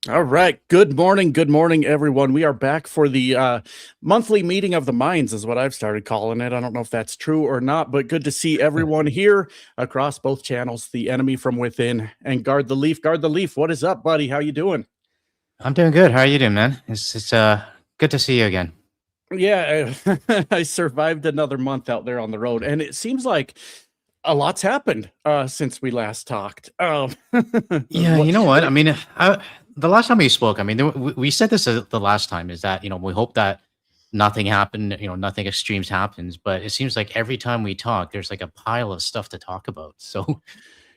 All right. Good morning. Good morning, everyone. We are back for the monthly meeting of the minds, is what I've started calling it. I don't know if that's true or not, but good to see everyone here across both channels. The enemy from within and guard the leaf. Guard the leaf. What is up, buddy? How you doing? I'm doing good. How are you doing, man? It's good to see you again. Yeah, I survived another month out there on the road, and it seems like a lot's happened since we last talked. Yeah, What? you know what? The last time we spoke, we said this the last time is that we hope that nothing happened, nothing extremes happens. But it seems like every time we talk, there's like a pile of stuff to talk about. So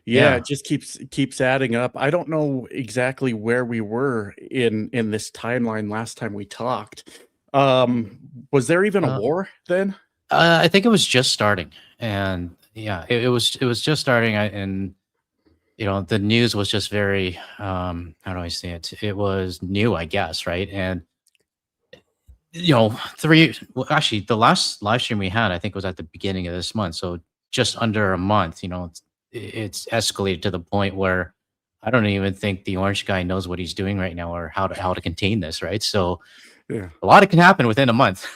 Yeah, yeah, it just keeps adding up. I don't know exactly where we were in this timeline last time we talked. Was there even a uh, war then? I think it was just starting, and yeah, it was just starting, and the news was just very how do I say it? It was new, I guess, right? And actually the last live stream we had, I think was at the beginning of this month. So just under a month, it's escalated to the point where I don't even think the orange guy knows what he's doing right now or how to contain this, right? So Yeah. a lot can happen within a month.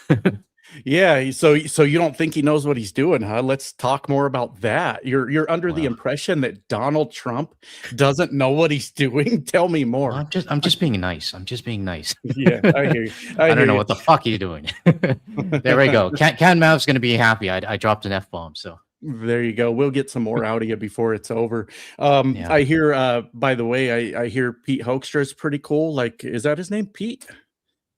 Yeah, so you don't think he knows what he's doing, huh? Let's talk more about that. You're under the Well, impression that Donald Trump doesn't know what he's doing? Tell me well, more. I'm just being nice. I'm just being nice. Yeah, I hear you. I I don't hear know you. what the fuck you're doing. There we go. Can Mav's gonna be happy. I dropped an F bomb. So There you go. We'll get some more out of you before it's over. yeah, I hear, by the way, I hear Pete Hoekstra is pretty cool. Like, is that his name, Pete?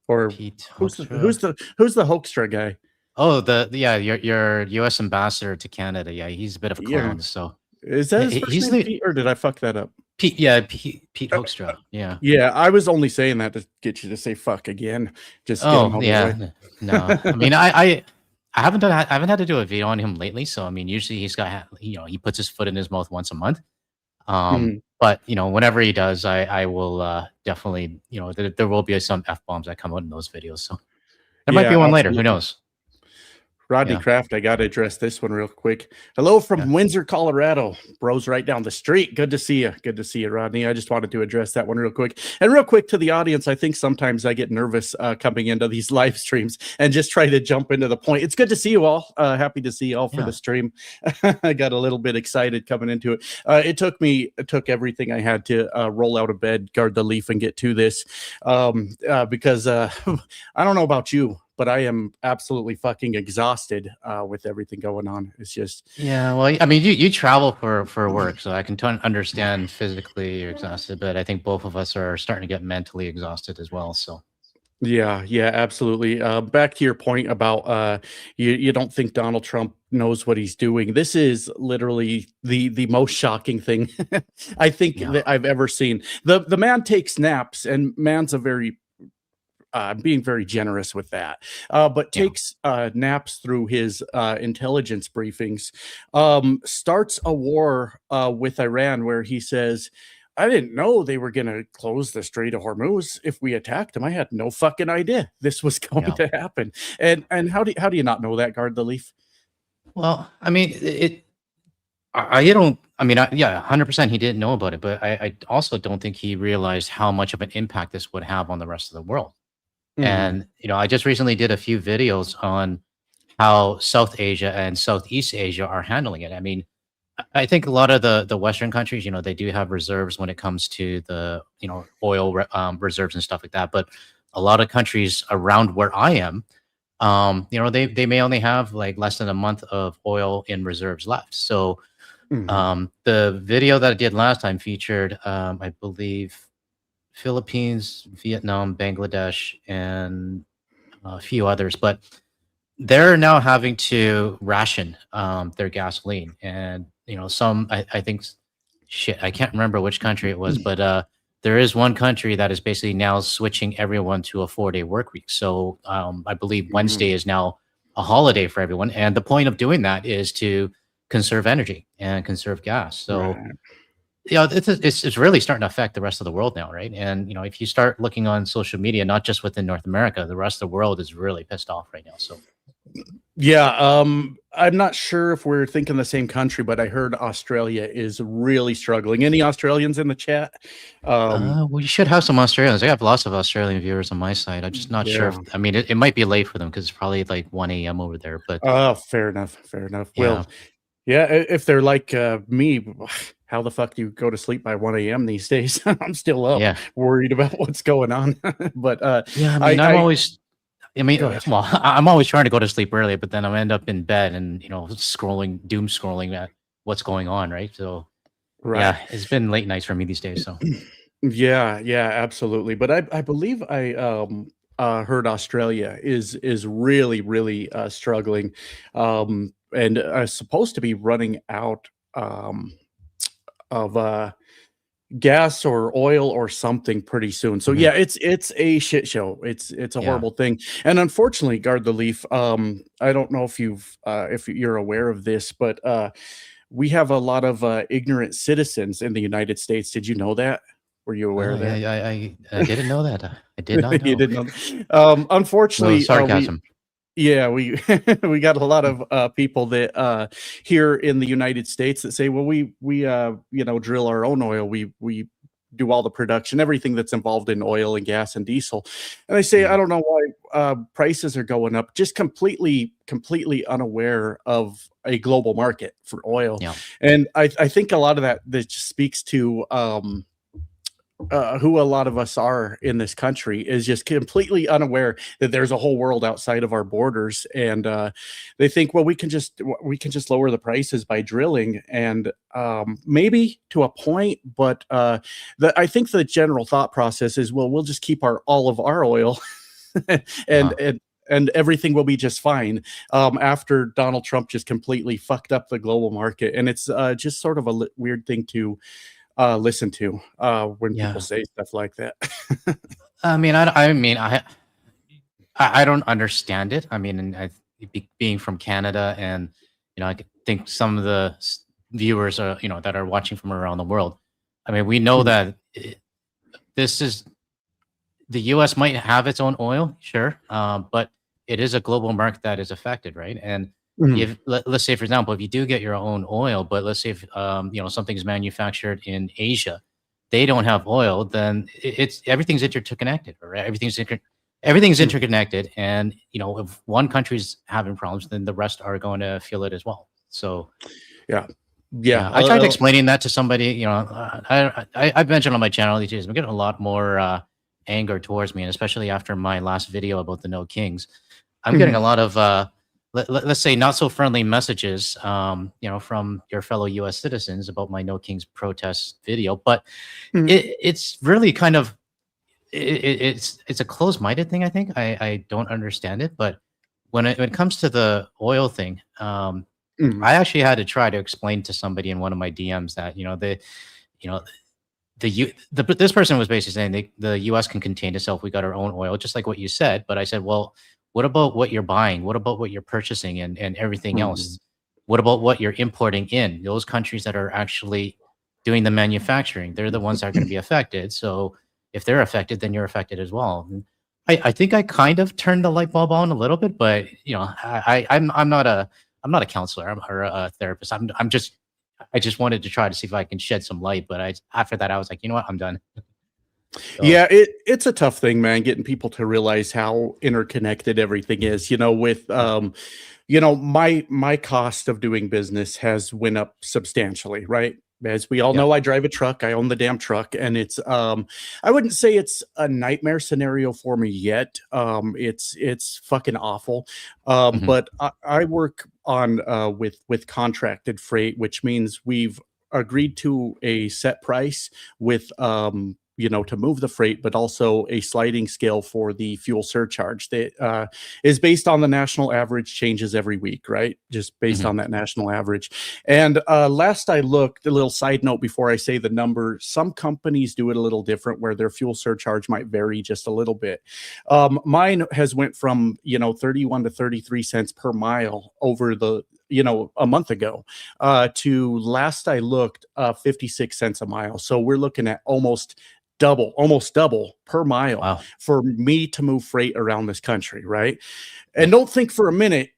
Or Pete who's the Hoekstra. Hoekstra guy? Oh, yeah, your U.S. ambassador to Canada. Yeah, he's a bit of a Yeah. clown. So Is that yeah, his first he's name, the Pete, or did I fuck that up? Pete. Yeah, Pete Hoekstra. Yeah. Yeah, I was only saying that to get you to say fuck again. Just get him Oh out of the yeah. way. No, I mean I haven't had to do a video on him lately. So I mean, usually he puts his foot in his mouth once a month. Mhm. But whenever he does, I will definitely there will be some f bombs that come out in those videos. So there might be Yeah, one later. Who absolutely. knows? Rodney Yeah. Kraft, I got to address this one real quick. Hello Yeah. from Windsor, Colorado. Bros right down the street. Good to see you. Good to see you, Rodney. I just wanted to address that one real quick. And real quick to the audience, I think sometimes I get nervous coming into these live streams and just try to jump into the point. It's good to see you all. Happy to see you all for the Yeah. stream. I got a little bit excited coming into it. It took everything I had to roll out of bed, guard the leaf, and get to this because I don't know about you, but I am absolutely fucking exhausted with everything going on. It's just, Yeah, well, I mean, you travel for work, so I can understand physically you're exhausted, but I think both of us are starting to get mentally exhausted as well. So yeah, absolutely. Back to your point about you don't think Donald Trump knows what he's doing. This is literally the most shocking thing I think yeah, that I've ever seen. The man takes naps, and man's a very being very generous with that, but yeah, takes naps through his intelligence briefings, starts a war with Iran where he says, I didn't know they were going to close the Strait of Hormuz if we attacked them. I had no fucking idea this was going yeah. to happen. And how do you not know that, Guard the Leaf? Well, I mean, I don't. I mean, yeah, 100%. He didn't know about it, but I also don't think he realized how much of an impact this would have on the rest of the world. Mhm. And I just recently did a few videos on how South Asia and Southeast Asia are handling it. I mean, I think a lot of the Western countries, they do have reserves when it comes to the oil reserves and stuff like that. But a lot of countries around where I am, they may only have like less than a month of oil in reserves left. So Mhm. the video that I did last time featured, I believe, Philippines, Vietnam, Bangladesh, and a few others, but they're now having to ration their gasoline, and some I think shit, I can't remember which country it was, but there is one country that is basically now switching everyone to a 4-day work week. So I believe Mhm. Wednesday is now a holiday for everyone, and the point of doing that is to conserve energy and conserve gas. So Right. it's really starting to affect the rest of the world now, right? And if you start looking on social media, not just within North America, the rest of the world is really pissed off right now. So Yeah, I'm not sure if we're thinking the same country, but I heard Australia is really struggling. Any Australians in the chat? Well, you should have some Australians. I have lots of Australian viewers on my side. I'm just not sure if, Yeah. I mean, it might be late for them because it's probably like 1 a.m. over there. But Oh, fair enough. Fair enough. yeah, Well, yeah, if they're like me, how the fuck do you go to sleep by 1 a.m. these days? I'm still up, yeah, worried about what's going on. But yeah. I mean, I I mean, go ahead. well, I'm always trying to go to sleep early, but then I end up in bed and scrolling, doom scrolling at what's going on, right? So Right. yeah, it's been late nights for me these days. So Yeah, yeah, absolutely. But I believe I heard Australia is really really struggling, and supposed to be running out of gas or oil or something pretty soon. So mhm, yeah, it's a shit show. It's a yeah. horrible thing. And unfortunately, Guard the Leaf, I don't know if you're aware of this, but we have a lot of ignorant citizens in the United States. Did you know that? Were you aware Oh of yeah, that? yeah. I didn't know that. I did not You know. didn't know that? No Unfortunately, we sarcasm. yeah, we we got a lot of people that here in the United States that say, well, we drill our own oil. We do all the production, everything that's involved in oil and gas and diesel. And I say, I Mm, don't know why prices are going up, just completely unaware of a global market for oil. yeah. And I think a lot of that just speaks to who a lot of us are in this country is just completely unaware that there's a whole world outside of our borders, and they think, well, we can just lower the prices by drilling, and maybe to a point, but I think the general thought process is, well, we'll just keep our all of our oil, and Uh-huh. and and everything will be just fine after Donald Trump just completely fucked up the global market, and it's just sort of a weird thing to listen to, when people Yeah. say stuff like that. I mean, I don't understand it. I mean, and being from Canada, and I could think some of the viewers are, that are watching from around the world. I mean, we know Mhm, that this is the U.S. might have its own oil, sure, but it is a global market that is affected, right? And mhm, if let's say, for example, if you do get your own oil, but let's say if something is manufactured in Asia, they don't have oil, then it's everything's interconnected, right? Everything's mhm. interconnected, and if one country's having problems, then the rest are going to feel it as well. So Yeah. Yeah, yeah, I tried explaining that to somebody. I've mentioned on my channel these days, I'm getting a lot more anger towards me, and especially after my last video about the No Kings, I'm getting a mhm, lot of let's say not so friendly messages, from your fellow U.S. citizens about my No Kings protest video. But mhm, it's really kind of it's a closed-minded thing. I think I don't understand it, but when it comes to the oil thing, mhm, I actually had to try to explain to somebody in one of my DMs that you know this person was basically saying the U.S. can contain itself. We got our own oil, just like what you said. But I said, well, what about what you're buying? What about what you're purchasing and everything mhm. else? What about what you're importing in? Those countries that are actually doing the manufacturing, they're the ones that are going to be affected. So if they're affected, then you're affected as well. And I think I kind of turned the light bulb on a little bit, but I'm not a counselor or a therapist. I just wanted to try to see if I can shed some light, but after that I was like, you know what, I'm done. So Yeah, it's a tough thing, man, getting people to realize how interconnected everything is, with, yeah, my cost of doing business has went up substantially, right? As we all yeah, know, I drive a truck. I own the damn truck, and it's I wouldn't say it's a nightmare scenario for me yet. It's fucking awful. hmm, But I work on with contracted freight, which means we've agreed to a set price with to move the freight, but also a sliding scale for the fuel surcharge that is based on the national average, changes every week, right? Just based hmm, on that national average. And last I looked, a little side note before I say the number, some companies do it a little different where their fuel surcharge might vary just a little bit. Mine has went from 31 to 33 cents per mile over the a month ago to last I looked 56 cents a mile. So we're looking at almost double per mile wow, for me to move freight around this country, right? yeah, And don't think for a minute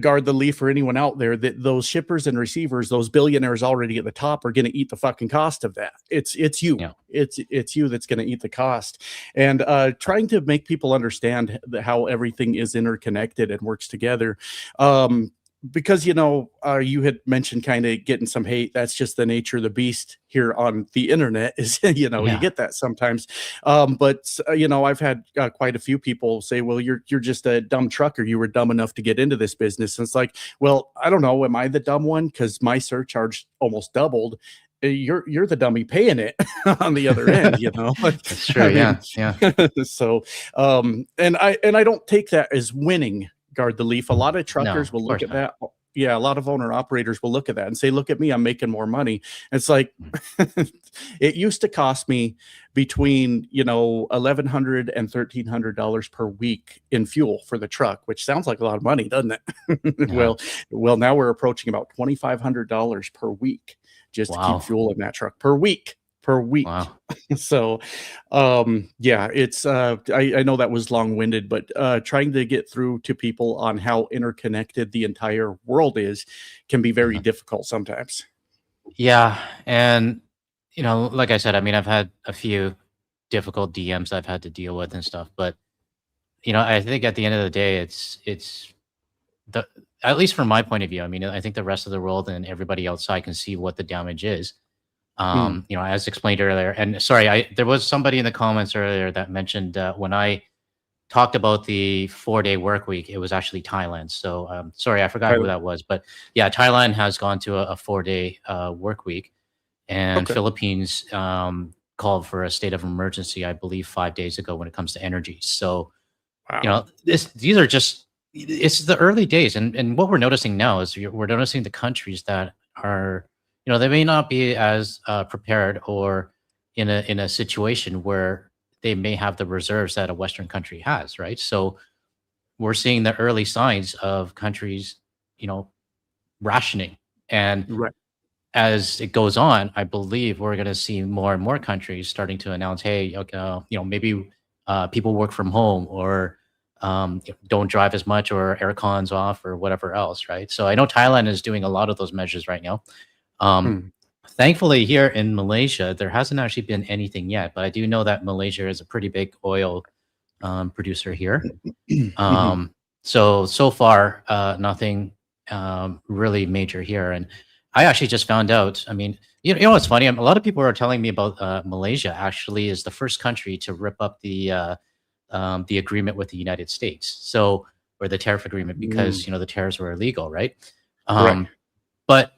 Guard the Leaf or anyone out there, that those shippers and receivers, those billionaires already at the top, are going to eat the fucking cost of that. It's you. Yeah. It's you that's going to eat the cost. And trying to make people understand how everything is interconnected and works together. Because you had mentioned kind of getting some hate. That's just the nature of the beast here on the internet. Is you Yeah. get that sometimes. But I've had quite a few people say, "Well, you're just a dumb trucker. You were dumb enough to get into this business." And it's like, well, I don't know. Am I the dumb one? Because my surcharge almost doubled. You're the dummy paying it on the other end. That's true. I mean, Yeah. so and I don't take that as winning. Guard the Leaf. A lot of No, truckers of will look course at not. that. Yeah, a lot of owner operators will look at that and say, "Look at me, I'm making more money." It's like it used to cost me between $1,100 and $1,300 per week in fuel for the truck, which sounds like a lot of money, doesn't it? Yeah. Well, now we're approaching about $2,500 per week just to keep Wow. fuel in that truck per week. Per week. Wow. So yeah, it's I know that was long-winded, but trying to get through to people on how interconnected the entire world is can be very Mhm. difficult sometimes. Yeah, and like I said, I mean, I've had a few difficult DMs I've had to deal with and stuff, but I think at the end of the day, it's the at least from my point of view. I mean, I think the rest of the world and everybody outside can see what the damage is. Mm, As explained earlier. And sorry, there was somebody in the comments earlier that mentioned when I talked about the 4-day work week, it was actually Thailand. So sorry, I forgot who Tyler. that was, but yeah, Thailand has gone to a 4-day work week, and Okay. Philippines called for a state of emergency, I believe, 5 days ago when it comes to energy. So Wow. these are just it's the early days, and what we're noticing now is we're noticing the countries that are they may not be as prepared or in a situation where they may have the reserves that a Western country has, right? So we're seeing the early signs of countries, you know, rationing. And Right. as it goes on, I believe we're going to see more and more countries starting to announce, hey, okay, maybe people work from home or don't drive as much or aircons off or whatever else, right? So I know Thailand is doing a lot of those measures right now. Um, Mm. Thankfully, here in Malaysia, there hasn't actually been anything yet, but I do know that Malaysia is a pretty big oil producer here. Mhm. So far, nothing really major here. And I actually just found out. I mean, what's funny? A lot of people are telling me about Malaysia. Actually, is the first country to rip up the agreement with the United States. So, or the tariff agreement Mm. because the tariffs were illegal, right? Right. Um, but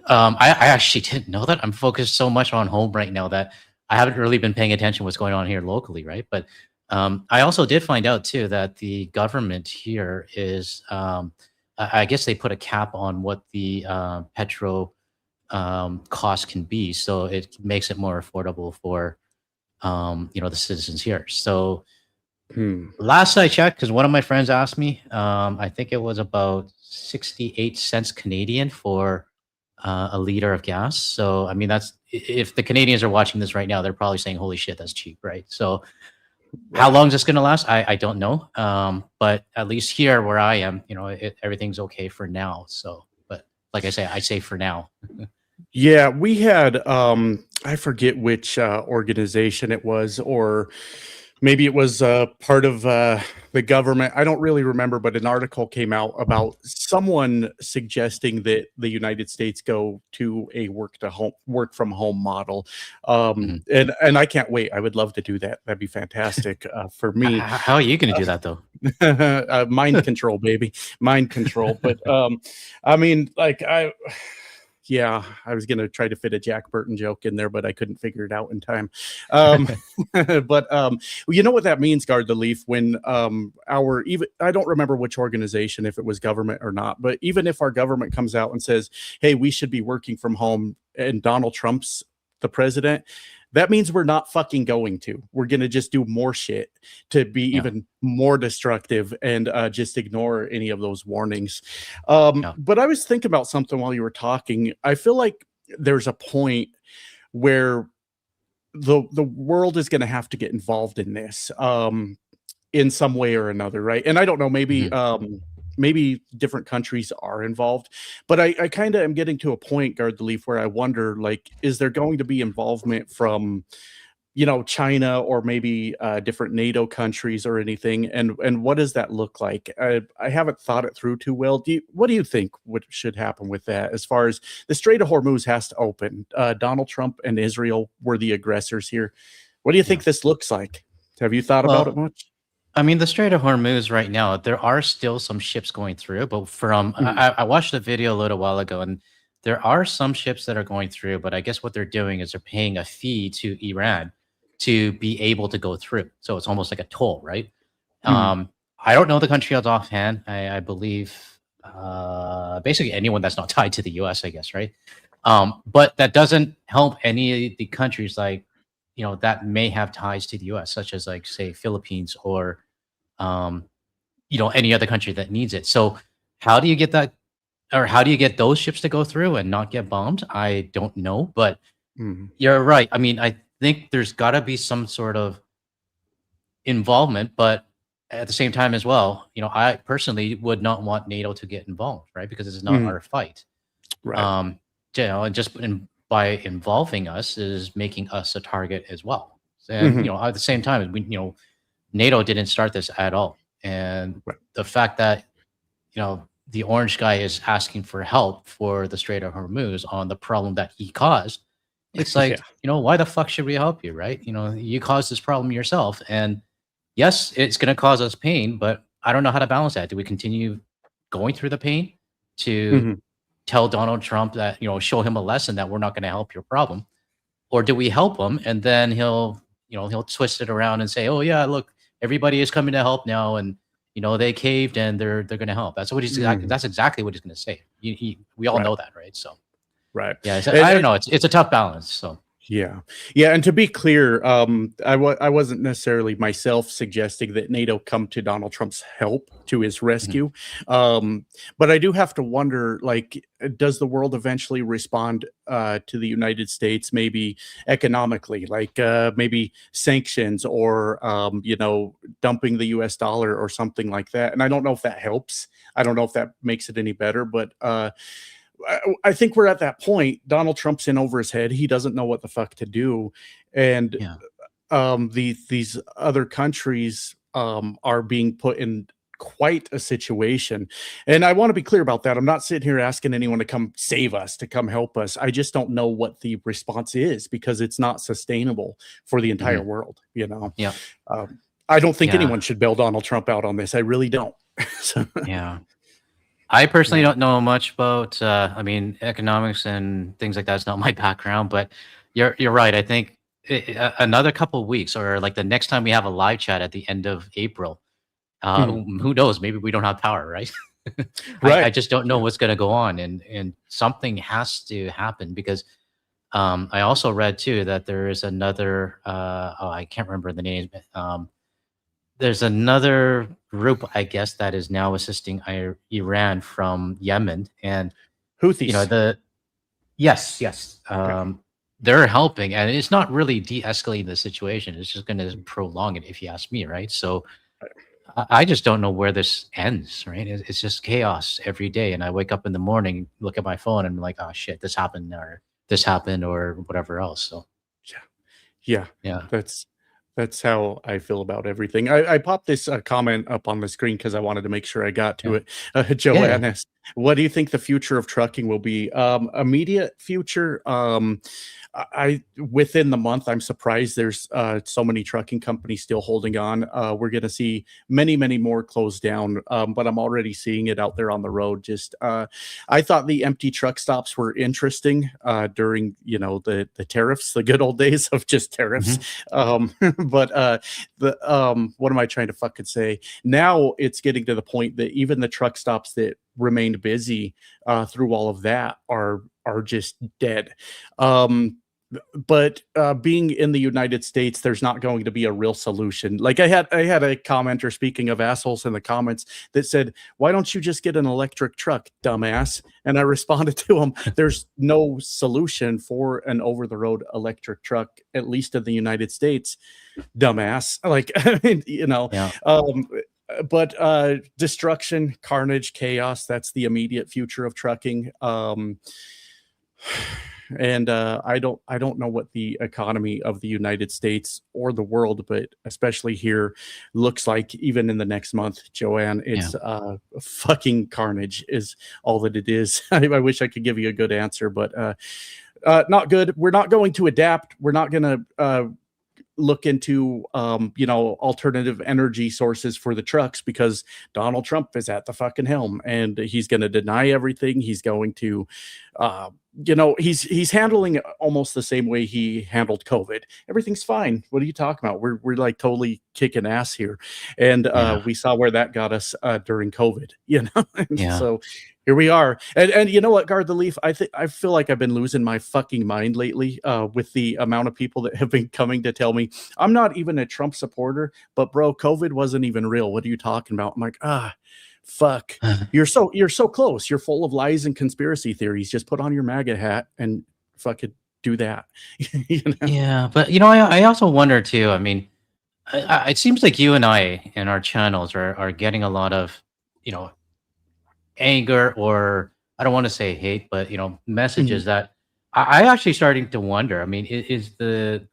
I actually didn't know that. I'm focused so much on home right now that I haven't really been paying attention to what's going on here locally, right? But I also did find out too that the government here is, I guess they put a cap on what the petrol cost can be, so it makes it more affordable for the citizens here. So Hmm. last I checked, because one of my friends asked me, I think it was about 68 cents Canadian for a liter of gas. So, I mean, if the Canadians are watching this right now, they're probably saying, holy shit, that's cheap, right? So, how Right. long is this going to last? I don't know. But at least here where I am, everything's okay for now. So, but like I say for now. Yeah, we had I forget which organization it was, or maybe it was part of the government. I don't really remember, but an article came out about someone suggesting that the United States go to a work from home model. Mhm. And I can't wait. I would love to do that. That'd be fantastic for me. How are you going to do that though? Mind control, baby, mind control. But I mean, like yeah, I was gonna try to fit a Jack Burton joke in there, but I couldn't figure it out in time. Um, but well, you know what that means, Guard the Leaf, when our even I don't remember which organization, if it was government or not, but even if our government comes out and says, "Hey, we should be working from home," and Donald Trump's the president, that means we're not fucking going to. We're gonna just do more shit to be Yeah. even more destructive and just ignore any of those warnings. Yeah. But I was thinking about something while you were talking. I feel like there's a point where the world is going to have to get involved in this in some way or another, right? And I don't know, maybe Mhm. maybe different countries are involved, but I kind of am getting to a point, Guard the Leaf, where I wonder, like, is there going to be involvement from, China or maybe different NATO countries or anything, and what does that look like? I haven't thought it through too well. What do you think what should happen with that? As far as the Strait of Hormuz has to open, Donald Trump and Israel were the aggressors here. What do you Yeah. think this looks like? Have you thought about it Well, much? I mean, the Strait of Hormuz right now, there are still some ships going through, but from Mhm. I watched a video a little while ago, and there are some ships that are going through, but I guess what they're doing is they're paying a fee to Iran to be able to go through. So it's almost like a toll, right? Mhm. I don't know the country offhand. I believe basically anyone that's not tied to the U.S., I guess, right? But that doesn't help any of the countries like that may have ties to the U.S., such as like say Philippines or um, any other country that needs it. So how do you get that, or how do you get those ships to go through and not get bombed? I don't know, but Mhm. you're right. I mean, I think there's got to be some sort of involvement, but at the same time as well, I personally would not want NATO to get involved, right? Because it's not Mhm. our fight. Right. Um, and just by involving us is making us a target as well. And Mhm. at the same time, NATO didn't start this at all, and Right. the fact that the orange guy is asking for help for the Strait of Hormuz on the problem that he caused, it's Yeah. like, why the fuck should we help you, right? You caused this problem yourself, and yes, it's going to cause us pain, but I don't know how to balance that. Do we continue going through the pain to Mhm. tell Donald Trump that, show him a lesson that we're not going to help your problem? Or do we help him and then he'll twist it around and say, "Oh yeah, look, everybody is coming to help now, and they caved and they're going to help." Mhm. That's exactly what he's going to say. We all Right. know that, right? So Right. yeah, And I don't know. It's a tough balance. So yeah. Yeah, and to be clear, I wasn't necessarily myself suggesting that NATO come to Donald Trump's help, to his mhm, rescue, um, but I do have to wonder, like, does the world eventually respond, to the United States, maybe economically, like, maybe sanctions or, dumping the US dollar or something like that, and I don't know if that helps. I don't know if that makes it any better, but, I think we're at that point. Donald Trump's in over his head. He doesn't know what the fuck to do, and yeah, these other countries are being put in quite a situation. And I want to be clear about that. I'm not sitting here asking anyone to come save us, to come help us. I just don't know what the response is because it's not sustainable for the entire mhm, world. yeah, Um, I don't think yeah, anyone should bail Donald Trump out on this. I really don't. So, yeah. I personally yeah. don't know much about, I mean, economics and things like that's not my background, but you're right. I think another couple of weeks, or like the next time we have a live chat at the end of April, Mhm. who knows? Maybe we don't have power, right? I Right. just don't know Yeah. what's going to go on, and something has to happen because I also read too that there is another. Oh, I can't remember the name. There's another group, I guess, that is now assisting Iran from Yemen, and Houthis. the yes, yes, Yeah. they're helping, and it's not really de-escalating the situation. It's just going to prolong it, if you ask me, right? So I just don't know where this ends, right? It's just chaos every day, and I wake up in the morning, look at my phone, and I'm like, oh shit, this happened, or whatever else. So Yeah. Yeah, yeah, that's that's how I feel about everything. I popped this comment up on the screen because I wanted to make sure I got to yeah, it. yeah, yeah. Joanne asked, "What do you think the future of trucking will be?" Immediate future. Within the month, I'm surprised there's so many trucking companies still holding on. We're going to see many, many more close down, but I'm already seeing it out there on the road. Just I thought the empty truck stops were interesting during the tariffs, the good old days of just tariffs. Hmm. But the what am I trying to fucking say? Now it's getting to the point that even the truck stops that remained busy through all of that are just dead. Um, but being in the United States, there's not going to be a real solution. Like I had a commenter, speaking of assholes in the comments, that said, "Why don't you just get an electric truck, dumbass?" And I responded to him, "There's no solution for an over-the-road electric truck, at least in the United States, dumbass." Like, I mean, Yeah, um, but destruction, carnage, chaos, that's the immediate future of trucking. And I don't know what the economy of the United States or the world, but especially here, looks like even in the next month, Joanne. Yeah. It's fucking carnage is all that it is. I wish I could give you a good answer, but not good. We're not going to adapt. We're not going to look into alternative energy sources for the trucks because Donald Trump is at the fucking helm and he's going to deny everything. He's going to he's handling it almost the same way he handled COVID. Everything's fine. What are you talking about? We're like totally kicking ass here. And Yeah. we saw where that got us during COVID, and Yeah. so here we are. And you know what, Guard the Leaf? I feel like I've been losing my fucking mind lately with the amount of people that have been coming to tell me I'm not even a Trump supporter, but bro, COVID wasn't even real. What are you talking about? I'm like, fuck. You're so close. You're full of lies and conspiracy theories. Just put on your MAGA hat and fucking do that. Yeah, but I also wonder too. I mean, it seems like you and I in our channels are getting a lot of, anger, or I don't want to say hate, but messages that I actually starting to wonder. I mean,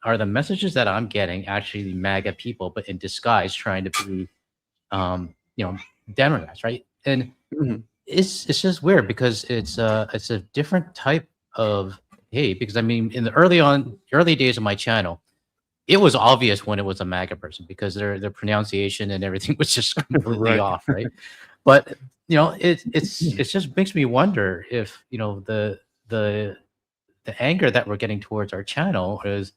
are the messages that I'm getting actually MAGA people, but in disguise, trying to be, Democrats, right? And Mhm. it's just weird because it's a different type of hate. Because I mean, in the early days of my channel, it was obvious when it was a MAGA person because their pronunciation and everything was just completely Right. off, right? But it just makes me wonder if the anger that we're getting towards our channel is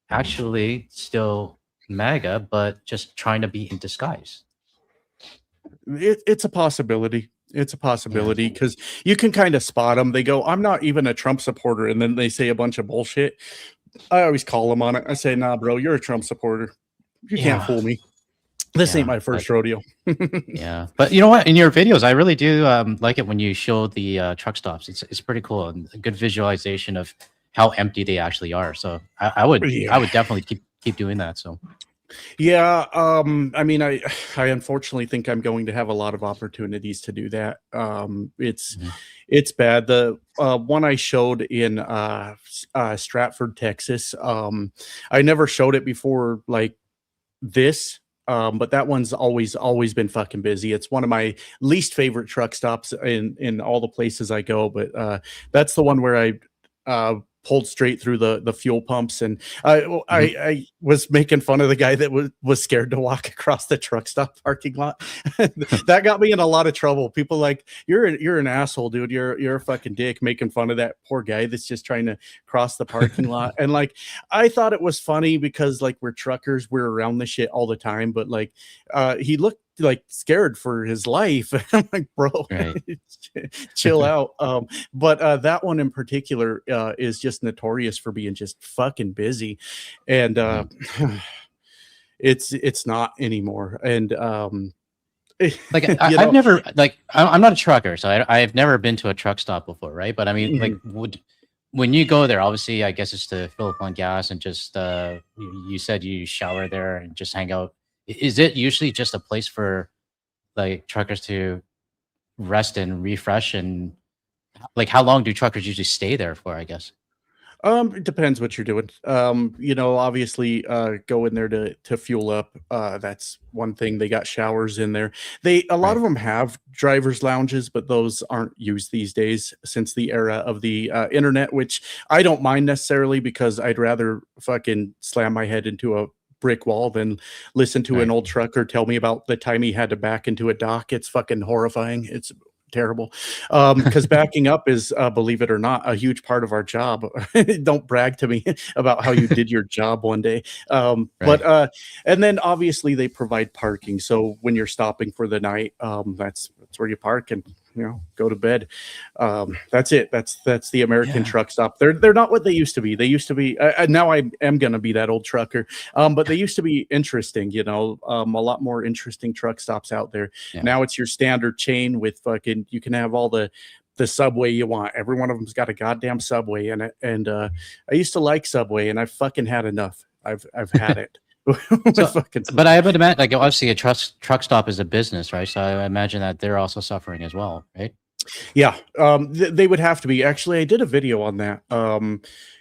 actually still MAGA, but just trying to be in disguise. It's a possibility. It's a Yeah. possibility because you can kind of spot them. They go, I'm not even a Trump supporter. And then they say a bunch of bullshit. I always call them on it. I say, nah, bro, you're a Trump supporter. You can't Yeah. fool me. This ain't Yeah. my first rodeo. Yeah, but you know what? In your videos, I really do like it when you show the truck stops. It's pretty cool and a good visualization of how empty they actually are. So I Yeah. would definitely keep doing that. So Yeah, I mean, I unfortunately think I'm going to have a lot of opportunities to do that. It's mhm. it's bad. The one I showed in Stratford, Texas, I never showed it before like this. But that one's always been fucking busy. It's one of my least favorite truck stops in all the places I go. But that's the one where I pulled straight through the fuel pumps, and Mhm. I was making fun of the guy that was scared to walk across the truck stop parking lot. That got me in a lot of trouble. People like, you're an asshole, dude. You're a fucking dick, making fun of that poor guy that's just trying to cross the parking lot. And like, I thought it was funny because like we're truckers, we're around this shit all the time. But like, he looked like scared for his life. I'm like, bro, Right. chill out. But that one in particular is just notorious for being just fucking busy, and Mhm. it's not anymore. And Like you I've know, never I'm not a trucker, so I've never been to a truck stop before, right? But I mean, like, mhm. when you go there, obviously, I guess it's to fill up on gas and just you said you shower there and just hang out. Is it usually just a place for like truckers to rest and refresh? And like, how long do truckers usually stay there for, I guess? It depends what you're doing. Obviously, go in there to fuel up. That's one thing. They got showers in there. A lot Right. of them have drivers' lounges, but those aren't used these days since the era of the internet, which I don't mind necessarily because I'd rather fucking slam my head into a brick wall than listen to an Right. old trucker tell me about the time he had to back into a dock. It's fucking horrifying. It's terrible. Because backing up is, believe it or not, a huge part of our job. Don't brag to me about how you did your job one day. But Right. and then obviously they provide parking. So when you're stopping for the night, that's where you park and go to bed. That's it. That's the American Yeah. truck stop. They're not what they used to be. They used to be. Now I am gonna be that old trucker. But they used to be interesting. A lot more interesting truck stops out there. Yeah. Now it's your standard chain with fucking. You can have all the Subway you want. Every one of them's got a goddamn Subway in it. And I used to like Subway, and I fucking had enough. I've had it. With So, fucking but I would imagine, like, obviously, a truck stop is a business, right? So I imagine that they're also suffering as well, right? Yeah, they would have to be. Actually, I did a video on that.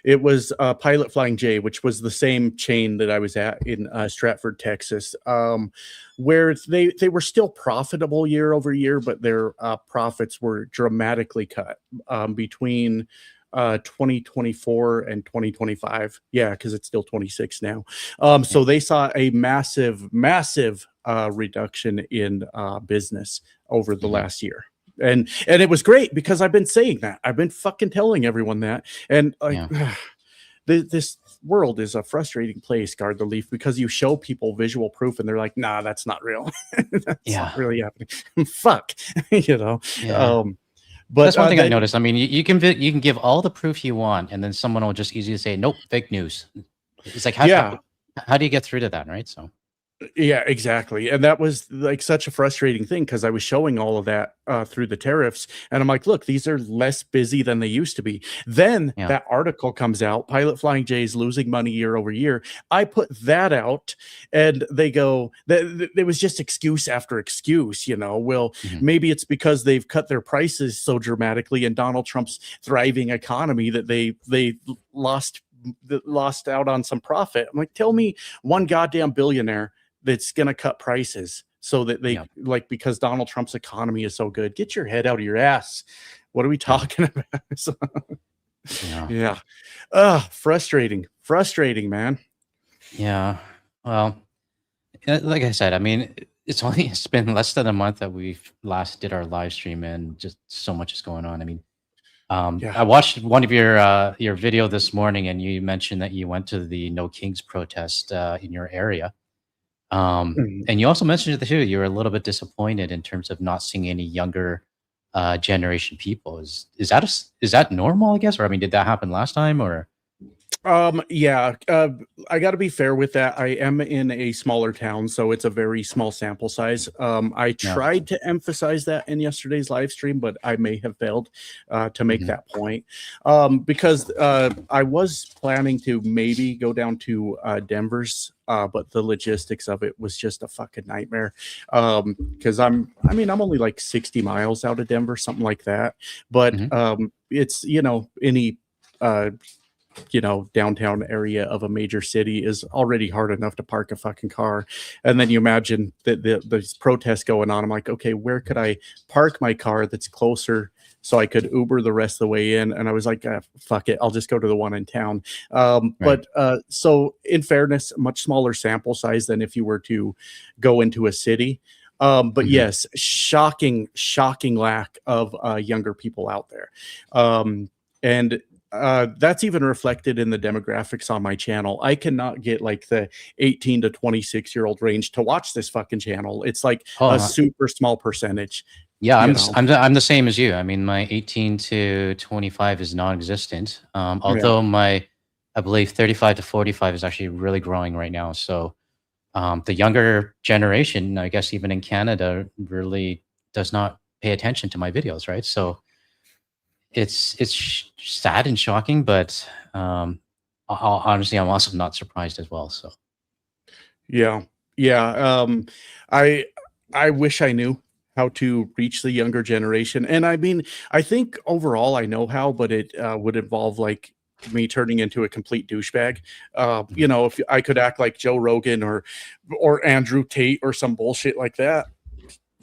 It was Pilot Flying J, which was the same chain that I was at in Stratford, Texas, where they were still profitable year over year, but their profits were dramatically cut between 2024 and 2025. Yeah, because it's still 26 now. Yeah. So they saw a massive reduction in business over the Mhm. last year. And it was great because I've been saying that. I've been fucking telling everyone that. And like Yeah. this world is a frustrating place, Guard the Leaf, because you show people visual proof and they're like, nah, that's not real. That's not Yeah. really happening. Fuck. you know. Yeah. Um, but That's one thing I then noticed. I mean, you can give all the proof you want, and then someone will just easily say, "Nope, fake news." It's like yeah, how do you get through to that, right? So yeah, exactly. And that was like such a frustrating thing because I was showing all of that through the tariffs. And I'm like, look, these are less busy than they used to be. Then yeah. that article comes out, Pilot Flying J is losing money year over year. I put that out and they go, there was just excuse after excuse, Well, Mhm. maybe it's because they've cut their prices so dramatically and Donald Trump's thriving economy that they lost lost out on some profit. I'm like, tell me one goddamn billionaire that's going to cut prices so that they Yeah. like because Donald Trump's economy is so good. Get your head out of your ass. What are we Yeah. talking about? So, Yeah. yeah. Frustrating, man. Yeah. Well, like I said, I mean, it's been less than a month that we've last did our live stream, and just so much is going on. I mean, Yeah. I watched one of your video this morning, and you mentioned that you went to the No Kings protest in your area. Mhm. And you also mentioned it too. You were a little bit disappointed in terms of not seeing any younger generation people. Is that normal? I guess, or I mean, did that happen last time? Or Yeah, I got to be fair with that. I am in a smaller town, so it's a very small sample size. I no? tried to emphasize that in yesterday's live stream, but I may have failed to make Hmm. that point because I was planning to maybe go down to Denver's, but the logistics of it was just a fucking nightmare. Because I'm only like 60 miles out of Denver, something like that. But Hmm. it's any downtown area of a major city is already hard enough to park a fucking car. And then you imagine that there's protests going on. I'm like, okay, where could I park my car that's closer so I could Uber the rest of the way in? And I was like, fuck it, I'll just go to the one in town. Right. So in fairness, much smaller sample size than if you were to go into a city. But Hmm. yes, shocking lack of younger people out there. And that's even reflected in the demographics on my channel. I cannot get like the 18 to 26-year-old range to watch this fucking channel. It's like a Oh, super small percentage, yeah. you know. I'm the same as you. I mean, my 18 to 25 is non-existent. Yeah. Although I believe 35 to 45 is actually really growing right now. So the younger generation, I guess even in Canada, really does not pay attention to my videos, right? So it's sad and shocking, but honestly, I'm also not surprised as well. So Yeah. Yeah. I I wish I knew how to reach the younger generation. And I mean, I think overall I know how, but it would involve like me turning into a complete douchebag. mhm. If I could act like Joe Rogan or Andrew Tate or some bullshit like that,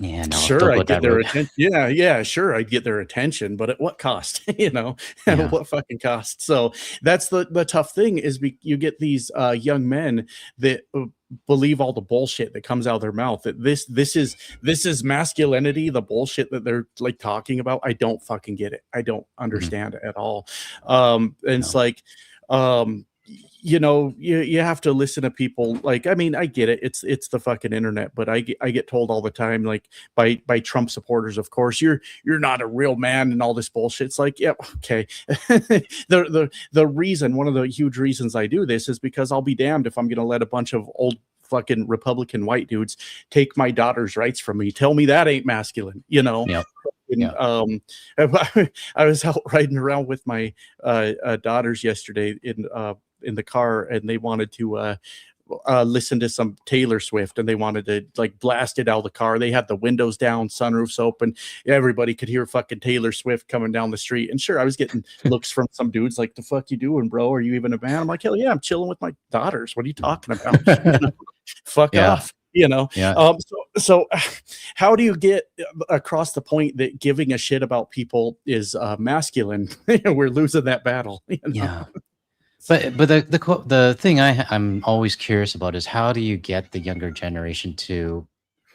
Yeah, no, sure, don't go I'd get that their route. attention. Yeah, yeah, sure, I'd get their attention, but at what cost? At Yeah, what fucking cost? So that's the tough thing is you get these young men that believe all the bullshit that comes out of their mouth. That this is masculinity. The bullshit that they're like talking about. I don't fucking get it. I don't mhm, understand it at all. And it's no, like, you have to listen to people. Like, I mean, I get it. It's the fucking internet, but I get told all the time, like by Trump supporters, of course, you're not a real man and all this bullshit. It's like, yeah, okay. The reason, one of the huge reasons I do this is because I'll be damned if I'm gonna let a bunch of old fucking Republican white dudes take my daughter's rights from me. Tell me that ain't masculine, yeah, And yeah, I was out riding around with my daughters yesterday in the car, and they wanted to listen to some Taylor Swift, and they wanted to like blast it out of the car. They had the windows down, sunroofs open. Everybody could hear fucking Taylor Swift coming down the street. And sure, I was getting looks from some dudes like, "The fuck you doing, bro? Are you even a man?" I'm like, "Hell yeah, I'm chilling with my daughters. What are you talking about? Fuck Yeah. off." Yeah. So how do you get across the point that giving a shit about people is masculine? We're losing that battle. Yeah. But the thing I'm always curious about is how do you get the younger generation to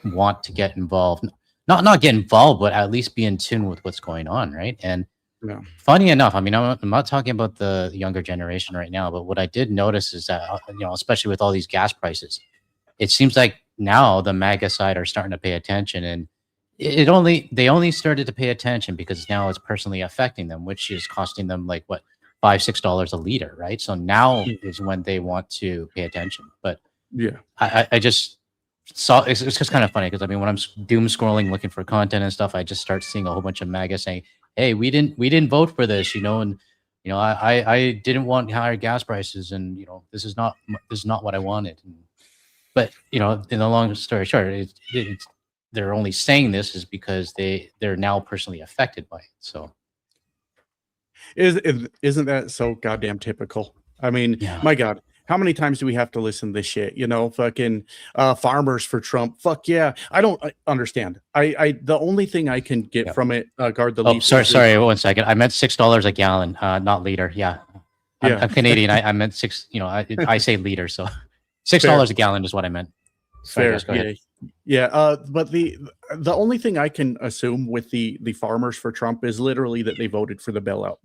want to get involved? Not get involved, but at least be in tune with what's going on, right? And Yeah. funny enough, I mean, I'm not talking about the younger generation right now, but what I did notice is that especially with all these gas prices, it seems like now the MAGA side are starting to pay attention, and they only started to pay attention because now it's personally affecting them, which is costing them like what $5-6 a liter, right? So now is when they want to pay attention. But Yeah. I just saw it's just kind of funny because I mean when I'm doom scrolling looking for content and stuff, I just start seeing a whole bunch of MAGA saying, "Hey, we didn't vote for this," and I didn't want higher gas prices, and this is not what I wanted. But in the long story short, they're only saying this is because they're now personally affected by it. So Isn't that so goddamn typical? I mean, yeah, my God, how many times do we have to listen to this shit? Fucking farmers for Trump. Fuck yeah. I don't understand. I the only thing I can get yeah. from it, guard the Oh, leaf. sorry, 1 second. I meant $6 a gallon, not liter. Yeah, Yeah. I'm Canadian. I meant six. I say liter, so $6 a gallon is what I meant. Sorry, Fair. guys, go ahead. Yeah. But the only thing I can assume with the farmers for Trump is literally that they voted for the bailout.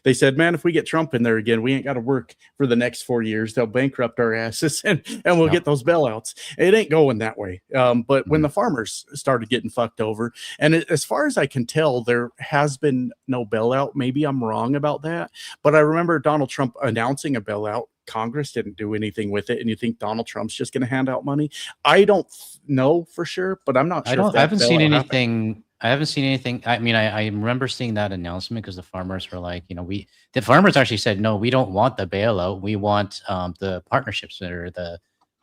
They said, man, if we get Trump in there again, we ain't got to work for the next 4 years. They'll bankrupt our asses and we'll get those bailouts. It ain't going that way. But when the farmers started getting fucked over, and as far as I can tell, there has been no bailout. Maybe I'm wrong about that, but I remember Donald Trump announcing a bailout. Congress didn't do anything with it, and you think Donald Trump's just going to hand out money? I don't know for sure, but I'm not sure. I haven't seen anything. I haven't seen anything. I mean, I remember seeing that announcement because the farmers were like, the farmers actually said, no, we don't want the bailout. We want the partnerships that are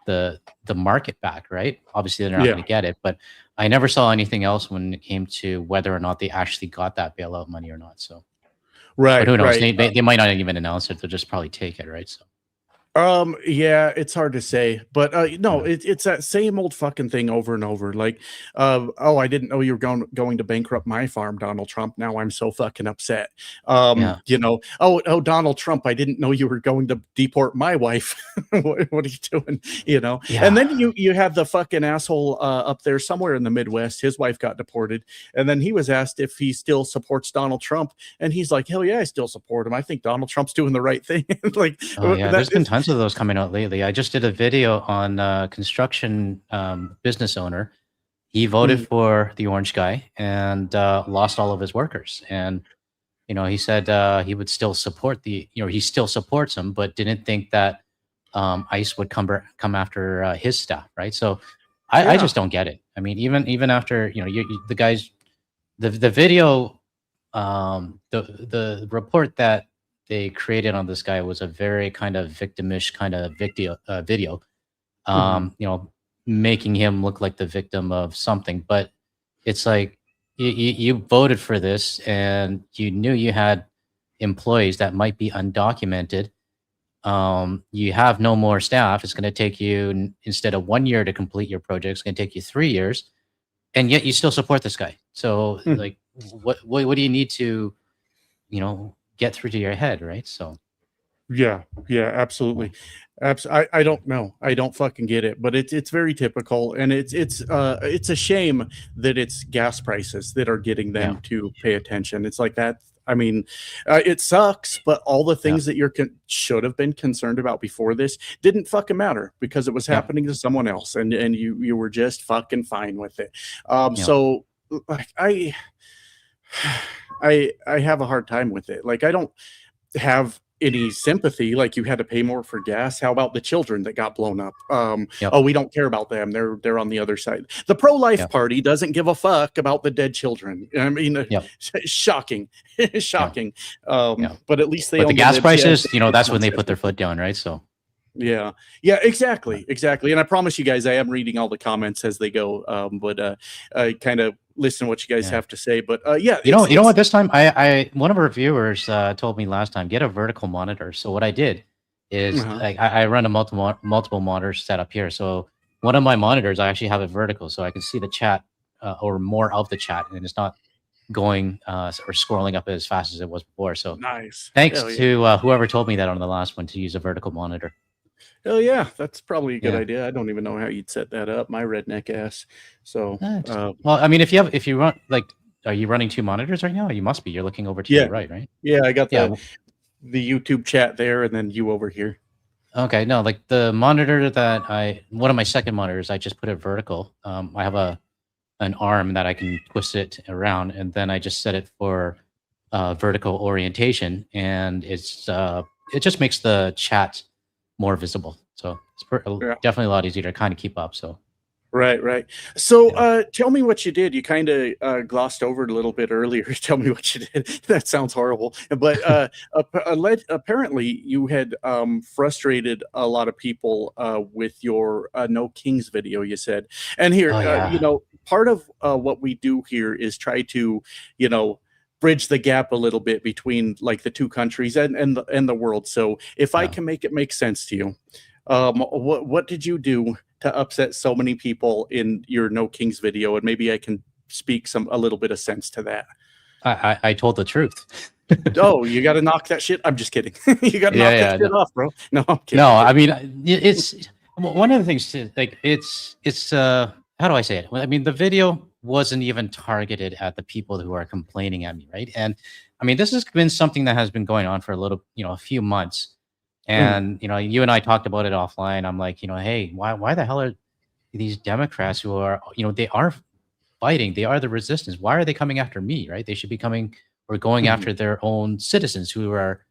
the market back, right? Obviously, they're not going to get it, but I never saw anything else when it came to whether or not they actually got that bailout money or not. So, right, but who knows? right. They might not even announce it. They'll just probably take it, right? So. Yeah, it's hard to say, but no, it's that same old fucking thing over and over. Like, oh, I didn't know you were going to bankrupt my farm, Donald Trump. Now I'm so fucking upset. Oh, Donald Trump, I didn't know you were going to deport my wife. what are you doing? And then you have the fucking asshole up there somewhere in the Midwest. His wife got deported, and then he was asked if he still supports Donald Trump, and he's like, hell yeah, I still support him. I think Donald Trump's doing the right thing. Like, oh yeah, there's been tons of those coming out lately. I just did a video on construction business owner. He voted for the orange guy and lost all of his workers. And he said he would still support he still supports him, but didn't think that ICE would come after his staff, right? So I just don't get it. I mean, even after the guys, the video, the report that they created on this guy was a very kind of victimish kind of video, making him look like the victim of something. But it's like you voted for this, and you knew you had employees that might be undocumented. You have no more staff. It's going to take you, instead of 1 year to complete your project, it's going to take you 3 years, and yet you still support this guy. So like, what do you need to, get through to your head, right? So yeah, absolutely. I don't know. I don't fucking get it, but it's very typical, and it's a shame that it's gas prices that are getting them to pay attention. It's like that. I mean, it sucks, but all the things that should have been concerned about before this didn't fucking matter because it was happening to someone else, and you were just fucking fine with it. So like I have a hard time with it. Like, I don't have any sympathy. Like, you had to pay more for gas. How about the children that got blown up? Oh, we don't care about them. They're on the other side. The pro-life party doesn't give a fuck about the dead children. I mean, shocking. Shocking. But at least they the gas prices, that's when they put their foot down, right? So Yeah, exactly. And I promise you guys, I am reading all the comments as they go. But I kind of listen to what you guys Yeah. have to say. But yeah, You know it's what? This time, I one of our viewers told me last time, get a vertical monitor. So what I did is uh I run a multiple monitor setup here. So one of my monitors, I actually have it vertical, so I can see the chat or more of the chat, and it's not going or scrolling up as fast as it was before. So nice. thanks Hell yeah. to whoever told me that on the last one to use a vertical monitor. Hell yeah, that's probably a good Yeah. idea. I don't even know how you'd set that up, my redneck ass. So, Well, I mean, if you run like, are you running two monitors right now? You must be. You're looking over to your yeah, right, right? yeah, I got Yeah. the YouTube chat there, and then you over here. Okay, no, like the monitor that one of my second monitors, I just put it vertical. I have an arm that I can twist it around, and then I just set it for vertical orientation, and it just makes the chat more visible. So it's Yeah. definitely a lot easier to kind of keep up. So Right. So, yeah. tell me what you did. You kind of glossed over it a little bit earlier. Tell me what you did. That sounds horrible. But apparently, you had frustrated a lot of people with your No Kings video. You said, and here, Oh yeah. part of what we do here is try to, you know, bridge the gap a little bit between like the two countries and the world. So, if I Yeah. can make it make sense to you, what did you do to upset so many people in your No Kings video? And maybe I can speak a little bit of sense to that. I told the truth. Oh, you got to knock that shit. I'm just kidding. You got to knock that Yeah. shit off, bro. No, I'm kidding. No, I mean it's one of the things too, like it's how do I say it? Well, I mean the video wasn't even targeted at the people who are complaining at me, right? And I mean this has been something that has been going on for a little, a few months. Mhm, And you and I talked about it offline. I'm like, hey, why the hell are these Democrats who are, they are fighting, they are the resistance. Why are they coming after me, right? They should be coming or going mhm, after their own citizens who are,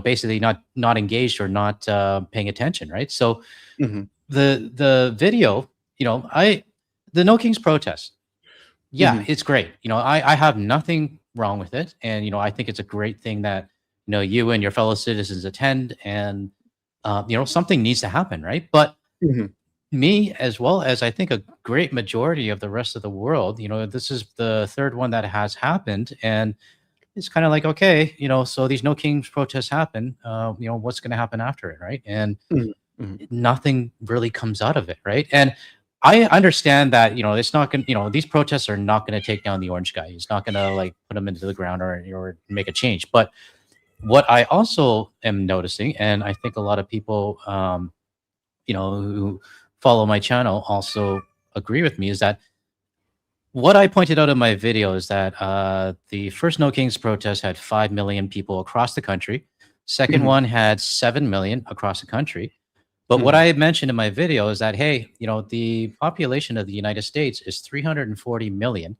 basically not engaged or not paying attention, right? So mhm, the video, I the No Kings protest, yeah, mhm, it's great. I have nothing wrong with it, and I think it's a great thing that you and your fellow citizens attend, and something needs to happen, right? But mhm, me, as well as I think a great majority of the rest of the world, this is the third one that has happened, and it's kind of like, okay, so these No Kings protests happen, what's going to happen after it, right? And mhm, mhm, nothing really comes out of it, right? And I understand that it's not going, these protests are not going to take down the orange guy. It's not going to like put him into the ground or make a change. But what I also am noticing, and I think a lot of people, who follow my channel also agree with me, is that what I pointed out in my video is that the first No Kings protest had 5 million people across the country. Second mhm, one had 7 million across the country. But what mhm, I mentioned in my video is that, hey, the population of the United States is 340 million.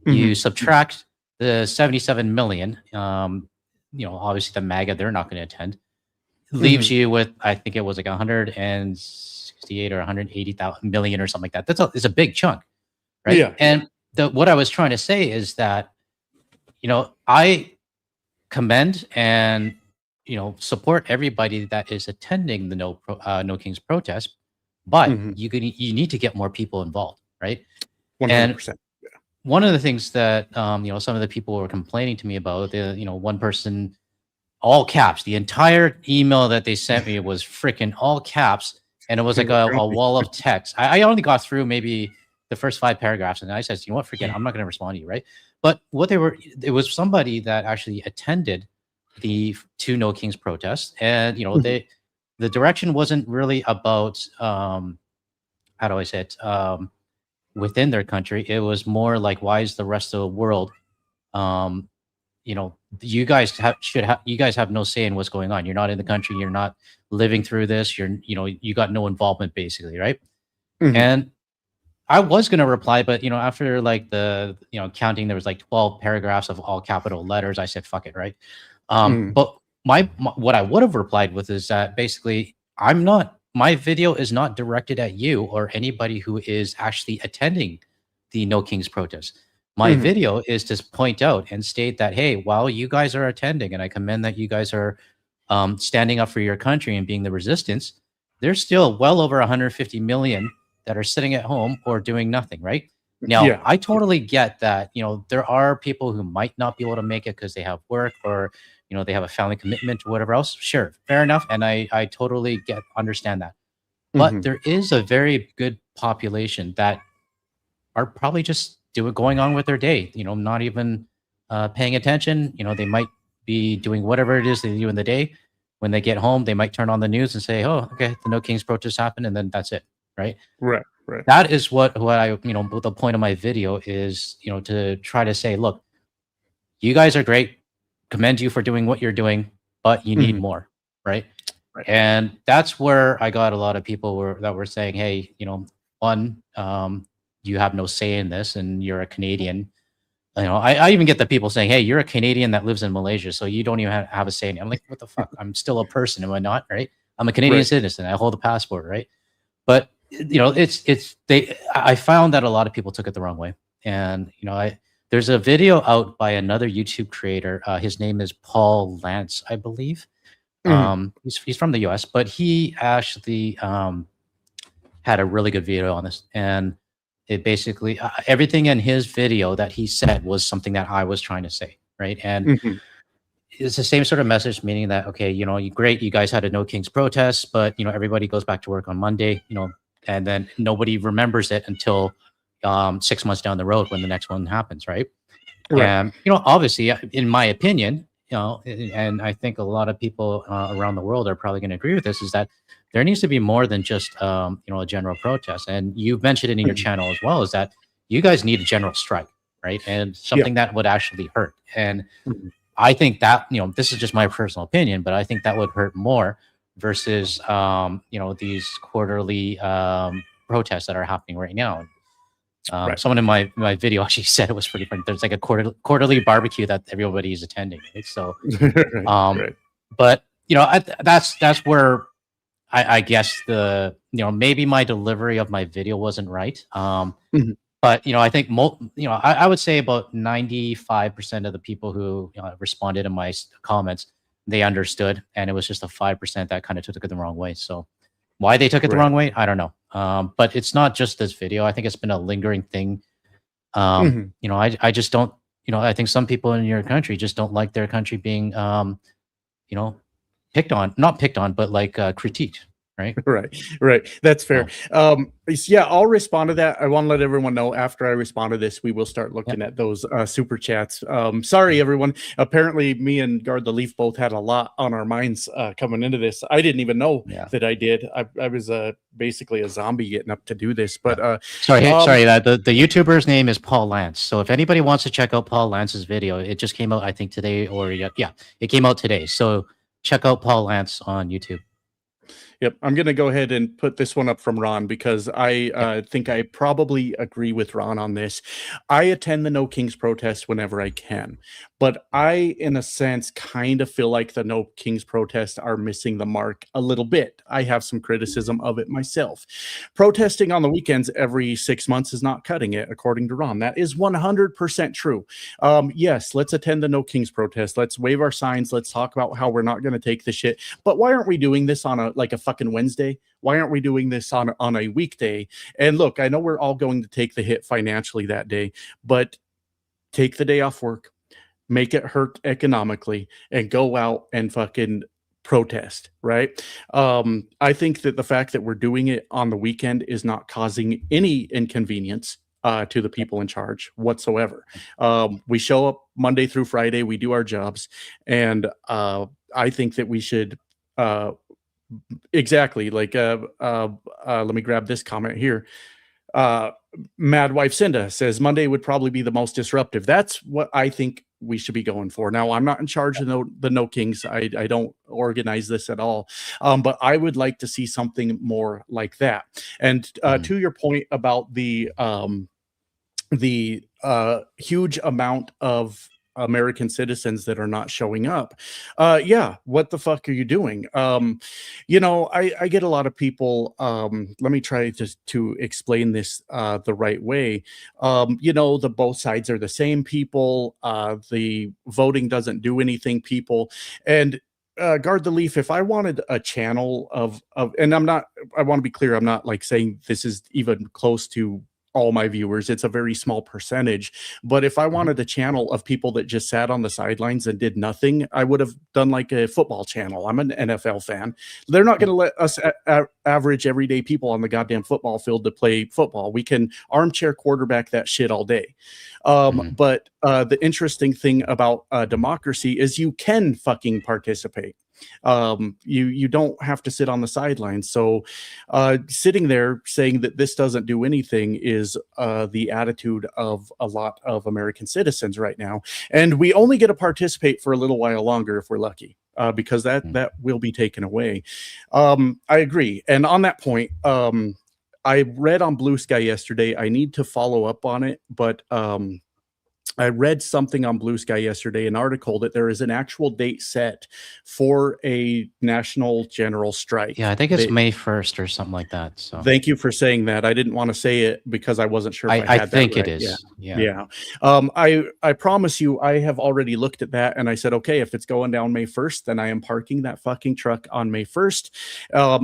You mhm, subtract the 77 million, obviously the MAGA, they're not going to attend, leaves mhm. you with, I think it was like 168 or 180,000 million or something like that. It's a big chunk, right? Yeah. And what I was trying to say is that, I commend and support everybody that is attending the No Kings protest, but Mhm. you need to get more people involved, right? And 100%. one of the things that some of the people were complaining to me about, one person, all caps, the entire email that they sent me was freaking all caps, and it was like a wall of text. I only got through maybe the first 5 paragraphs, and I said, you know what, forget it. I'm not going to respond to you, right? But it was somebody that actually attended the two No Kings protests, and Mhm, the direction wasn't really about how do I say it, within their country. It was more like, why is the rest of the world, um, you guys you guys have no say in what's going on. You're not in the country. You're not living through this. You got no involvement, basically, right? mhm, And I was gonna reply, but after like the counting, there was like 12 paragraphs of all capital letters. I said, "Fuck it," right? mhm, But what I would have replied with is that basically, my video is not directed at you or anybody who is actually attending the No Kings protest. My mhm, video is to point out and state that, hey, while you guys are attending, and I commend that you guys are standing up for your country and being the resistance, there's still well over 150 million that are sitting at home or doing nothing, right? Now, Yeah. I totally get that, there are people who might not be able to make it because they have work or, they have a family commitment or whatever else. Sure, fair enough. And I totally understand that. But Mhm. there is a very good population that are probably just going on with their day, not even paying attention. They might be doing whatever it is they do in the day. When they get home, they might turn on the news and say, "Oh, okay, the No Kings protest happened," and then that's it, right? Right. Right. That is what I the point of my video is, to try to say, look, you guys are great, commend you for doing what you're doing, but you need Mhm. more, right? Right. And that's where I got a lot of people that were saying, hey, one, you have no say in this, and you're a Canadian. I even get the people saying, hey, you're a Canadian that lives in Malaysia, so you don't even have a say in it. I'm like, what the fuck? I'm still a person, am I not? Right? I'm a Canadian Right. citizen. I hold a passport, right? But I found that a lot of people took it the wrong way. And there's a video out by another YouTube creator. His name is Paul Lance, I believe. Mhm. He's from the US, but he actually had a really good video on this. And it basically everything in his video that he said was something that I was trying to say, right? And Mhm. it's the same sort of message, meaning that, okay, great, you guys had a No Kings protest, but everybody goes back to work on Monday, and then nobody remembers it until 6 months down the road when the next one happens, right? Right. And obviously, in my opinion, and I think a lot of people around the world are probably going to agree with this, is that there needs to be more than just a general protest. And you mentioned it in your Mhm. channel as well, is that you guys need a general strike, right? And Yeah. something that would actually hurt. And Mhm. I think that, this is just my personal opinion, but I think that would hurt more versus, these quarterly protests that are happening right now. Right. Someone in my video actually said it was pretty funny. There's like a quarterly barbecue that everybody is attending, right? So, Right. um, Right. but that's where I guess maybe my delivery of my video wasn't right. Mhm. But I think I would say about 95% of the people who responded in my comments, they understood, and it was just a 5% that kind of took it the wrong way. So why they took it the Right. wrong way, I don't know. But it's not just this video. I think it's been a lingering thing. Mhm. I just don't. I think some people in your country just don't like their country being you know not picked on, but like critiqued, right? Right, right. That's fair. So Yeah, I'll respond to that. I want to let everyone know after I respond to this, we will start yeah, looking at those super chats. Sorry, everyone. Apparently, me and Guard the Leaf both had a lot on our minds coming into this. I didn't even know yeah. that I did. I was basically a zombie getting up to do this. Yeah. But Sorry, um, sorry. The YouTuber's name is Paul Lance. So if anybody wants to check out Paul Lance's video, it just came out, I think, today or yeah, it came out today. So check out Paul Lance on YouTube. Yep, I'm gonna go ahead and put this one up from Ron because I Yeah. think I probably agree with Ron on this. I attend the No Kings protests whenever I can, but I, in a sense, kind of feel like the No Kings protests are missing the mark a little bit. I have some criticism of it myself. Protesting on the weekends every 6 months is not cutting it, according to Ron. That is 100% true. Yes, let's attend the No Kings protest. Let's wave our signs. Let's talk about how we're not going to take the shit. But why aren't we doing this on a fucking Wednesday? Why aren't we doing this on a weekday? And look, I know we're all going to take the hit financially that day, but take the day off work, make it hurt economically, and go out and fucking protest, right? I think that the fact that we're doing it on the weekend is not causing any inconvenience to the people in charge whatsoever. We show up Monday through Friday, we do our jobs, and I think that we should uh, exactly like let me grab this comment here. uh Mad Wife Cinda says Monday would probably be the most disruptive. That's what I think we should be going for. Now, I'm not in charge of the No Kings. I don't organize this at all. But I would like to see something more like that. And Mhm. to your point about the huge amount of American citizens that are not showing up. Yeah, what the fuck are you doing? I get a lot of people. Let me try to explain this the right way. The both sides are the same people. The voting doesn't do anything, people. And Guard the Leaf, if I wanted a channel of, and I want to be clear, I'm not like saying this is even close to all my viewers. It's a very small percentage. But if I Mhm. wanted a channel of people that just sat on the sidelines and did nothing, I would have done like a football channel. I'm an NFL fan. They're not going to let us average everyday people on the goddamn football field to play football. We can armchair quarterback that shit all day. Mhm. But the interesting thing about democracy is you can fucking participate. You don't have to sit on the sidelines. So sitting there saying that this doesn't do anything is the attitude of a lot of American citizens right now, and we only get to participate for a little while longer if we're lucky. Because Mhm. that will be taken away. I agree, and on that point, I read on Blue Sky yesterday. I need to follow up on it, but I read something on Blue Sky yesterday, an article that there is an actual date set for a national general Yeah, I strike. think it's They, May 1st or something like that. So Thank you for saying that. I didn't want to say it because I wasn't sure if I I had that think it right. Yeah. is. Yeah. Yeah. I promise you, I have already looked at that and I said, okay, if it's going down May 1st, then I am parking that fucking truck on May 1st.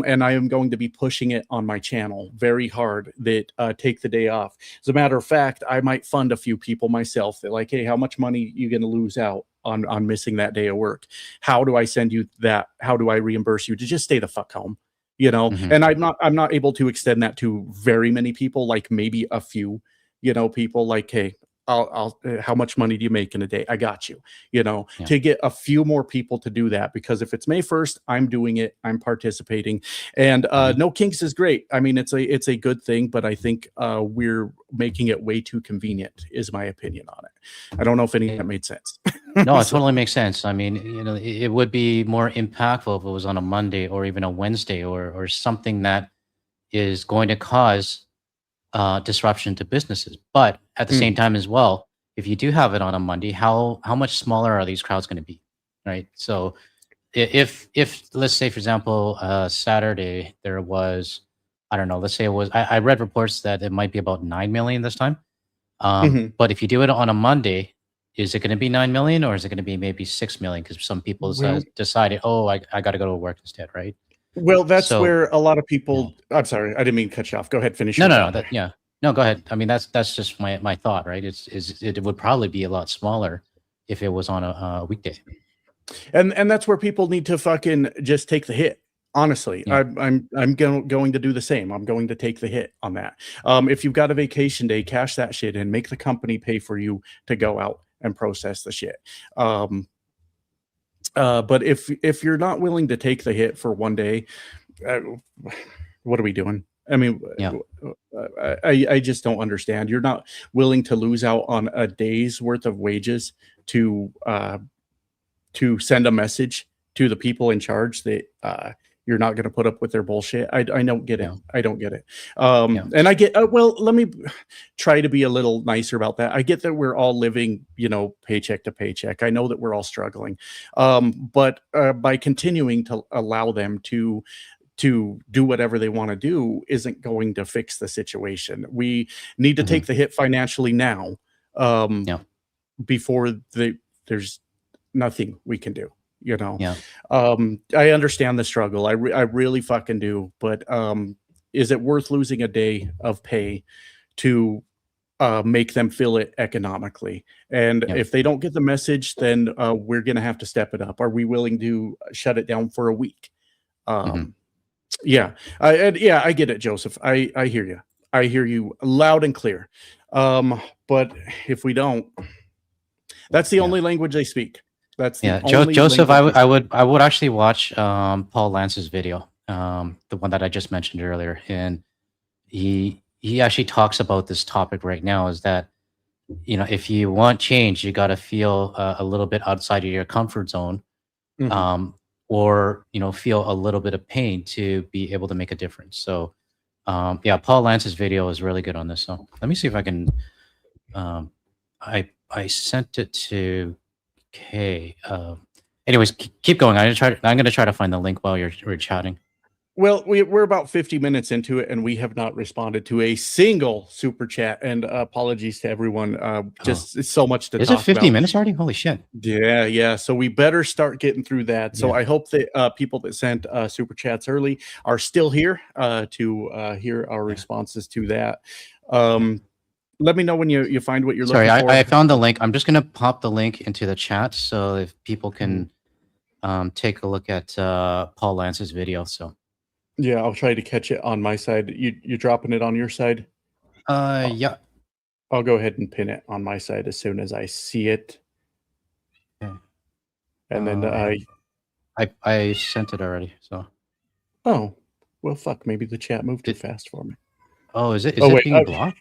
And I am going to be pushing it on my channel very hard that take the day off. As a matter of fact, I might fund a few people myself that like, hey, how much money you going to lose out on missing that day of work? How do I send you that? How do I reimburse you to just stay the fuck home? Mhm. And I'm not able to extend that to very many people, like maybe a few, people like, hey, how much money do you make in a day? I got you, Yeah. to get a few more people to do that, because if it's May 1st, I'm doing it, I'm participating. And Mhm. no kinks is great. I mean, it's a good thing, but I think we're making it way too convenient, is my opinion on it. I don't know if any of that made sense. No, it So, totally makes sense. I mean, it would be more impactful if it was on a Monday or even a Wednesday or something that is going to cause disruption to businesses. But at the same mhm, time as well, if you do have it on a Monday, how much smaller are these crowds going to be, right? So if let's say, for example, Saturday there was, I don't know, let's say it was, I read reports that it might be about 9 million this time. mhm. But if you do it on a Monday, is it going to be 9 million or is it going to be maybe 6 million? Because some people Well, decided, oh, I got to go to work instead, right? Well, that's So where a lot of yeah. people. I'm sorry, I didn't mean to cut you off. Go ahead, finish No, your no, no. thought. That yeah. No, go ahead. I mean, that's just my thought, right? It would probably be a lot smaller if it was on a weekday. And that's where people need to fucking just take the hit. Honestly, Yeah. I'm going to do the same. I'm going to take the hit on that. If you've got a vacation day, cash that shit in. Make the company pay for you to go out and process the shit. Um, but if you're not willing to take the hit for one day, uh, what are we doing? I mean, Yeah. I just don't understand. You're not willing to lose out on a day's worth of wages to send a message to the people in charge that you're not going to put up with their bullshit. I don't get it. Yeah. I don't get it. Yeah. And I get, well, let me try to be a little nicer about that. I get that we're all living, paycheck to paycheck. I know that we're all struggling. But by continuing to allow them to do whatever they want to do isn't going to fix the situation. We need to Hmm. take the hit financially now, um, Yeah. before there's nothing we can do. You know, Yeah. I understand the struggle. I really fucking do. But is it worth losing a day of pay to make them feel it economically? And Yeah. if they don't get the message, then we're gonna have to step it up. Are we willing to shut it down for a week? Hmm. Um, yeah, I get it, Joseph. I hear you. I hear you loud and clear. But if we don't, that's the Yeah. only language they speak. That's the Yeah. only Joseph, language they speak. I would actually watch Paul Lance's video, the one that I just mentioned earlier, and he actually talks about this topic right now. Is that if you want change, you got to feel a little bit outside of your comfort zone, Mhm. um, or feel a little bit of pain to be able to make a difference. So yeah, Paul Lance's video is really good on this. So let me see if I can. I sent it to Kay. Anyways, keep going. I'm gonna try to find the link while we're chatting. Well, we're about 50 minutes into it, and we have not responded to a single super chat. And apologies to everyone. Just it's so much to Is it talk 50 about. minutes already? Holy shit. Yeah. So we better start getting through that. So Yeah. I hope that people that sent super chats early are still here to hear our responses to that. Let me know when you find what you're Sorry, looking for. I found the link. I'm just gonna pop the link into the chat so if people can take a look at Paul Lance's video. So Yeah, I'll try to catch it on my side. You dropping it on your side? yeah. I'll go ahead and pin it on my side as soon as I see it. Okay. And then I sent it already. So oh well, fuck. Maybe the chat moved too fast for me. oh, is it Wait, being blocked?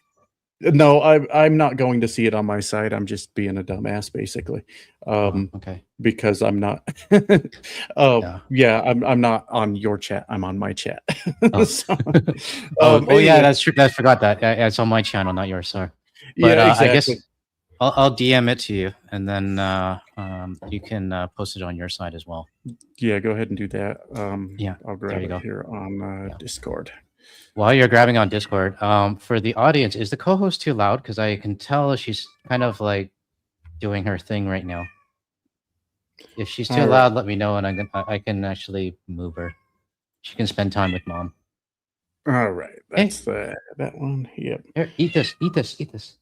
No, I'm not going to see it on my side. I'm just being a dumbass, basically. Okay. Because I'm not. I'm not on your chat. I'm on my chat. So, yeah, that's true. I forgot that. It's on my channel, not yours. Sorry. But yeah, exactly. I guess I'll DM it to you, and then you can post it on your side as well. Yeah, go ahead and do that. Yeah, I'll grab it here on Discord. While you're grabbing on Discord, for the audience, is the co-host too loud? Because I can tell she's kind of like doing her thing right now. If she's too loud, let me know, and I can actually move her. She can spend time with mom. All right, that's that one. Yep. Here, eat this. Eat this. Eat this.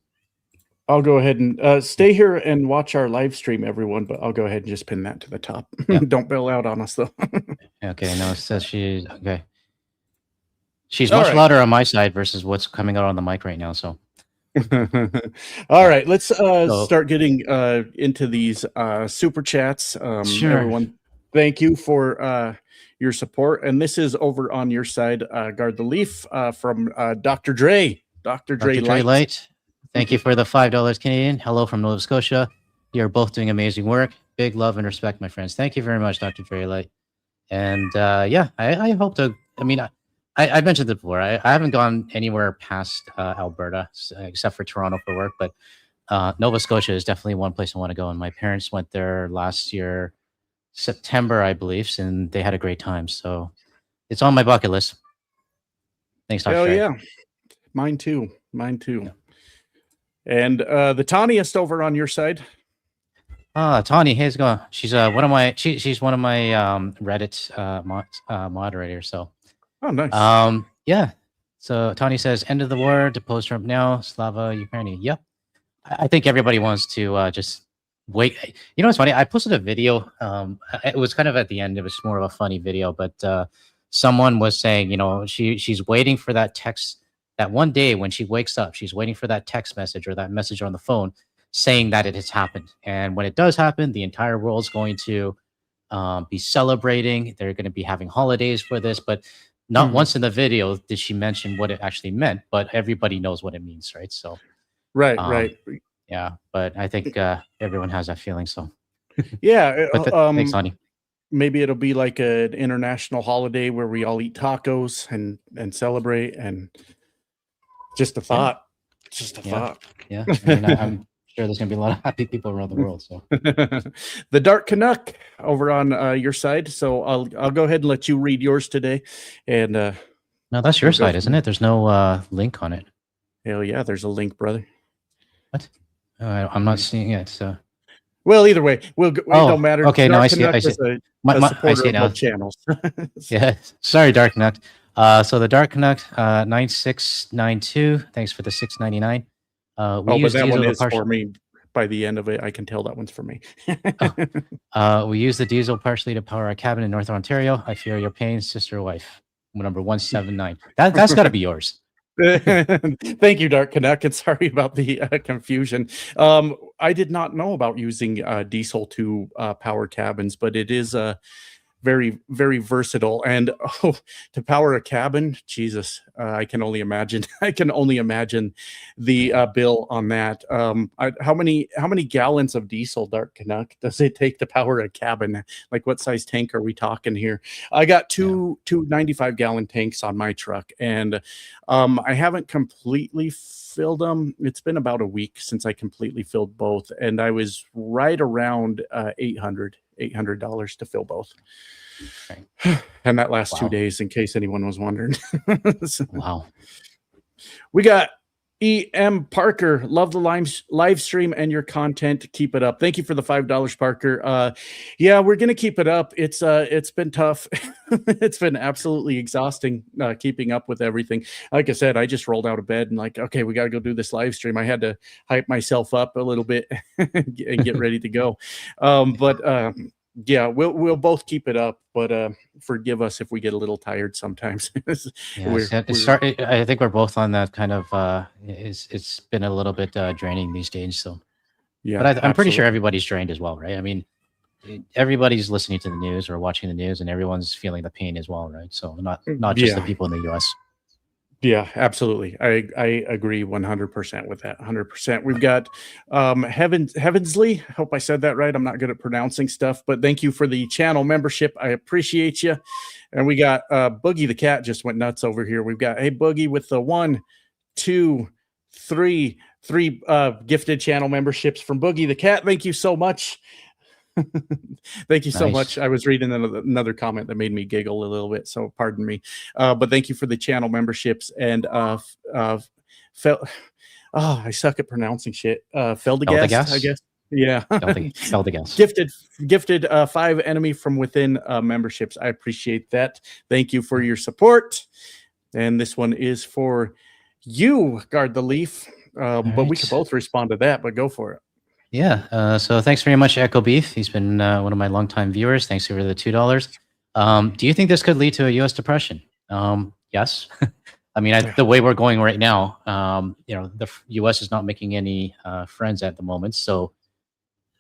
I'll go ahead and stay here and watch our live stream, everyone. But I'll go ahead and just pin that to the top. Yeah. Don't bail out on us, though. Okay. No, it says she's okay. She's much louder on my side versus what's coming out on the mic right now. So, all right, let's start getting into these super chats. Sure. Everyone, thank you for your support. And this is over on your side, Guard the Leaf from Dr. Dre. Dr. Dre Light. Thank you for the $5 Canadian. Hello from Nova Scotia. You're both doing amazing work. Big love and respect, my friends. Thank you very much, Dr. Dre Light. And yeah, I hope to. I mean, I mentioned it before. I haven't gone anywhere past Alberta except for Toronto for work, but Nova Scotia is definitely one place I want to go. And my parents went there last year, September, I believe, and they had a great time. So it's on my bucket list. Thanks, Dr. Hell Dre. yeah. Mine too. Yeah. And the tiniest over on your side. Tawny, how's it going? She's one of my she's one of my Reddit moderators. So oh, nice. Yeah. So Tawny says, "End of the war, depose Trump now, Slava Ukraine." Yep. I think everybody wants to just wait. You know what's funny? I posted a video. It was kind of at the end. It was more of a funny video, but someone was saying, you know, she's waiting for that text. That one day when she wakes up, she's waiting for that text message or that message on the phone saying that it has happened. And when it does happen, the entire world's going to be celebrating. They're going to be having holidays for this. But not once in the video did she mention what it actually meant. But everybody knows what it means, right? So, right. Yeah, but I think everyone has that feeling. So, yeah. Thanks, Honey. Maybe it'll be like an international holiday where we all eat tacos and celebrate and. Just a thought. Yeah. Just a thought. Yeah. I mean, I'm sure there's going to be a lot of happy people around the world. So, the Dark Canuck over on your side. So I'll go ahead and let you read yours today. And no, that's your side, isn't it? There's no link on it. Hell yeah, there's a link, brother. What? I'm not seeing it. So. Well, either way, it don't matter. Okay, Dark no, I see. I see. I see now. Channels. Yeah, sorry, Dark Canuck. So the Dark Canuck 9692. Thanks for the $6.99. But that one is for me. By the end of it, I can tell that one's for me. We use the diesel partially to power our cabin in North Ontario. I feel your pain, sister, wife. Number 179. That's got to be yours. Thank you, Dark Canuck, and sorry about the confusion. I did not know about using diesel to power cabins, but it is very, very versatile. And to power a cabin, Jesus, I can only imagine. I can only imagine the bill on that. How many gallons of diesel, Dark Canuck, does it take to power a cabin? Like, what size tank are we talking here? I got two 95-gallon tanks on my truck, and I haven't completely filled them. It's been about a week since I completely filled both, and I was right around 800 $800 to fill both. Right. And that lasts Wow. 2 days, in case anyone was wondering. So, Wow. we got E.M. Parker. Love the live stream and your content. Keep it up. Thank you for the $5, Parker. Yeah, we're gonna keep it up. It's been tough. It's been absolutely exhausting keeping up with everything. Like I said, I just rolled out of bed and like, okay, we got to go do this live stream. I had to hype myself up a little bit and get ready to go. But yeah, we'll both keep it up, but forgive us if we get a little tired sometimes. Yeah, I think we're both on that kind of. It's been a little bit draining these days. So, yeah, but I'm pretty sure absolutely. everybody's drained as well, right? I mean, everybody's listening to the news or watching the news, and everyone's feeling the pain as well, right? So not just the people in the U.S. Yeah, absolutely. I agree 100% with that. 100%. We've got Heavensley. Hope I said that right. I'm not good at pronouncing stuff, but thank you for the channel membership. I appreciate you. And we got Boogie the cat just went nuts over here. We've got hey Boogie with the 1, 2, 3 gifted channel memberships from Boogie the cat. Thank you so much. Thank you so much. I was reading another comment that made me giggle a little bit, so pardon me. But thank you for the channel memberships and I suck at pronouncing shit. Feldegast, I guess. Yeah. Feldegast. Gifted 5 enemy from within memberships. I appreciate that. Thank you for your support. And this one is for you, Guard the Leaf. But we could both respond to that, but go for it. Yeah. So thanks very much, Echo Beef. He's been one of my longtime viewers. Thanks for the $2. Do you think this could lead to a U.S. depression? Yes. I mean, the way we're going right now, the U.S. is not making any friends at the moment. So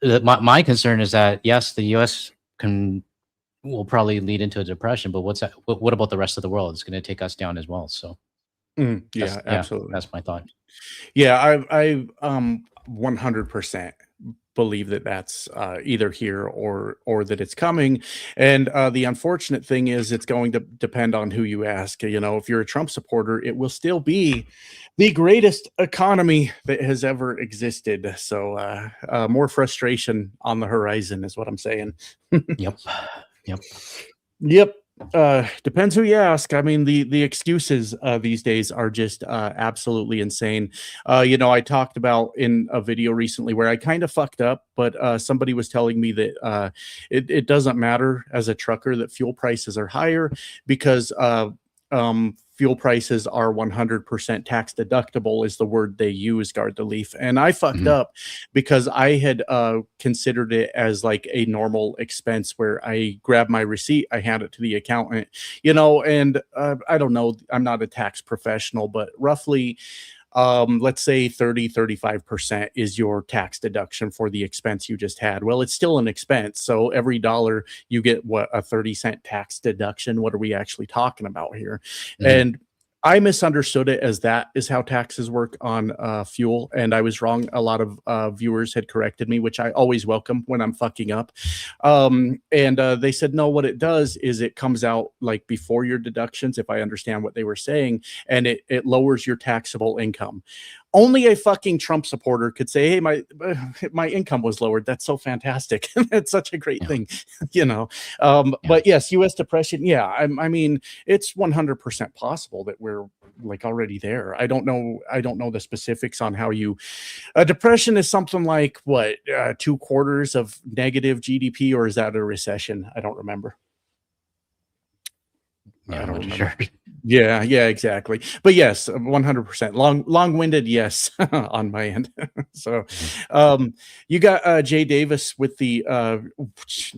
my concern is that yes, the U.S. will probably lead into a depression, but what about the rest of the world? It's going to take us down as well. So yeah, absolutely. That's my thought. Yeah, I 100% believe that that's either here or that it's coming. And the unfortunate thing is it's going to depend on who you ask. You know, if you're a Trump supporter, it will still be the greatest economy that has ever existed. So more frustration on the horizon is what I'm saying. Yep. Depends who you ask. I mean, the excuses these days are just absolutely insane. I talked about in a video recently where I kind of fucked up, but somebody was telling me that it doesn't matter as a trucker that fuel prices are higher because fuel prices are 100% tax deductible is the word they use, Guard the Leaf. And I fucked up because I had considered it as like a normal expense where I grab my receipt, I hand it to the accountant, and I don't know, I'm not a tax professional, but roughly let's say 35% is your tax deduction for the expense you just had. Well, it's still an expense. So every dollar you get a 30-cent tax deduction. What are we actually talking about here? And I misunderstood it as that is how taxes work on fuel, and I was wrong. A lot of viewers had corrected me, which I always welcome when I'm fucking up. And they said, no, what it does is it comes out like before your deductions, if I understand what they were saying, and it lowers your taxable income. Only a fucking Trump supporter could say, hey, my income was lowered. That's so fantastic. That's such a great thing, But yes, U.S. depression. Yeah, I mean, it's 100% possible that we're like already there. I don't know the specifics on how depression is something like what 2 quarters of negative GDP, or is that a recession? I don't remember. Yeah, I don't remember. Sure. Yeah, exactly. But yes, 100%. Long-winded, yes, on my end. So, you got Jay Davis with the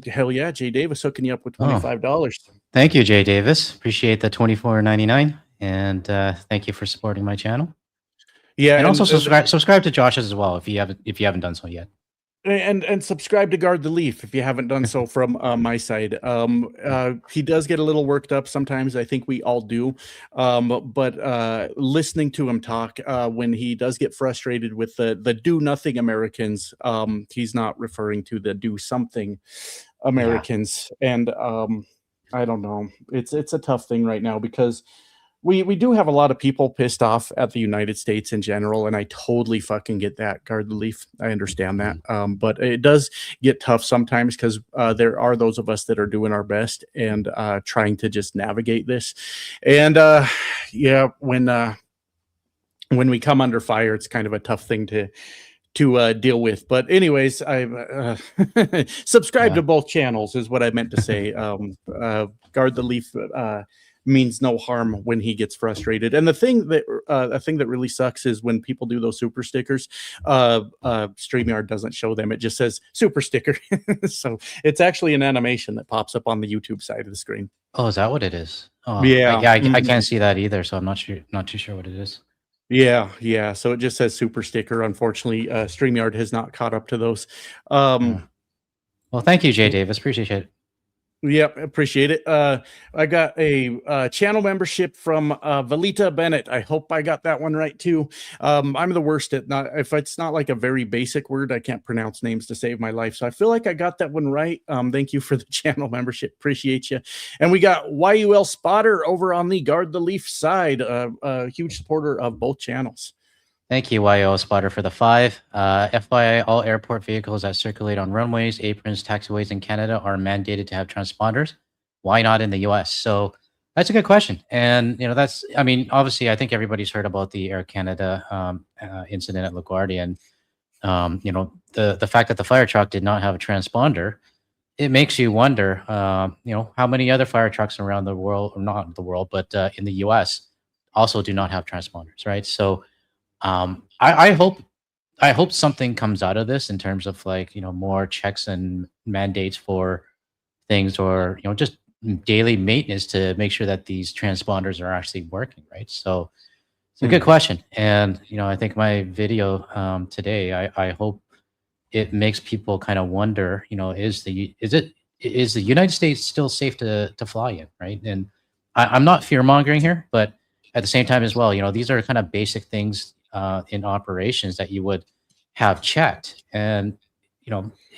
hell yeah, Jay Davis hooking you up with $25. Thank you, Jay Davis. Appreciate the $24.99, and thank you for supporting my channel. Yeah, and also subscribe to Josh's as well if you haven't done so yet. And subscribe to Guard the Leaf if you haven't done so from my side. He does get a little worked up sometimes. I think we all do. But listening to him talk when he does get frustrated with the do nothing Americans, he's not referring to the do something Americans. Yeah. And I don't know. It's a tough thing right now because we do have a lot of people pissed off at the United States in general, and I totally fucking get that. Guard the leaf. I understand that. But it does get tough sometimes because there are those of us that are doing our best and trying to just navigate this. And yeah, when we come under fire, it's kind of a tough thing to deal with. But anyways, I subscribe to both channels is what I meant to say. Guard the leaf means no harm when he gets frustrated. And the thing that really sucks is when people do those super stickers, StreamYard doesn't show them. It just says super sticker. So it's actually an animation that pops up on the YouTube side of the screen. Oh, is that what it is? Oh, Yeah. I can't see that either, so I'm not too sure what it is. Yeah. So it just says super sticker. Unfortunately, StreamYard has not caught up to those. Well, thank you, Jay Davis. Appreciate it. Yep, appreciate it. I got a channel membership from Valita Bennett. I hope I got that one right too. I'm the worst at not if it's not like a very basic word, I can't pronounce names to save my life. So I feel like I got that one right. Thank you for the channel membership. Appreciate you. And we got YUL Spotter over on the Guard the Leaf side, a huge supporter of both channels. Thank you, YO Spotter, for the 5. FYI, all airport vehicles that circulate on runways, aprons, taxiways in Canada are mandated to have transponders. Why not in the US? So that's a good question. And, that's, I mean, obviously, I think everybody's heard about the Air Canada incident at LaGuardia. And, the fact that the fire truck did not have a transponder, it makes you wonder, how many other fire trucks around the world, or not the world, but in the US also do not have transponders, right? So, I hope something comes out of this in terms of more checks and mandates for things, or just daily maintenance to make sure that these transponders are actually working, right? So it's a good question. And I think my video today, I hope it makes people kind of wonder, is the United States still safe to fly in, right? And I'm not fear mongering here, but at the same time as well, these are kind of basic things in operations that you would have checked. And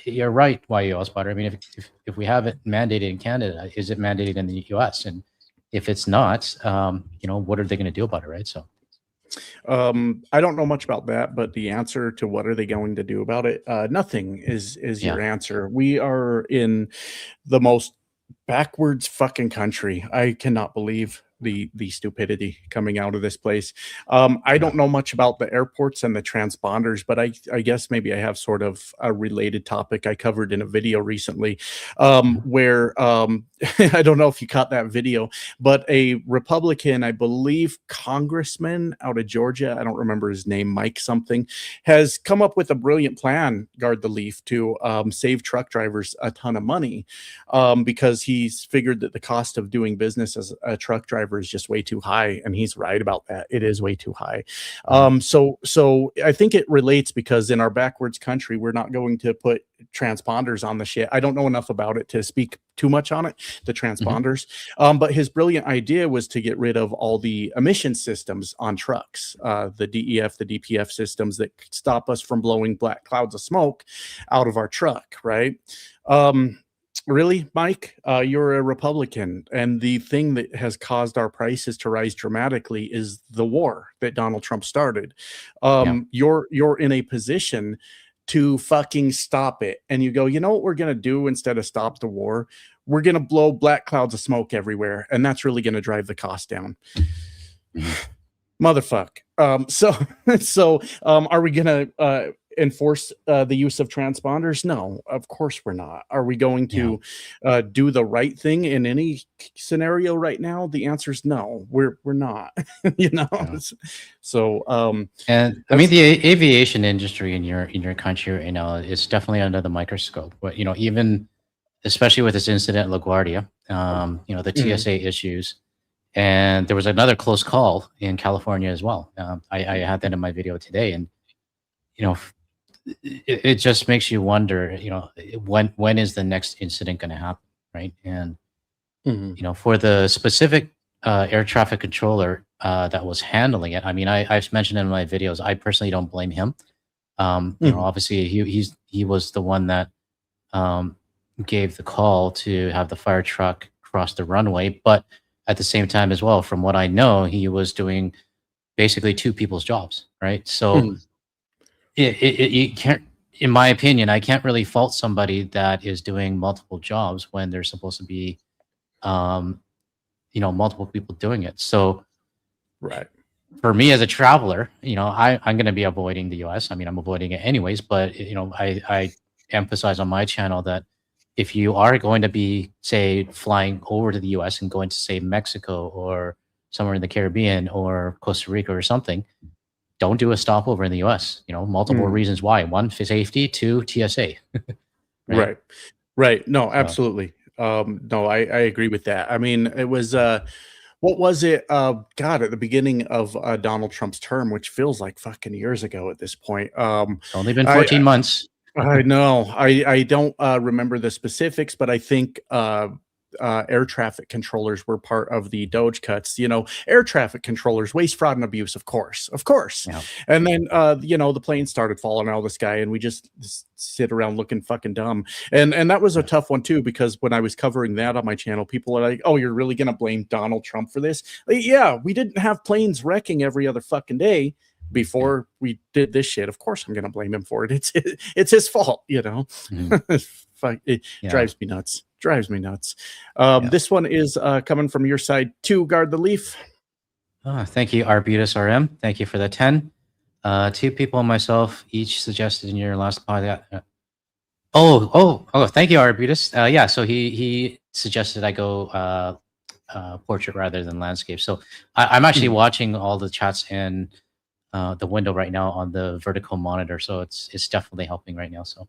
you're right, YUL Spotter. I mean, if we have it mandated in Canada, is it mandated in the US? And if it's not, what are they going to do about it, right? So I don't know much about that, but the answer to what are they going to do about it, nothing is your answer. We are in the most backwards fucking country. I cannot believe the stupidity coming out of this place. I don't know much about the airports and the transponders, but I guess maybe I have sort of a related topic I covered in a video recently, where I don't know if you caught that video, but a Republican, I believe congressman out of Georgia, I don't remember his name, Mike something, has come up with a brilliant plan, Guard the Leaf, to save truck drivers a ton of money, because he's figured that the cost of doing business as a truck driver is just way too high, and he's right about that. It is way too high. So I think it relates, because in our backwards country, we're not going to put transponders on the shit. I don't know enough about it to speak too much on it, the transponders. But his brilliant idea was to get rid of all the emission systems on trucks, the DEF, the DPF systems that stop us from blowing black clouds of smoke out of our truck, right? Really, Mike, you're a Republican, and the thing that has caused our prices to rise dramatically is the war that Donald Trump started. You're in a position to fucking stop it, and you go, you know what we're gonna do instead of stop the war? We're gonna blow black clouds of smoke everywhere, and that's really gonna drive the cost down. Motherfuck. So are we gonna enforce the use of transponders? No, of course we're not. Are we going to do the right thing in any scenario right now? The answer is no. We're not. So and I mean, the aviation industry in your country right now is definitely under the microscope. But even especially with this incident at LaGuardia, the TSA issues. And there was another close call in California as well. I had that in my video today, and it just makes you wonder, when is the next incident going to happen, right? And for the specific air traffic controller that was handling it, I mean, I've mentioned in my videos, I personally don't blame him. Obviously, he was the one that gave the call to have the fire truck cross the runway, but at the same time as well, from what I know, he was doing basically two people's jobs, right? So Mhm. you can't, in my opinion, I can't really fault somebody that is doing multiple jobs when there's supposed to be, um, multiple people doing it. So Right. for me as a traveler, I'm going to be avoiding the US. I mean, I'm avoiding it anyways, but I emphasize on my channel that if you are going to be, say, flying over to the US and going to, say, Mexico or somewhere in the Caribbean or Costa Rica or something, don't do a stopover in the US. Multiple Mhm. reasons why. One, for safety. Two, TSA. Right. Right. Right. No, So absolutely. No, I agree with that. I mean, it was what was it? God, at the beginning of Donald Trump's term, which feels like fucking years ago at this point. it's only been I 14 months. I know. I don't remember the specifics, but I think air traffic controllers were part of the Doge cuts. Air traffic controllers, waste, fraud, and abuse, of course. Yeah. And then the planes started falling out of the sky, and we just sit around looking fucking dumb. And that was a Yeah. tough one too, because when I was covering that on my channel, people are like, "Oh, you're really gonna blame Donald Trump for this?" Like, yeah, we didn't have planes wrecking every other fucking day Yeah. before we did this shit. Of course, I'm gonna blame him for it. It's his fault. Mhm. It Yeah. drives me nuts. Drives me nuts. Yeah. This one is coming from your side to guard the leaf. Thank you, Arbutus RM. Thank you for the 10. Two people and myself each suggested in your last podcast. Oh! Thank you, Arbutus. Yeah, so he suggested I go portrait rather than landscape. So I'm actually Mhm. watching all the chats in the window right now on the vertical monitor. So it's definitely helping right now. So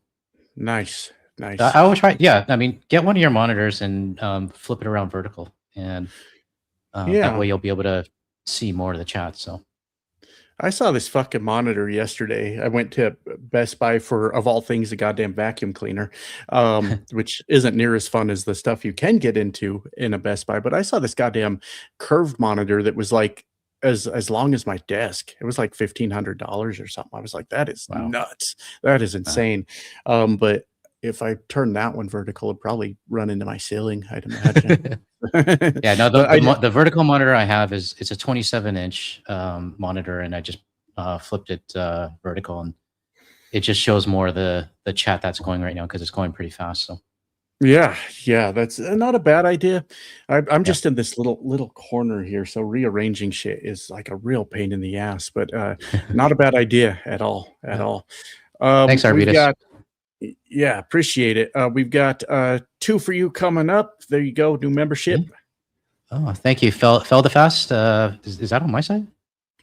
Nice, I nice. I will try. Yeah, I mean, get one of your monitors and flip it around vertical, and that Yeah, way you'll be able to see more of the chat. So I saw this fucking monitor yesterday. I went to Best Buy for, of all things, a goddamn vacuum cleaner, which isn't near as fun as the stuff you can get into in a Best Buy. But I saw this goddamn curved monitor that was like as long as my desk. It was like $1,500 or something. I was like, that is wow. nuts. That is Uh, insane. But if I turn that one vertical, it'd probably run into my ceiling, I'd imagine. Yeah, no, But I did. the vertical monitor I have is it's a 27-inch monitor, and I just flipped it vertical, and it just shows more of the chat that's going right now because it's going pretty fast. So Yeah, yeah, that's not a bad idea. I'm yeah, just in this little corner here, so rearranging shit is like a real pain in the ass, but not a bad idea at all, at yeah. all. Thanks, We've Arvidas. got yeah, appreciate it. We've got two for you coming up. There you go, new membership. Mhm. Oh, thank you, Feldafast. Is that on my side?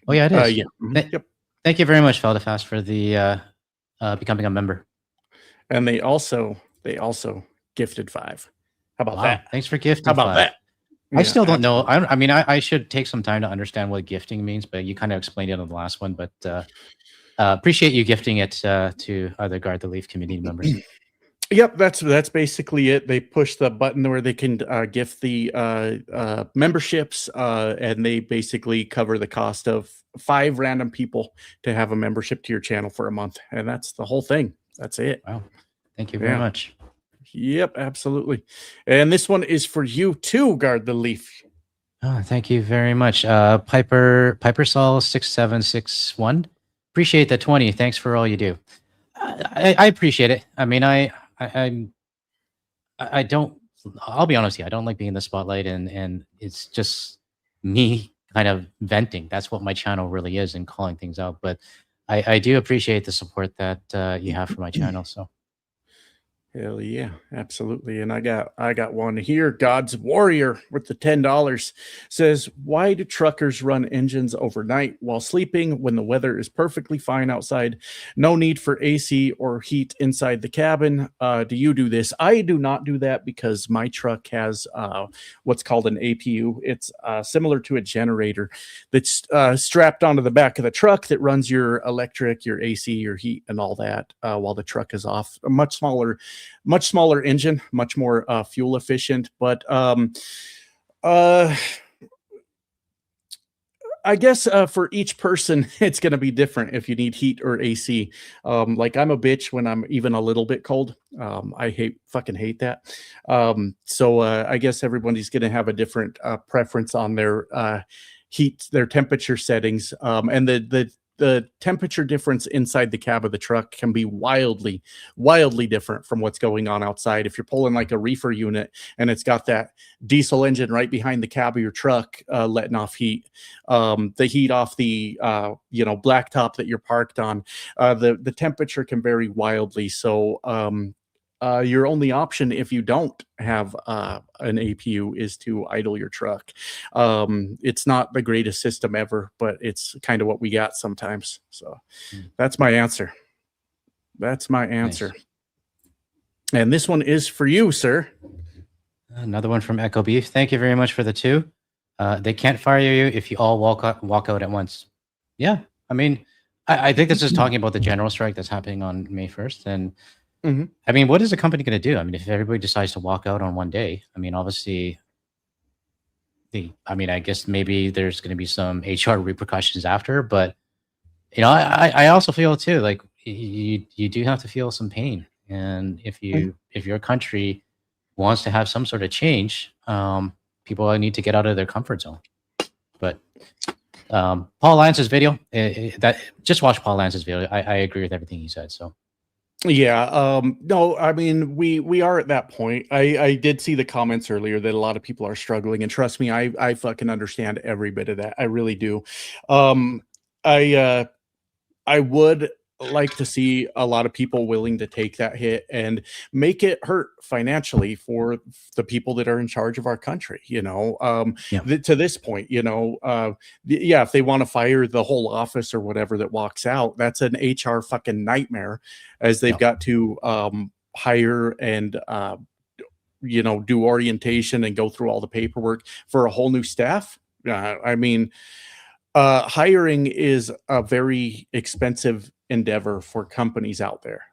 Oh yeah, it is. Yeah, mhm, Th- yep. Thank you very much, Feldafast, for the becoming a member. And they also gifted 5. How about Wow, that? thanks for How gifting about 5. that? I Yeah, still don't know. absolutely. I mean, I should take some time to understand what gifting means, but you kind of explained it on the last one. But appreciate you gifting it to other Guard the Leaf community members. Yep, that's basically it. They push the button where they can gift the memberships, and they basically cover the cost of 5 random people to have a membership to your channel for a month, and that's the whole thing. That's it. Wow, thank you very Yeah. much. Yep, absolutely. And this one is for you too, Guard the Leaf. Oh, thank you very much, Piper Sol 6761. Appreciate the 20. Thanks for all you do. I appreciate it. I mean, I'm I don't. I'll be honest with you. I don't like being in the spotlight, and it's just me kind of venting. That's what my channel really is, and calling things out. But I do appreciate the support that you have for my channel. So Hell yeah, absolutely. And I got one here. God's Warrior with the $10 says, "Why do truckers run engines overnight while sleeping when the weather is perfectly fine outside? No need for AC or heat inside the cabin. Do you do this?" I do not do that because my truck has what's called an APU. It's similar to a generator that's strapped onto the back of the truck that runs your electric, your AC, your heat, and all that while the truck is off. A much smaller engine, much more fuel efficient. But uh, I guess for each person, it's going to be different if you need heat or AC. Like I'm a bitch when I'm even a little bit cold. I fucking hate that. So I guess everybody's going to have a different preference on their their temperature settings. And the temperature difference inside the cab of the truck can be wildly different from what's going on outside. If you're pulling like a reefer unit and it's got that diesel engine right behind the cab of your truck letting off heat, the heat off the blacktop that you're parked on, the temperature can vary wildly. So your only option if you don't have an APU is to idle your truck. It's not the greatest system ever, but it's kind of what we got sometimes. So that's my answer. That's my answer. Nice. And this one is for you, sir. Another one from Echo Beef. Thank you very much for the 2. They can't fire you if you all walk out at once. Yeah, I mean, I think this is talking about the general strike that's happening on May 1st. And I mean, what is the company going to do? I mean, if everybody decides to walk out on one day, I mean, obviously, I guess maybe there's going to be some HR repercussions after. But I also feel too like you do have to feel some pain, and if your country wants to have some sort of change, people need to get out of their comfort zone. But Paul Lance's video, just watch Paul Lance's video. I agree with everything he said. So. Yeah. No, I mean, we are at that point. I did see the comments earlier that a lot of people are struggling, and trust me, I fucking understand every bit of that. I really do. I would like to see a lot of people willing to take that hit and make it hurt financially for the people that are in charge of our country, to this point, if they want to fire the whole office or whatever that walks out, that's an HR fucking nightmare, as they've got to hire and do orientation and go through all the paperwork for a whole new staff. I mean, hiring is a very expensive endeavor for companies out there,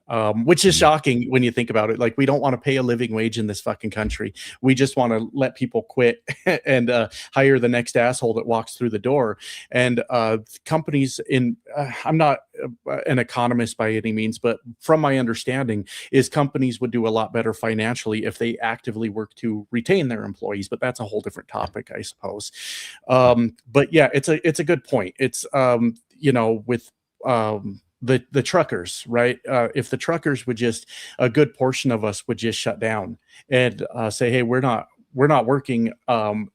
which is shocking when you think about it. Like, we don't want to pay a living wage in this fucking country. We just want to let people quit and hire the next asshole that walks through the door. And companies I'm not an economist by any means, but from my understanding is companies would do a lot better financially if they actively work to retain their employees. But that's a whole different topic, I suppose. But yeah, it's a good point. It's with the truckers, right? If the truckers would just, a good portion of us would just shut down and say, hey, we're not working.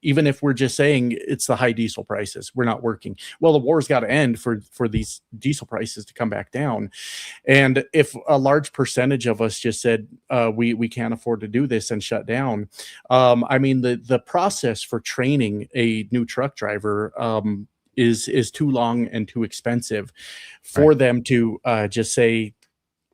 Even if we're just saying it's the high diesel prices, we're not working. Well, the war's got to end for these diesel prices to come back down. And if a large percentage of us just said, we can't afford to do this and shut down, I mean, the process for training a new truck driver is too long and too expensive for them to just say,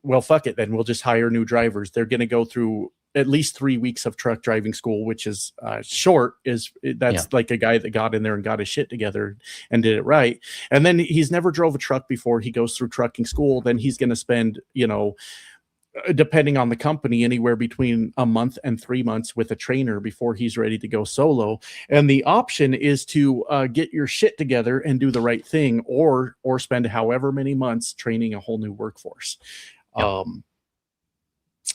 well, fuck it, then we'll just hire new drivers. They're going to go through at least 3 weeks of truck driving school, which is short. Like a guy that got in there and got his shit together and did it right. And then he's never drove a truck before. He goes through trucking school. Then he's going to spend, depending on the company, anywhere between a month and 3 months with a trainer before he's ready to go solo. And the option is to get your shit together and do the right thing, or spend however many months training a whole new workforce.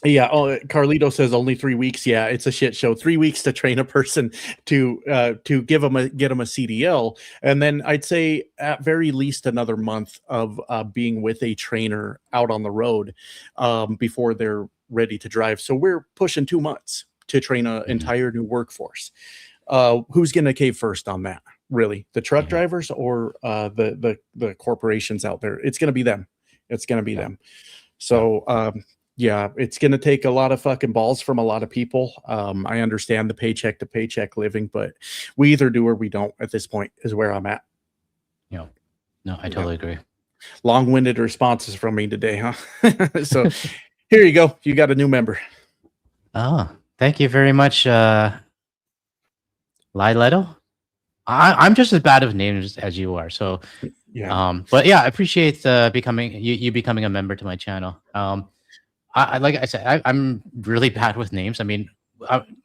Yeah. Oh, Carlito says only 3 weeks. Yeah, it's a shit show. 3 weeks to train a person to get them a CDL, and then I'd say at very least another month of being with a trainer out on the road before they're ready to drive. So we're pushing 2 months to train an entire new workforce. Who's going to cave first on that? Really, the truck drivers or the corporations out there? It's going to be them. It's going to be them. So. Yeah, it's going to take a lot of fucking balls from a lot of people. I understand the paycheck to paycheck living, but we either do or we don't at this point is where I'm at. Yeah. No, I totally agree. Long-winded responses from me today, huh? So here you go. You got a new member. Oh, thank you very much, Lileto. I'm just as bad of names as you are. So, but yeah, I appreciate becoming a member to my channel. Like I said, I'm really bad with names. I mean,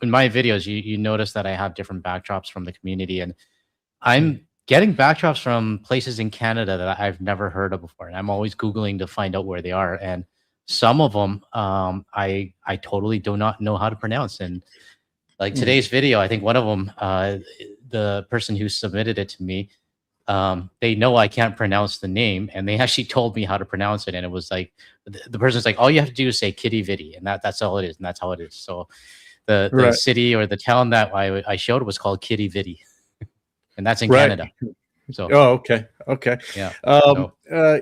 in my videos, you notice that I have different backdrops from the community, and I'm getting backdrops from places in Canada that I've never heard of before, and I'm always Googling to find out where they are. And some of them, I totally do not know how to pronounce. And like today's video, I think one of them, the person who submitted it to me, they know I can't pronounce the name, and they actually told me how to pronounce it. And it was like the person's like, all you have to do is say Kitty Vitty, and that's all it is, and that's how it is. So the Right. city or the town that I showed was called Kitty Vitty, and that's in Right. Canada. So Oh, okay. Okay. yeah.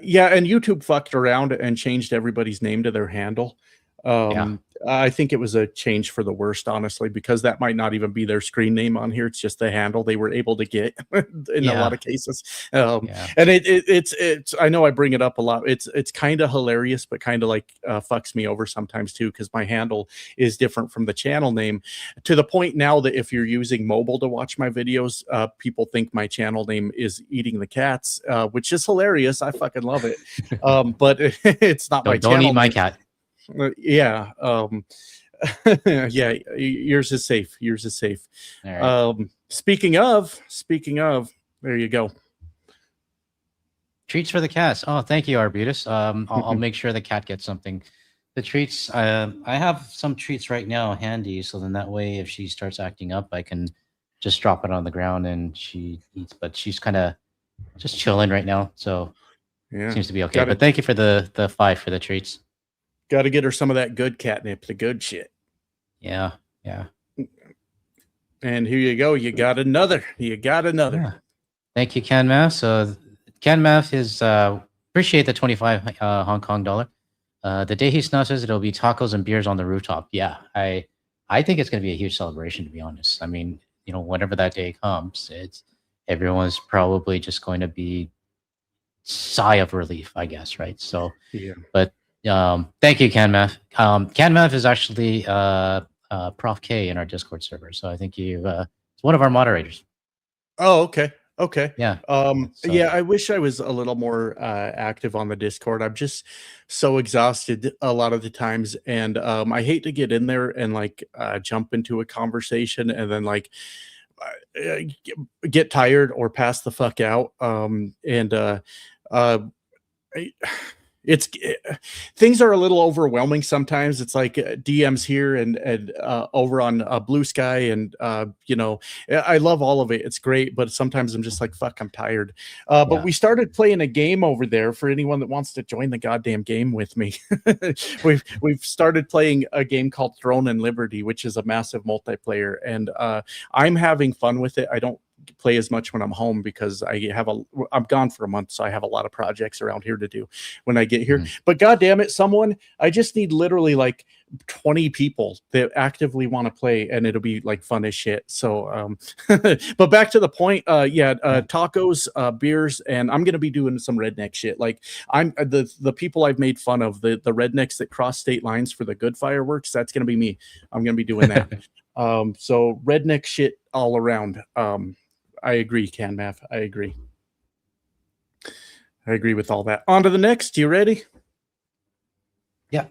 Yeah, and YouTube fucked around and changed everybody's name to their handle. I think it was a change for the worst, honestly, because that might not even be their screen name on here. It's just the handle they were able to get in a lot of cases. And it's I know I bring it up a lot. It's kind of hilarious, but kind of like fucks me over sometimes too, because my handle is different from the channel name, to the point now that if you're using mobile to watch my videos, people think my channel name is Eating the Cats, which is hilarious. I fucking love it. But it's not my channel. Don't eat my cat. Yeah. Yeah, yours is safe. Yours is safe. Right. Speaking of, there you go. Treats for the cats. Oh, thank you, Arbutus. I'll make sure the cat gets something. The treats, I have some treats right now handy, so then that way if she starts acting up, I can just drop it on the ground and she eats. But she's kind of just chilling right now, so yeah, seems to be okay. But thank you for the 5 for the treats. Got to get her some of that good catnip, the good shit. Yeah. And here you go. You got another. Yeah. Thank you, CanMath. So CanMath is appreciate the 25 Hong Kong dollar. The day he snuffs it'll be tacos and beers on the rooftop. Yeah, I think it's going to be a huge celebration, to be honest. I mean, whenever that day comes, everyone's probably just going to be sigh of relief, I guess, right? So, yeah. But thank you, CanMath. CanMath is actually Prof K in our Discord server, so I think it's one of our moderators. Oh, okay. Okay. Yeah. Yeah, I wish I was a little more active on the Discord. I'm just so exhausted a lot of the times, and I hate to get in there and like jump into a conversation and then like get tired or pass the fuck out. Things are a little overwhelming sometimes. It's like DMs here and over on Blue Sky, and I love all of it. It's great, but sometimes I'm just like, fuck, I'm tired. But we started playing a game over there for anyone that wants to join the goddamn game with me. we've started playing a game called Throne and Liberty, which is a massive multiplayer, and I'm having fun with it. I don't play as much when I'm home because I'm gone for a month, so I have a lot of projects around here to do when I get here. But god damn it, I just need literally like 20 people that actively want to play, and it'll be like fun as shit. So but back to the point, tacos, beers, and I'm gonna be doing some redneck shit. Like I'm the people I've made fun of, the rednecks that cross state lines for the good fireworks, that's gonna be me. I'm gonna be doing that. So redneck shit all around. I agree, CanMath. I agree with all that. On to the next. You ready? Yeah.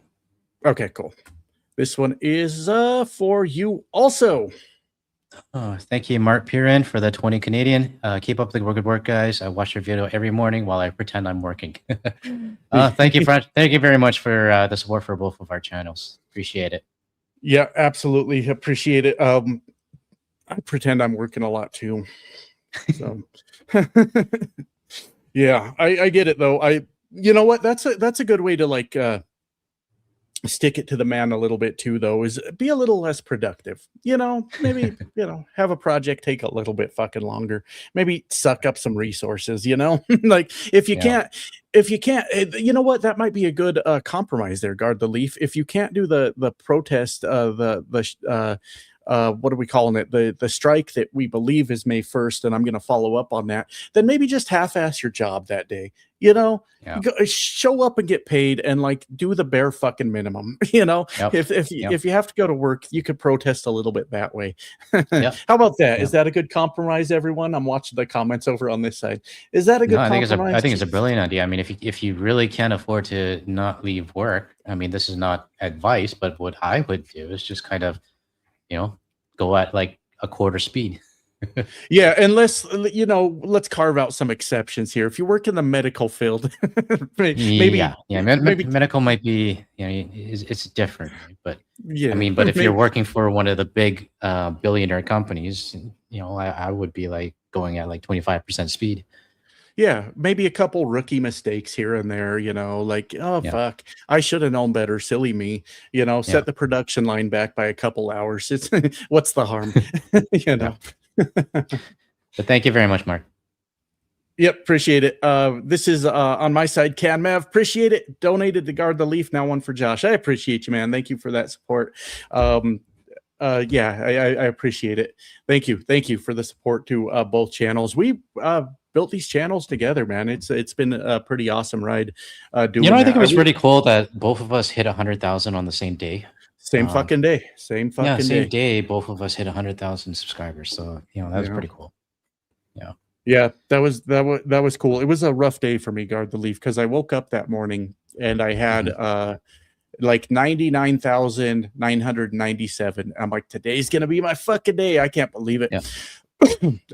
Okay, cool. This one is for you also. Oh, thank you, Mark Piran, for the 20 Canadian. Keep up the good work, guys. I watch your video every morning while I pretend I'm working. Thank you, French. Thank you very much for the support for both of our channels. Appreciate it. Yeah, absolutely appreciate it. I pretend I'm working a lot too. So yeah, I get it though. You know what? That's a good way to like stick it to the man a little bit too, though, is be a little less productive. Maybe have a project take a little bit fucking longer. Maybe suck up some resources. Like if you can't, you know what? That might be a good compromise there. Guard the Leaf. If you can't do the protest, what are we calling it? The strike that we believe is May 1st, and I'm going to follow up on that. Then maybe just half-ass your job that day. Show up and get paid, and like do the bare fucking minimum. If you have to go to work, you could protest a little bit that way. How about that? Is that a good compromise, everyone? I'm watching the comments over on this side. Is that a good compromise? I think it's a brilliant idea. I mean, if you really can't afford to not leave work, I mean, this is not advice, but what I would do is just kind of go at like a quarter speed. Yeah, and let's carve out some exceptions here. If you work in the medical field, maybe Yeah. maybe Medical might be, it's different, right? But I yeah, mean, but if you're maybe working for one of the big billionaire companies, I would be like going at like 25% speed. yeah, maybe a couple rookie mistakes here and there, like, oh Yeah, fuck, I should have known better, silly me, yeah, set the production line back by a couple hours. It's what's the harm, you yeah. know. But thank you very much, Mark. Yep, appreciate it. This is on my side, CanMav. Appreciate it. Donated to Guard the Leaf. Now one for Josh. I appreciate you, man. Thank you for that support. Yeah, I appreciate it. Thank you for the support to both channels. We built these channels together, man. It's been a pretty awesome ride doing I that. think it was really cool that both of us hit 100,000 on the same day. Same fucking day. Same Yeah, fucking same day. day, both of us hit 100,000 subscribers. So that was Yeah. pretty cool. Yeah. Yeah, that was cool. It was a rough day for me, Guard the Leaf, because I woke up that morning and I had like 99,997. I'm like, today's gonna be my fucking day. I can't believe it. Yeah.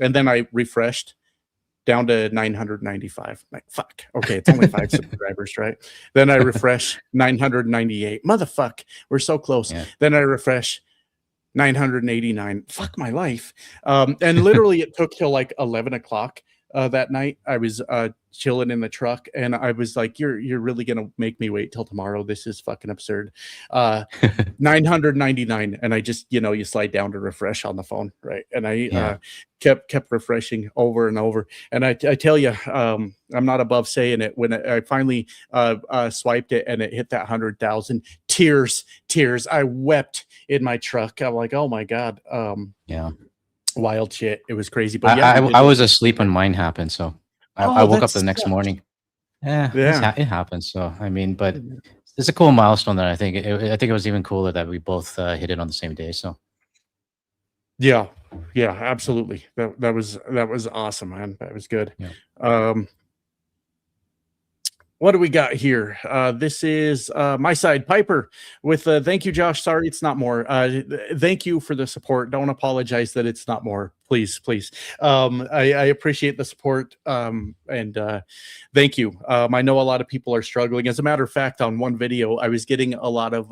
And then I refreshed down to 995. I'm like, fuck. Okay, it's only 5 subscribers, right? Then I refresh 998. Motherfuck, we're so close. Yeah. Then I refresh 989. Fuck my life. And literally it took till like 11 o'clock that night. I was chilling in the truck and I was like, you're really gonna make me wait till tomorrow. This is fucking absurd. 999. And I just, you slide down to refresh on the phone, right? And I kept refreshing over and over. And I tell you, I'm not above saying it. When I finally swiped it and it hit that 100,000, tears. I wept in my truck. I'm like, oh my God. Yeah. Wild shit. It was crazy. But I was asleep when mine happened. So I woke up the next sucked. morning. Yeah. It happens. So, I mean, but Mm-hmm. it's a cool milestone that I think it was even cooler that we both hit it on the same day. So Yeah, absolutely. That was awesome, man. That was good. Yeah. What do we got here? This is my side, Piper, with thank you, Josh. Sorry, it's not more. Thank you for the support. Don't apologize that it's not more. Please. I appreciate the support and thank you. I know a lot of people are struggling. As a matter of fact, on one video, I was getting a lot of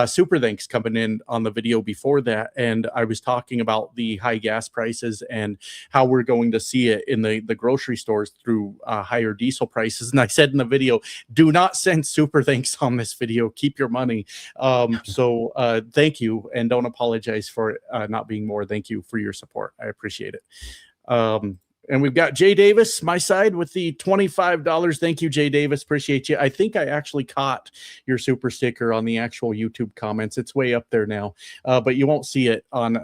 super thanks coming in on the video before that, and I was talking about the high gas prices and how we're going to see it in the grocery stores through higher diesel prices. And I said in the video, do not send super thanks on this video. Keep your money. So thank you, and don't apologize for it not being more. Thank you for your support. I appreciate it. And we've got Jay Davis, my side, with the $25. Thank you, Jay Davis. Appreciate you. I think I actually caught your super sticker on the actual YouTube comments. It's way up there now, but you won't see it on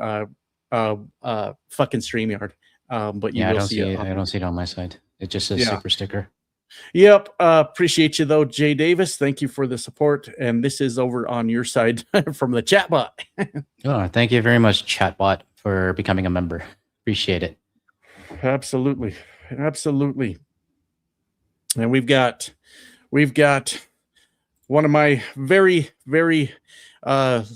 fucking StreamYard. But you will see it. I don't see it on my side. It just says super sticker. Yep. Appreciate you though, Jay Davis. Thank you for the support. And this is over on your side from the chatbot. Oh, thank you very much, chatbot, for becoming a member. Appreciate it. Absolutely. And we've got one of my very, very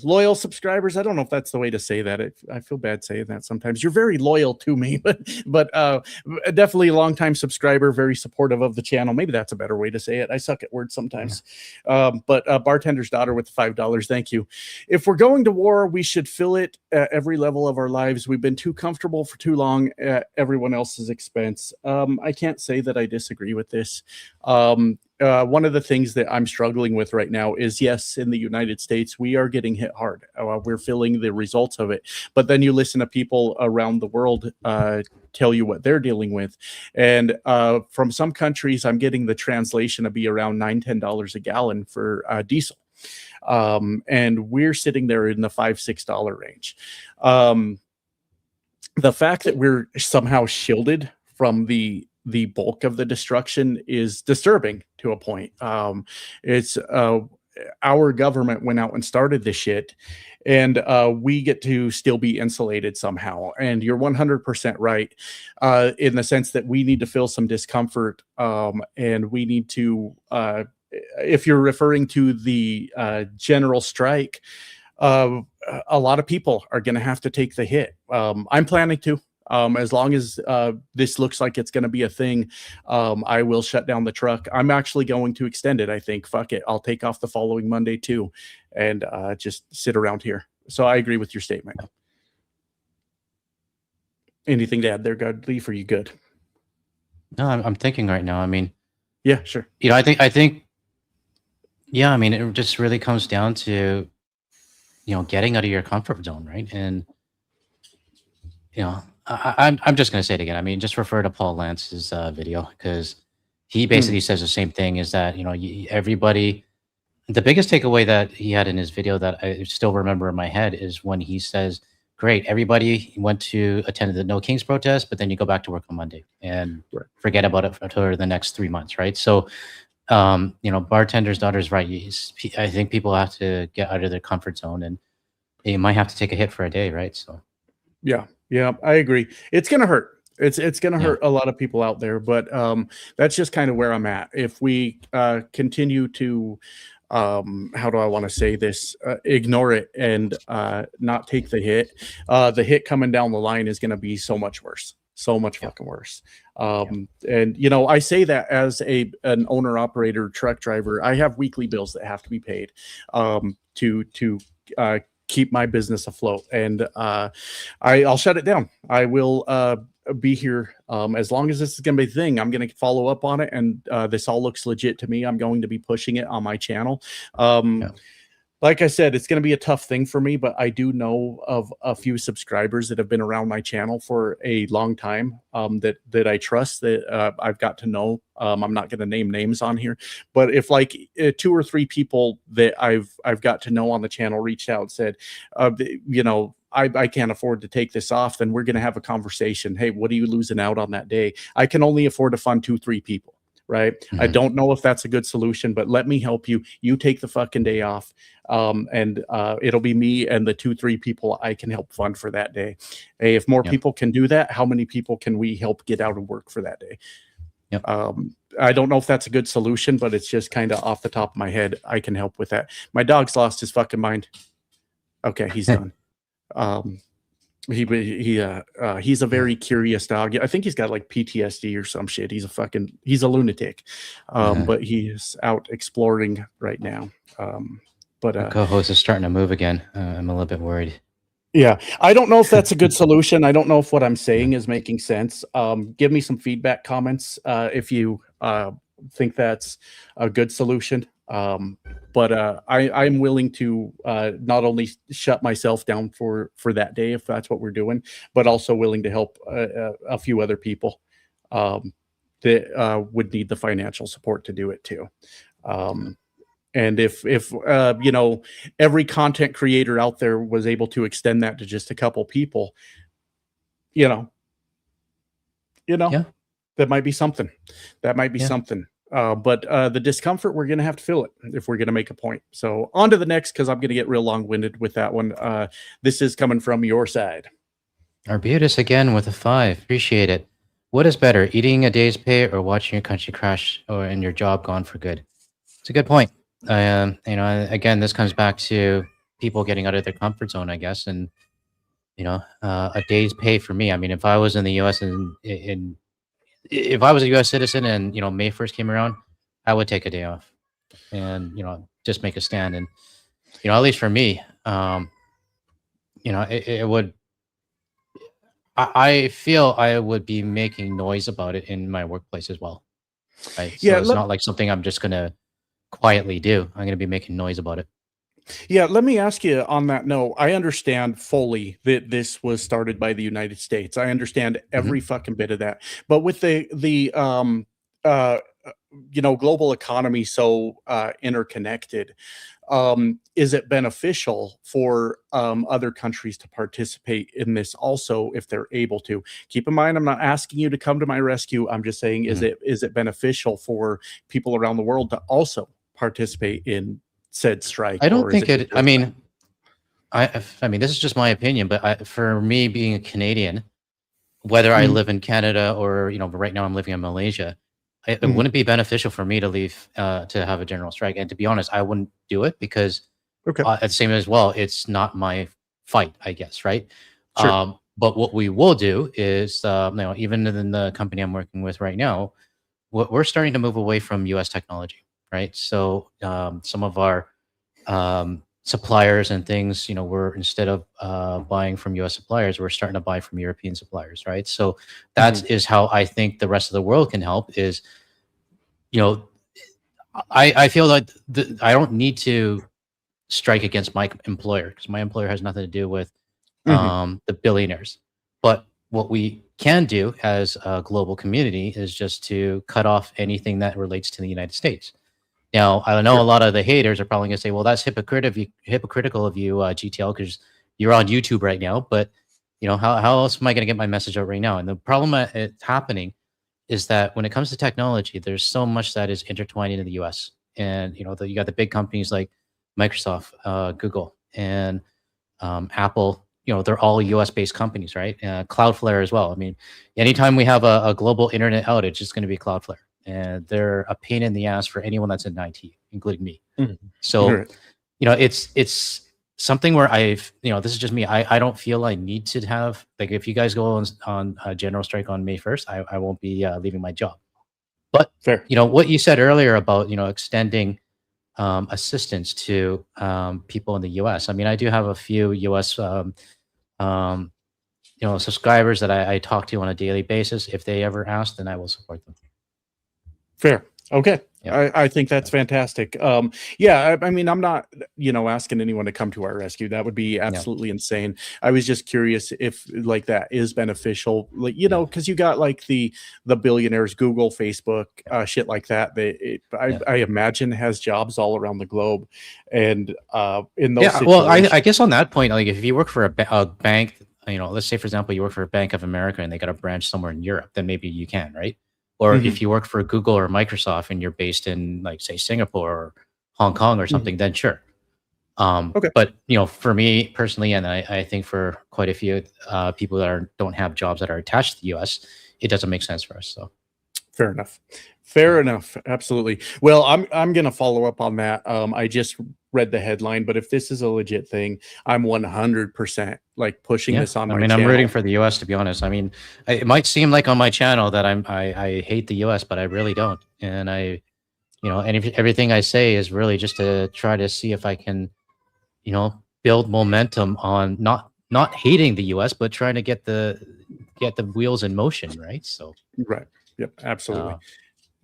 loyal subscribers. I don't know if that's the way to say that. I feel bad saying that sometimes. You're very loyal to me, but definitely a longtime subscriber, very supportive of the channel. Maybe that's a better way to say it. I suck at words sometimes. But Bartender's Daughter with the $5. Thank you. If we're going to war, we should fill it at every level of our lives. We've been too comfortable for too long at everyone else's expense. I can't say that I disagree with this. One of the things that I'm struggling with right now is, yes, in the United States, we are getting hit hard. We're feeling the results of it. But then you listen to people around the world tell you what they're dealing with. And from some countries, I'm getting the translation to be around $9-10 a gallon for diesel. And we're sitting there in the $5-6 range. The fact that we're somehow shielded from the bulk of the destruction is disturbing to a point. It's our government went out and started this shit, and we get to still be insulated somehow. And you're 100% right in the sense that we need to feel some discomfort, and we need to, if you're referring to the general strike, a lot of people are going to have to take the hit. I'm planning to. As long as this looks like it's going to be a thing, I will shut down the truck. I'm actually going to extend it. I think. Fuck it. I'll take off the following Monday too, and just sit around here. So I agree with your statement. Anything to add there, Godleaf? Are you good? No, I'm thinking right now. I mean, Yeah, sure. I think, yeah. I mean, it just really comes down to, getting out of your comfort zone, right? And I'm just gonna say it again. I mean, just refer to Paul Lance's video, because he basically says the same thing. Is that everybody. The biggest takeaway that he had in his video that I still remember in my head is when he says, "Great, everybody went to attend the No Kings protest, but then you go back to work on Monday and forget about it for the next 3 months, right?" So, bartender's daughter's right. I think people have to get out of their comfort zone, and you might have to take a hit for a day, right? So, yeah, I agree. It's gonna hurt. It's gonna hurt a lot of people out there, but that's just kind of where I'm at. If we continue to how do I want to say this, ignore it and not take the hit coming down the line is going to be so much worse, so much fucking worse. And I say that as an owner operator truck driver. I have weekly bills that have to be paid to keep my business afloat, and I'll shut it down. I will be here as long as this is going to be a thing. I'm going to follow up on it, and this all looks legit to me. I'm going to be pushing it on my channel. Like I said, it's going to be a tough thing for me, but I do know of a few subscribers that have been around my channel for a long time, that I trust, that I've got to know. I'm not going to name names on here, but if like 2 or 3 people that I've got to know on the channel reached out and said, I can't afford to take this off, then we're going to have a conversation. Hey, what are you losing out on that day? I can only afford to fund 2, 3 people. Right. I don't know if that's a good solution, but let me help you. You take the fucking day off. And it'll be me and the 2, 3 people I can help fund for that day. Hey, if more people can do that, how many people can we help get out of work for that day? I don't know if that's a good solution, but it's just kind of off the top of my head. I can help with that. My dog's lost his fucking mind. Okay, he's done. He's a very curious dog. I think he's got like PTSD or some shit. He's a lunatic. But he's out exploring right now. But the co-host is starting to move again. I'm a little bit worried. Yeah, I don't know if that's a good solution. I don't know if what I'm saying is making sense. Give me some feedback comments if you think that's a good solution. But I'm willing to not only shut myself down for that day if that's what we're doing, but also willing to help a few other people that would need the financial support to do it too. And if every content creator out there was able to extend that to just a couple people, that might be something. That might be something. But the discomfort, we're going to have to feel it if we're going to make a point. So on to the next, because I'm going to get real long-winded with that one. This is coming from your side. Arbutus again with a 5. Appreciate it. What is better, eating a day's pay or watching your country crash and your job gone for good? It's a good point. Again, this comes back to people getting out of their comfort zone, I guess. And, a day's pay for me. I mean, if I was in the U.S. and if I was a U.S. citizen and, May 1st came around, I would take a day off and, just make a stand. And, at least for me, it would, I feel I would be making noise about it in my workplace as well. Right. So it's not like something I'm just going to quietly do. I'm going to be making noise about it. Yeah, let me ask you on that note. I understand fully that this was started by the United States. I understand every fucking bit of that. But with the global economy so interconnected, is it beneficial for other countries to participate in this also if they're able to? Keep in mind, I'm not asking you to come to my rescue. I'm just saying, is it beneficial for people around the world to also participate in said strike? I don't think it. I mean, this is just my opinion, but for me, being a Canadian, whether I live in Canada or right now I'm living in Malaysia, it wouldn't be beneficial for me to leave to have a general strike. And to be honest, I wouldn't do it because at the same as well, it's not my fight, I guess, right? Sure. But what we will do is, even in the company I'm working with right now, we're starting to move away from U.S. technology, right? So some of our suppliers and things, we're instead of buying from U.S. suppliers, we're starting to buy from European suppliers, right? So that is how I think the rest of the world can help. Is you know, I feel like I don't need to strike against my employer because my employer has nothing to do with the billionaires. But what we can do as a global community is just to cut off anything that relates to the United States. Now, I know a Sure. lot of the haters are probably going to say, "Well, that's hypocritical of you, GTL, because you're on YouTube right now." But how else am I going to get my message out right now? And the problem it's happening is that when it comes to technology, there's so much that is intertwined into the U.S. And you got the big companies like Microsoft, Google, and Apple. They're all U.S. based companies, right? Cloudflare as well. I mean, anytime we have a global internet outage, it's going to be Cloudflare, and they're a pain in the ass for anyone that's in IT, including me. So, Right. it's something where this is just me. I don't feel I need to have, like, if you guys go on a general strike on May 1st, I won't be leaving my job. But Fair. what you said earlier about extending assistance to people in the U.S. I mean, I do have a few U.S. Um, subscribers that I talk to on a daily basis. If they ever ask, then I will support them. Fair. Okay. Yeah. I think that's fantastic. Yeah, I mean, I'm not, asking anyone to come to our rescue. That would be absolutely insane. I was just curious if like that is beneficial, like, because you got like the billionaires, Google, Facebook, shit like that. I imagine has jobs all around the globe, and in those Yeah. Well, I situations, guess on that point, like if you work for a bank, let's say for example, you work for a Bank of America and they got a branch somewhere in Europe, then maybe you can, right? Or if you work for Google or Microsoft and you're based in, like, say, Singapore or Hong Kong or something, then sure. okay. But for me personally, and I think for quite a few people that don't have jobs that are attached to the U.S., it doesn't make sense for us. So Fair enough. Fair enough. Absolutely. Well, I'm gonna follow up on that. I just read the headline, but if this is a legit thing, I'm 100% like pushing yeah, this on I my mean, I'm rooting channel. for the U.S. to be honest. I mean, it might seem like on my channel that I hate the U.S., but I really don't. And everything I say is really just to try to see if I can build momentum on not hating the US, but trying to get the wheels in motion, right? So Right. Yep. uh Absolutely.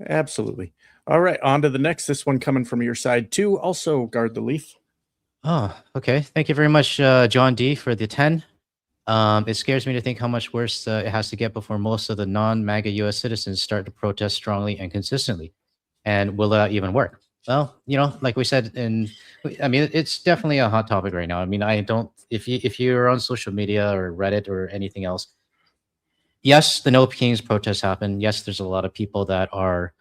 Absolutely. All right. On to the next. This one coming from your side too. Also, guard the leaf. okay. Thank you very much, John D, for the 10. It scares me to think how much worse it has to get before most of the non-MAGA US citizens start to protest strongly and consistently. And will that even work? Well, like we said, I mean, it's definitely a hot topic right now. I mean, I don't, if you're on social media or Reddit or anything else, yes, the No Kings protests happen. Yes, there's a lot of people that are,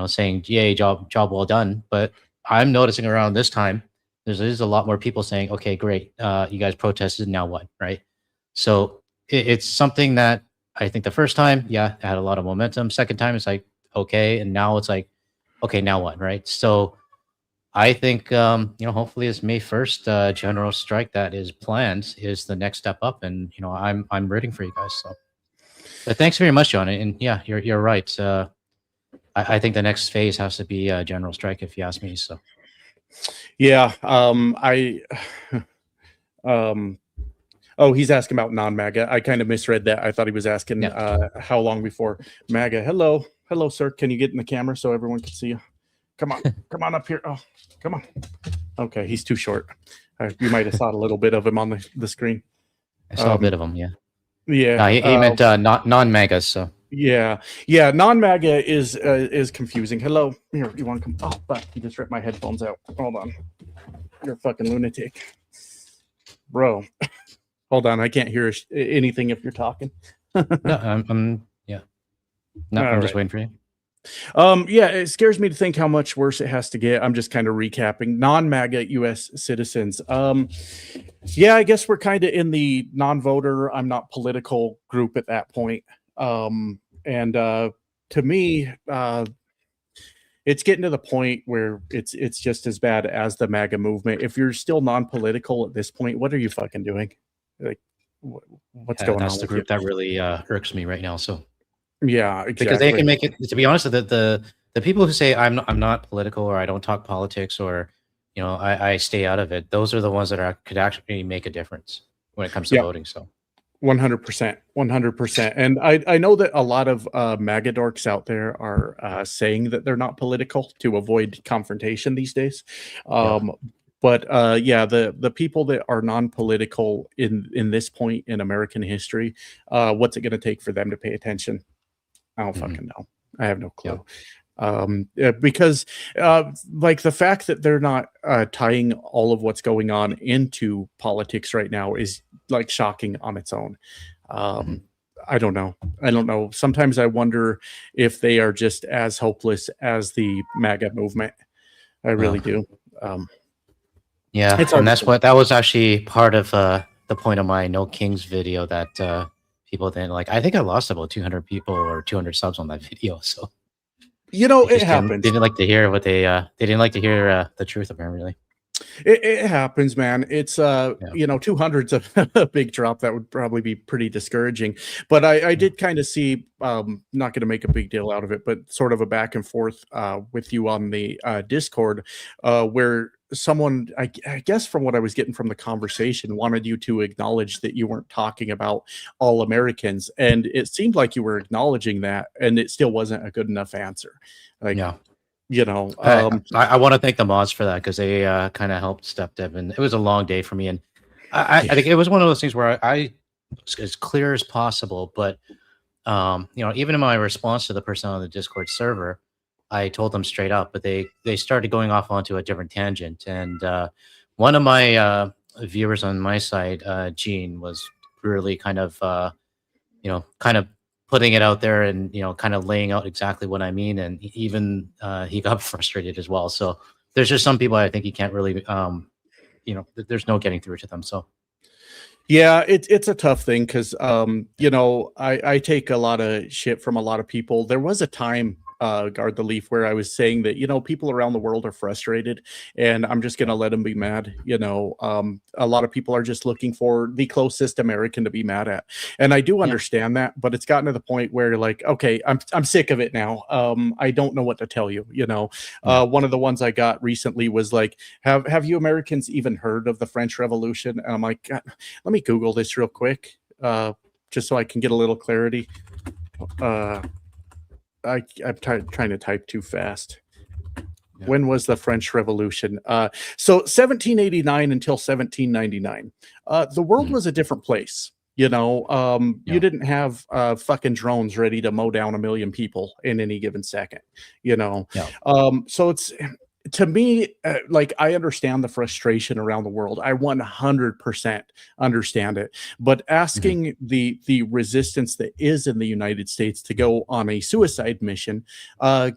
saying, "Yay, job well done." But I'm noticing around this time, there's a lot more people saying, "Okay, great, you guys protested. Now what?" Right? So it's something that I think the first time, yeah, it had a lot of momentum. Second time, it's like, okay, and now it's like, okay, now what? Right? So I think, hopefully, it's May 1st general strike that is planned is the next step up, and I'm rooting for you guys. So. But thanks very much, John. And yeah, you're right. I think the next phase has to be a general strike, if you ask me. So Yeah. I. Um. Oh, he's asking about non-MAGA. I kind of misread that. I thought he was asking yeah, how long before MAGA. Hello, hello, sir. Can you get in the camera so everyone can see you? Come on, come on up here. Oh, come on. Okay, he's too short. You might have saw a little bit of him on the screen. I saw a bit of them. Yeah, no, Yeah, he meant not non-megas. So yeah. Non-MAGA is confusing. Hello, here. You want to come? Oh, fuck! You just ripped my headphones out. Hold on. You're a fucking lunatic, bro. Hold on. I can't hear anything if you're talking. no, I'm yeah, no, All I'm just right. waiting for you. Yeah, it scares me to think how much worse it has to get. I'm just kind of recapping non-MAGA US citizens. Yeah, I guess we're kind of in the non-voter, I'm not political group at that point. And to me, it's getting to the point where it's just as bad as the MAGA movement. If you're still non-political at this point, what are you fucking doing? Like, What's going That's on the with you? group that really irks me right now. So Yeah, because they exactly. can make it, to be honest, the people who say I'm not political, or I don't talk politics, or I stay out of it, those are the ones that could actually make a difference when it comes to Yeah, voting. So 100%, 100%. And I know that a lot of MAGA dorks out there are saying that they're not political to avoid confrontation these days. yeah. Um, but yeah, the people that are non-political in this point in American history, what's it going to take for them to pay attention? I don't Hmm. fucking know. I have no Yeah. clue. Because like the fact that they're not tying all of what's going on into politics right now is like shocking on its own. Hmm. Um, I don't know. I don't know. Sometimes I wonder if they are just as hopeless as the MAGA movement. I Yeah. really do. Um, Yeah, it's and hard to that's say. what that was actually part of the point of my No Kings video that people didn't like. I think I lost about 200 people or 200 subs on that video, so You know, they it just didn't happens. they didn't like to hear what they didn't like to hear the truth apparently. It happens, man. It's Yeah. 200's a big drop. That would probably be pretty discouraging. But I Yeah. did kind of see, not going to make a big deal out of it, but sort of a back and forth with you on the Discord, where someone, I guess from what I was getting from the conversation, wanted you to acknowledge that you weren't talking about all Americans, and it seemed like you were acknowledging that, and it still wasn't a good enough answer. Like, Yeah. you know, I want to thank the mods for that because they kind of helped step up, and it was a long day for me. And I think it was one of those things where I was as clear as possible, but even in my response to the person on the Discord server, I told them straight up, but they started going off onto a different tangent. And one of my viewers on my side, Gene, was really kind of putting it out there and kind of laying out exactly what I mean. And even he got frustrated as well. So there's just some people I think you can't really, there's no getting through to them. So Yeah, it's a tough thing because I take a lot of shit from a lot of people. There was a time, Guard the Leaf, where I was saying that, people around the world are frustrated and I'm just yeah, gonna let them be mad. A lot of people are just looking for the closest American to be mad at. And I do yeah, understand that, but it's gotten to the point where like, okay, I'm sick of it now. I don't know what to tell you. yeah. One of the ones I got recently was like, have you Americans even heard of the French Revolution? And I'm like, "God, let me Google this real quick, just so I can get a little clarity. Uh, I'm trying to type too fast. Yeah. When was the French Revolution? So 1789 until 1799. The world Mhm. was a different place. You Yeah. didn't have fucking drones ready to mow down a million people in any given second. You know, Yeah. so it's to me like I understand the frustration around the world. I 100% understand it, but Mhm. asking the resistance that is in the United States to go on a suicide mission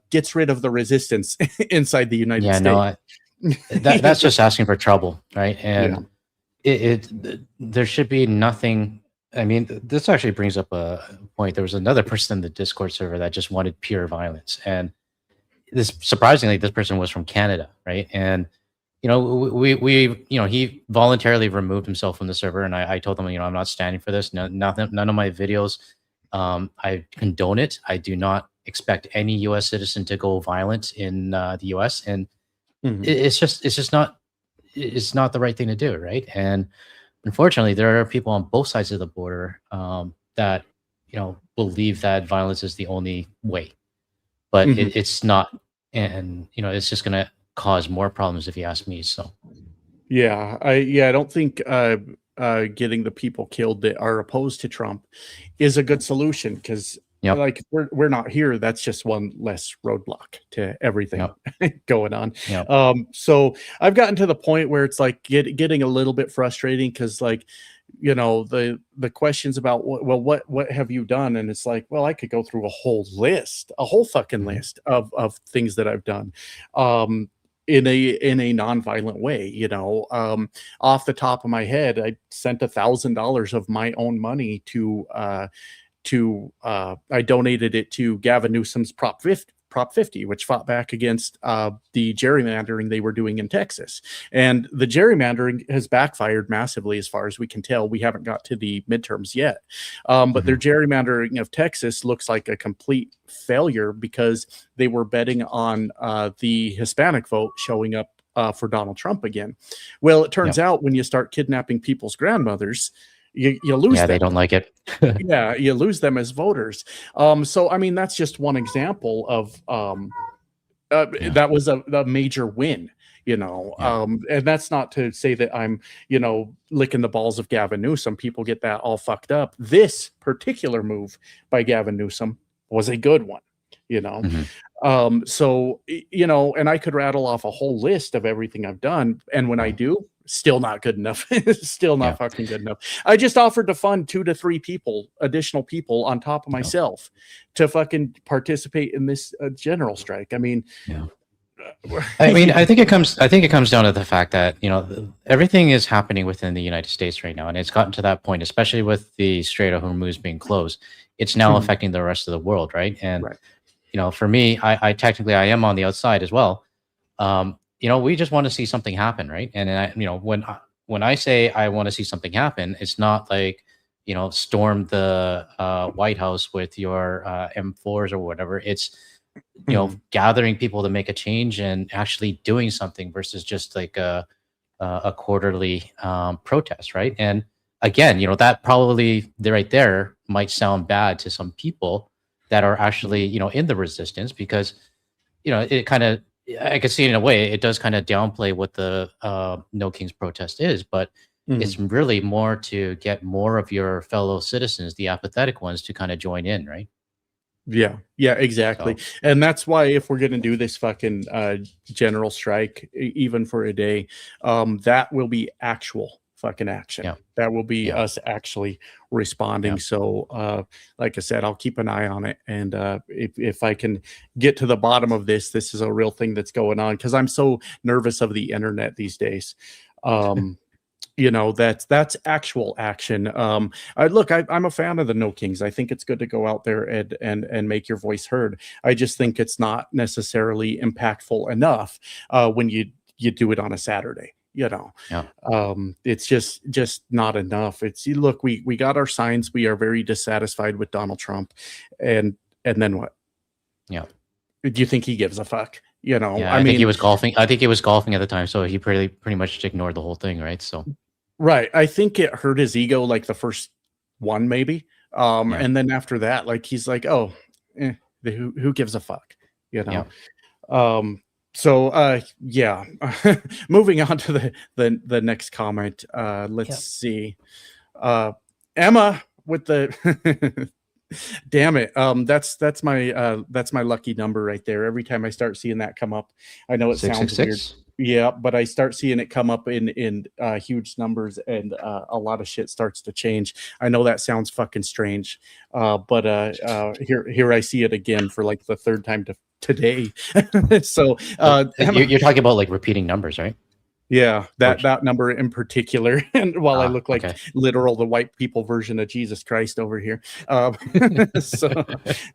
gets rid of the resistance inside the United Yeah. No, States. that's just asking for trouble, right? Yeah. And there should be nothing. I mean, this actually brings up a point. There was another person in the Discord server that just wanted pure violence, and this surprisingly, this person was from Canada, right? And he voluntarily removed himself from the server, and I told him, I'm not standing for this. No, nothing, none of my videos. I condone it. I do not expect any U.S. citizen to go violent in the U.S. And Mhm. it's not the right thing to do, right? And unfortunately, there are people on both sides of the border that believe that violence is the only way, but Mhm. it's not, and it's just going to cause more problems if you ask me. So I don't think getting the people killed that are opposed to Trump is a good solution because yep, like we're not here. That's just one less roadblock to everything yep, going on. yep, So I've gotten to the point where it's like getting a little bit frustrating because like the questions about what have you done, and it's like, well, I could go through a whole fucking mhm, list of things that I've done. Um, in a non-violent way, off the top of my head, I sent $1,000 of my own money to I donated it to Gavin Newsom's Prop 50, which fought back against the gerrymandering they were doing in Texas. And the gerrymandering has backfired massively as far as we can tell. We haven't got to the midterms yet. But their gerrymandering of Texas looks like a complete failure because they were betting on the Hispanic vote showing up for Donald Trump again. Well, it turns out when you start kidnapping people's grandmothers, you lose them. They don't like it. Yeah, you lose them as voters. So, I mean, that's just one example of that was a major win, and that's not to say that I'm, licking the balls of Gavin Newsom. People get that all fucked up. This particular move by Gavin Newsom was a good one, so, and I could rattle off a whole list of everything I've done. And when I do, still not good enough. Still not fucking good enough. I just offered to fund 2 to 3 additional people on top of myself to fucking participate in this general strike. I mean, I think it comes down to the fact that, everything is happening within the United States right now. And it's gotten to that point, especially with the Strait of Hormuz being closed. It's now affecting the rest of the world. Right. And, for me, I technically, I am on the outside as well. We just want to see something happen, right? And when I say I want to see something happen, it's not like storm the White House with your M4s or whatever. It's gathering people to make a change and actually doing something versus just like a quarterly protest, right? And again, that probably right there might sound bad to some people that are actually in the resistance, because it kind of, I could see it in a way, it does kind of downplay what the No Kings protest is, but it's really more to get more of your fellow citizens, the apathetic ones, to kind of join in, right? Yeah, exactly. So, and that's why if we're going to do this fucking general strike, even for a day, that will be actual fucking action. That will be us actually responding. So like I said, I'll keep an eye on it, and if I can get to the bottom of this is a real thing that's going on, because I'm so nervous of the internet these days. That's actual action. I'm a fan of the No Kings. I think it's good to go out there and make your voice heard. I just think it's not necessarily impactful enough when you do it on a Saturday. It's just not enough. We got our signs. We are very dissatisfied with Donald Trump, and then what? Do you think he gives a fuck? I think he was golfing. I think he was golfing at the time, so he pretty much just ignored the whole thing, right? So, right. I think it hurt his ego, like the first one, maybe. And then after that, like he's like, oh, who gives a fuck? So moving on to the next comment. Let's see. Emma with the damn it. That's my lucky number right there. Every time I start seeing that come up, I know it sounds weird. Yeah, but I start seeing it come up in huge numbers, and a lot of shit starts to change. I know that sounds fucking strange, but here I see it again for like the third time today. So you're talking about like repeating numbers, right? Yeah, that number in particular. And while I look like literal the white people version of Jesus Christ over here, but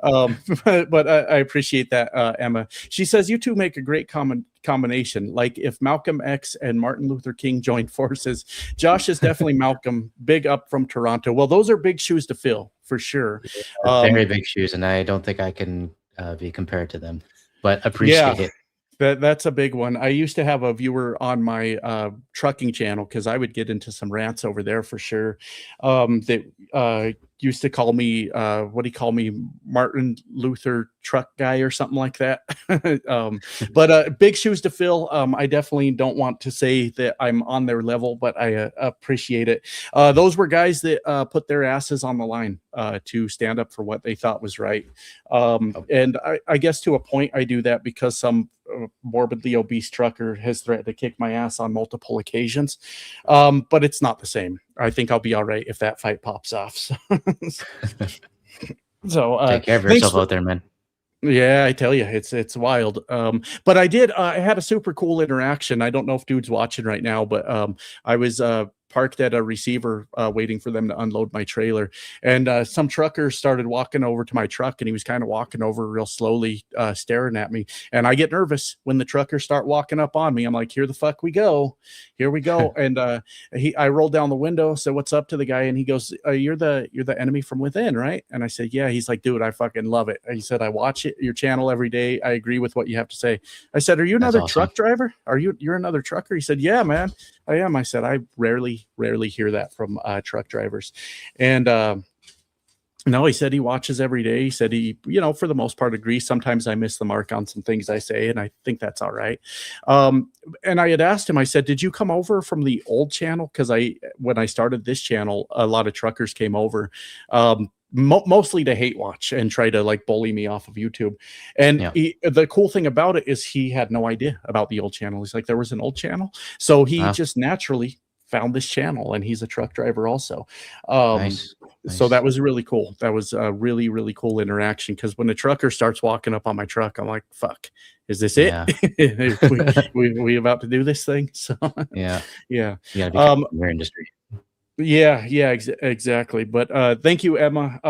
I appreciate that, Emma. She says you two make a great combination. Like if Malcolm X and Martin Luther King joined forces. Josh is definitely Malcolm. Big up from Toronto. Well, those are big shoes to fill for sure. Very big shoes, and I don't think I can be compared to them, but appreciate it. That's a big one. I used to have a viewer on my trucking channel, because I would get into some rants over there for sure. That used to call me, what do you call me, Martin Luther truck guy or something like that. But big shoes to fill. I definitely don't want to say that I'm on their level, but I appreciate it. Those were guys that put their asses on the line to stand up for what they thought was right. And I guess to a point I do that because some morbidly obese trucker has threatened to kick my ass on multiple occasions. But it's not the same. I think I'll be all right if that fight pops off. So take care of yourself out there, man. Yeah, I tell you, it's wild. But I had a super cool interaction. I don't know if dude's watching right now, but I was parked at a receiver waiting for them to unload my trailer, and some trucker started walking over to my truck, and he was kind of walking over real slowly, staring at me, and I get nervous when the truckers start walking up on me. I'm like, here the fuck we go, here we go. And I rolled down the window, said what's up to the guy, and he goes, you're the enemy from within, right? And I said, yeah. He's like, dude, I fucking love it. He said, I watch your channel every day, I agree with what you have to say. I said, are you another truck driver? You're another trucker? He said, yeah, man, I am. I said, I rarely hear that from truck drivers. And no, he said he watches every day. He said he, for the most part agrees. Sometimes I miss the mark on some things I say, and I think that's all right. And I had asked him, I said, did you come over from the old channel? Because when I started this channel, a lot of truckers came over. Mostly to hate watch and try to like bully me off of YouTube. And the cool thing about it is he had no idea about the old channel. He's like, there was an old channel. So he just naturally found this channel, and he's a truck driver also. Nice. So that was really cool. That was a really, really cool interaction, because when the trucker starts walking up on my truck, I'm like, fuck, is this it? we about to do this thing? So yeah. Your industry. Yeah, exactly. But thank you, Emma.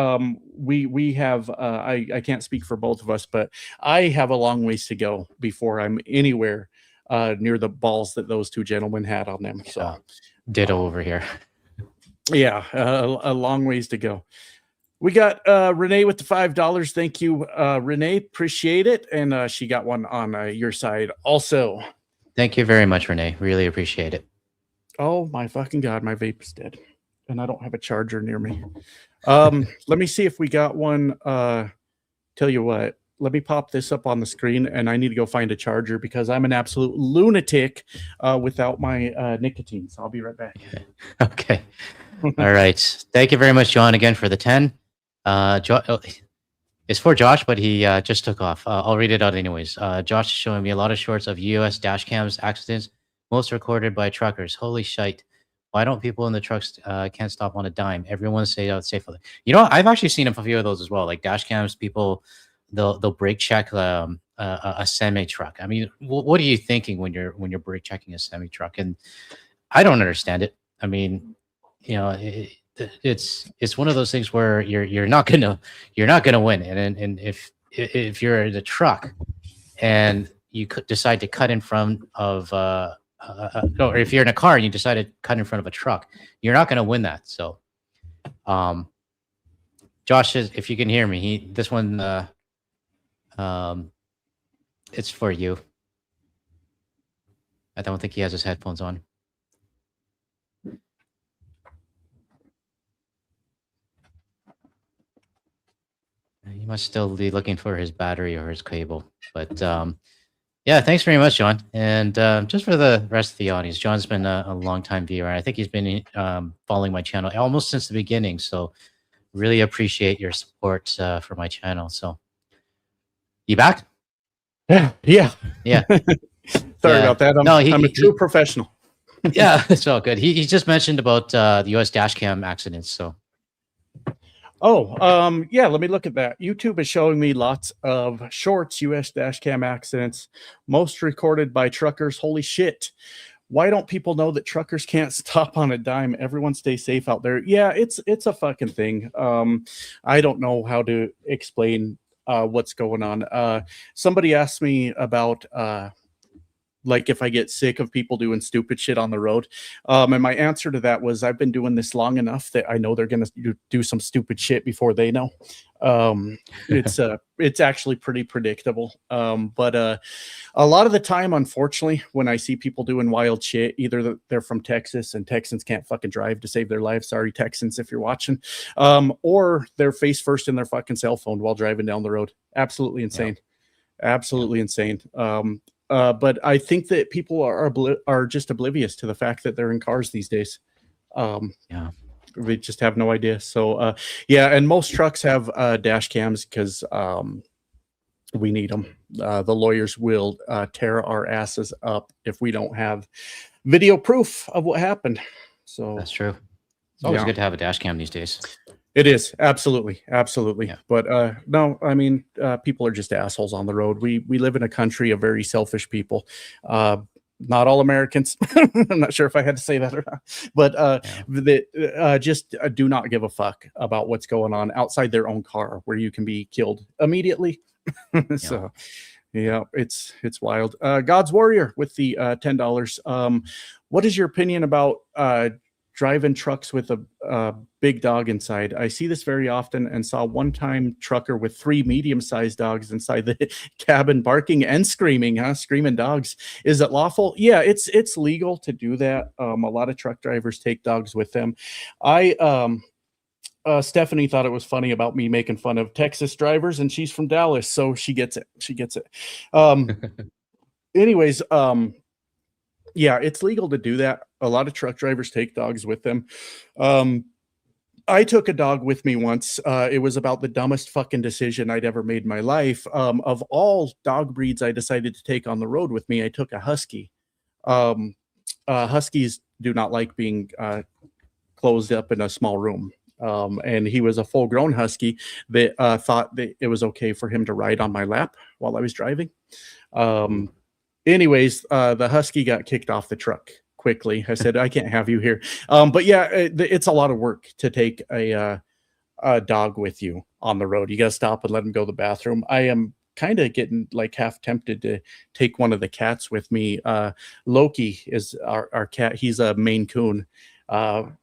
We have I can't speak for both of us, but I have a long ways to go before I'm anywhere near the balls that those two gentlemen had on them. So ditto over here. Yeah, a long ways to go. We got Renee with the $5. Thank you, Renee. Appreciate it. And she got one on your side also. Thank you very much, Renee. Really appreciate it. Oh my fucking God, my vape is dead, and I don't have a charger near me. Let me see if we got one. Tell you what, let me pop this up on the screen, and I need to go find a charger because I'm an absolute lunatic without my nicotine. So I'll be right back. Okay. All right. Thank you very much, John, again for the 10. It's for Josh, but he just took off. I'll read it out anyways. Josh is showing me a lot of shorts of U.S. dash cams accidents, most recorded by truckers. Holy shite. Why don't people in the trucks can't stop on a dime? Everyone say out safely. I've actually seen a few of those as well. Like dash cams, people, they'll brake check a semi truck. I mean, what are you thinking when you're brake checking a semi truck? And I don't understand it. I mean, it's one of those things where you're not gonna win. And if you're in a truck and you could decide to cut in front of or if you're in a car and you decide to cut in front of a truck, you're not going to win that. So Josh says, if you can hear me, this one it's for you. I don't think he has his headphones on. He must still be looking for his battery or his cable. But yeah, thanks very much, John. And just for the rest of the audience, John's been a long-time viewer. I think he's been following my channel almost since the beginning. So really appreciate your support for my channel. So you back? Yeah. Sorry about that. I'm a true professional. Yeah, it's all good. He just mentioned about the U.S. dash cam accidents. So. Oh, yeah, let me look at that. YouTube is showing me lots of shorts, U.S. dash cam accidents, most recorded by truckers. Holy shit. Why don't people know that truckers can't stop on a dime? Everyone stay safe out there. Yeah, it's a fucking thing. I don't know how to explain what's going on. Somebody asked me about like if I get sick of people doing stupid shit on the road. And my answer to that was, I've been doing this long enough that I know they're going to do some stupid shit before they know. It's actually pretty predictable. But a lot of the time, unfortunately, when I see people doing wild shit, either they're from Texas and Texans can't fucking drive to save their lives. Sorry, Texans, if you're watching. Or they're face first in their fucking cell phone while driving down the road. Absolutely insane. Yeah. Absolutely insane. But I think that people are just oblivious to the fact that they're in cars these days. Yeah, they just have no idea. So yeah, and most trucks have dash cams because we need them. The lawyers will tear our asses up if we don't have video proof of what happened. So that's true. It's always good to have a dash cam these days. It is absolutely. Yeah. But no, I mean, people are just assholes on the road. We live in a country of very selfish people. not all Americans. I'm not sure if I had to say that or not, but just do not give a fuck about what's going on outside their own car, where you can be killed immediately. So, yeah, it's wild. God's Warrior with the $10. What is your opinion about driving trucks with a big dog inside? I see this very often, and saw one time trucker with 3 medium-sized dogs inside the cabin barking and screaming, screaming dogs. Is it lawful? Yeah, it's legal to do that. A lot of truck drivers take dogs with them. Stephanie thought it was funny about me making fun of Texas drivers, and she's from Dallas, so she gets it. She gets it. Anyways, yeah, it's legal to do that. A lot of truck drivers take dogs with them. I took a dog with me once. It was about the dumbest fucking decision I'd ever made in my life. Of all dog breeds I decided to take on the road with me, I took a husky. Huskies do not like being closed up in a small room. And he was a full-grown husky that thought that it was okay for him to ride on my lap while I was driving. Anyways, the husky got kicked off the truck quickly. I said, I can't have you here. But yeah, it's a lot of work to take a dog with you on the road. You got to stop and let him go to the bathroom. I am kind of getting like half tempted to take one of the cats with me. Loki is our cat. He's a Maine Coon.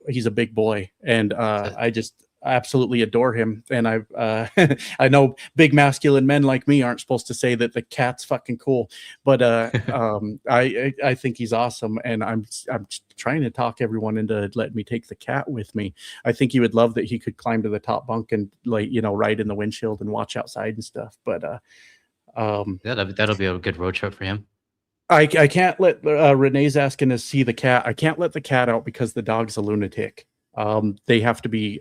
He's a big boy, and I just absolutely adore him. And I know big masculine men like me aren't supposed to say that the cat's fucking cool, but I think he's awesome, and I'm trying to talk everyone into letting me take the cat with me. I think he would love that he could climb to the top bunk and, like, ride in the windshield and watch outside and stuff. But that'll be a good road trip for him. I can't let Renee's asking to see the cat. I can't let the cat out because the dog's a lunatic. They have to be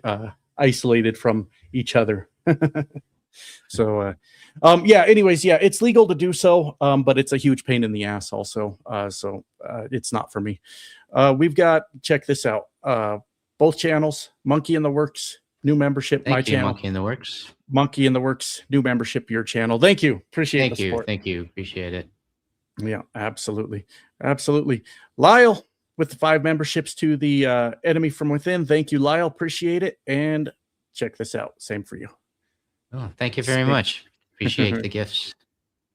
isolated from each other. So yeah, anyways, yeah, it's legal to do so, but it's a huge pain in the ass also. So it's not for me. We've got, check this out, both channels, Monkey in the Works, new membership. Thank my you, channel, Monkey in the Works. Monkey in the Works, new membership, your channel. Thank you. Appreciate the support. Thank you. Appreciate it. Yeah, absolutely. Absolutely. Lyle with the 5 memberships to the Enemy from Within. Thank you, Lyle. Appreciate it. And check this out. Same for you. Oh, thank you very much. Appreciate the gifts.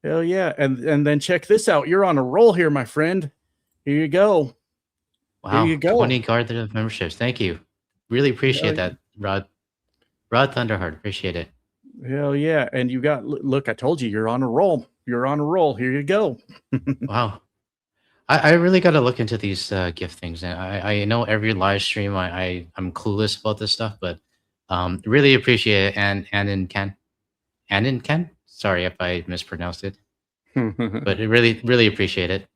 Hell yeah. And then check this out. You're on a roll here, my friend. Here you go. Wow. Here you go. 20 Guardian memberships. Thank you. Really appreciate that, Rod Thunderheart. Appreciate it. Hell yeah. And you got, look, I told you, you're on a roll. You're on a roll. Here you go. Wow. I really got to look into these gift things. And I know every live stream I'm clueless about this stuff, but really appreciate it. And in Ken, sorry if I mispronounced it, but really appreciate it.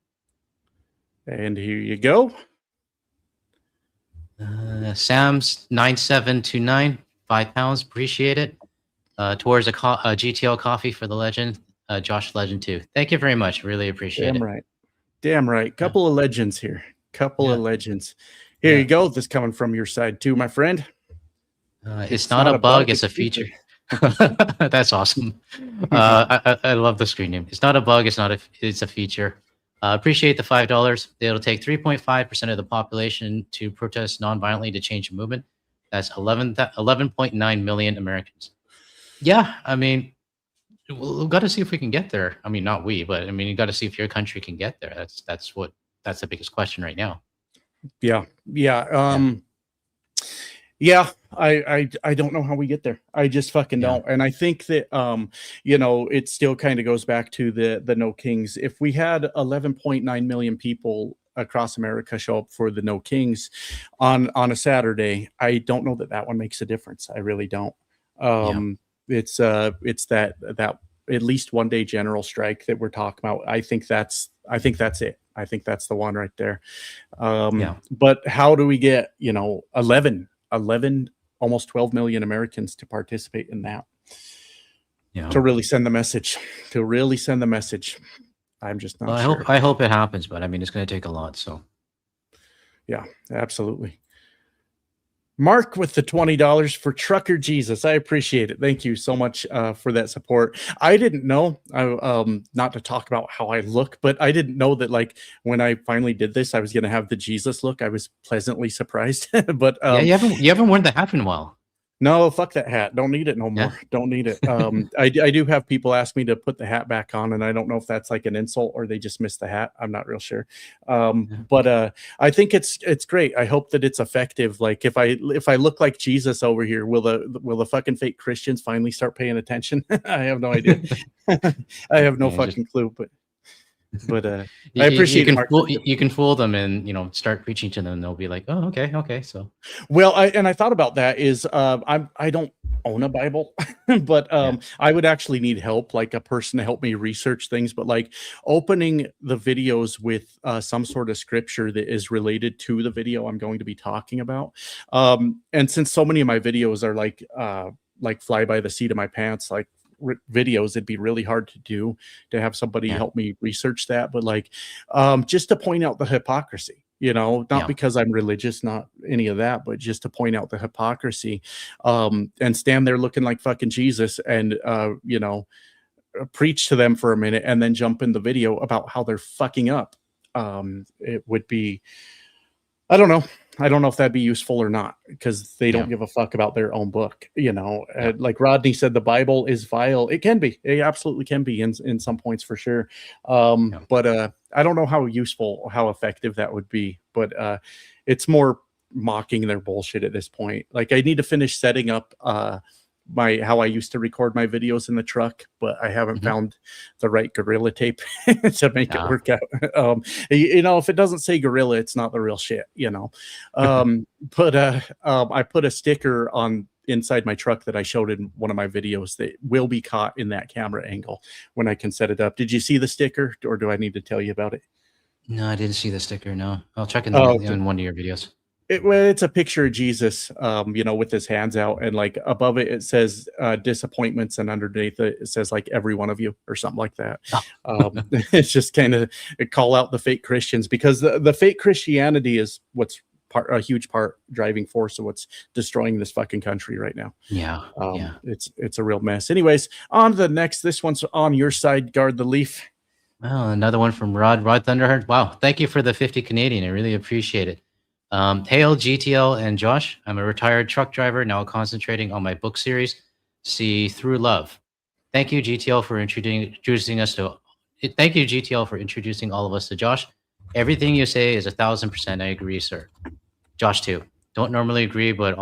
And here you go. Sam's 9729, £5. Appreciate it. Towards a GTL coffee for the legend, Josh Legend 2. Thank you very much. Really appreciate it. Damn right. Couple of legends here. Couple of legends. Here you go. This coming from your side too, my friend. It's not a bug. It's a feature. That's awesome. I love the screen name. It's not a bug. It's a feature. Appreciate the $5. It'll take 3.5% of the population to protest non-violently to change the movement. That's 11.9 million Americans. Yeah, I mean, we've got to see if we can get there. I mean, not we, but I mean, you got to see if your country can get there. That's the biggest question right now. Yeah. I don't know how we get there. I just fucking don't. And I think that it still kind of goes back to the No Kings. If we had 11.9 million people across America show up for the No Kings on a Saturday, I don't know that one makes a difference. I really don't. It's that at least one day general strike that we're talking about. I think that's it. I think that's the one right there. But how do we get 11 almost 12 million Americans to participate in that? To really send the message. I'm just not sure. I hope it happens, but I mean, it's going to take a lot. So yeah, absolutely. Mark with the $20 for Trucker Jesus. I appreciate it. Thank you so much for that support. I didn't know, not to talk about how I look, but I didn't know that like when I finally did this, I was going to have the Jesus look. I was pleasantly surprised. But Yeah, you haven't worn the hat in a while. no, fuck that hat. Don't need it no Yeah. more. Don't need it. I do have people ask me to put the hat back on, and I don't know if that's like an insult or they just missed the hat. I'm not real sure. Yeah. But I think it's great. I hope that it's effective. Like if I look like Jesus over here, will the fucking fake Christians finally start paying attention? I have no idea. I have no Yeah, just fucking clue. But I you appreciate it, can Mark. you can fool them and start preaching to them. They'll be like, oh, okay. So Well, I thought about that is I don't own a Bible, but yeah, I would actually need help, like a person to help me research things. But like opening the videos with some sort of scripture that is related to the video I'm going to be talking about, and since so many of my videos are like fly by the seat of my pants, like videos, it'd be really hard to do to have somebody yeah, help me research that. But like just to point out the hypocrisy, not yeah, because I'm religious, not any of that, but just to point out the hypocrisy, and stand there looking like fucking Jesus and, preach to them for a minute and then jump in the video about how they're fucking up. It would be, I don't know. I don't know if that'd be useful or not because they yeah, don't give a fuck about their own book. yeah, Like Rodney said, the Bible is vile. It can be. It absolutely can be in some points for sure. yeah. But I don't know how useful, how effective that would be. But it's more mocking their bullshit at this point. Like I need to finish setting up my how I used to record my videos in the truck, but I haven't Mhm. found the right gorilla tape to make it Yeah. work out. If it doesn't say gorilla, it's not the real shit. But I put a sticker on inside my truck that I showed in one of my videos that will be caught in that camera angle when I can set it up. Did you see the sticker, or do I need to tell you about it? No, I didn't see the sticker. No, I'll check Oh, in one of your videos. well, it's a picture of Jesus, with his hands out, and like above it, it says disappointments, and underneath it says like every one of you or something like that. It's just kind of call out the fake Christians because the fake Christianity is what's a huge part driving force of what's destroying this fucking country right now. Yeah, yeah. It's a real mess. Anyways, on to the next. This one's on your side. Guard the leaf. Well, another one from Rod Thunderheart. Wow, thank you for the 50 Canadian. I really appreciate it. Hail GTL and Josh. I'm a retired truck driver now concentrating on my book series, See Through Love. Thank you GTL for introducing us to. Thank you GTL for introducing all of us to Josh. Everything you say is 1,000% I agree, sir. Josh too. Don't normally agree, but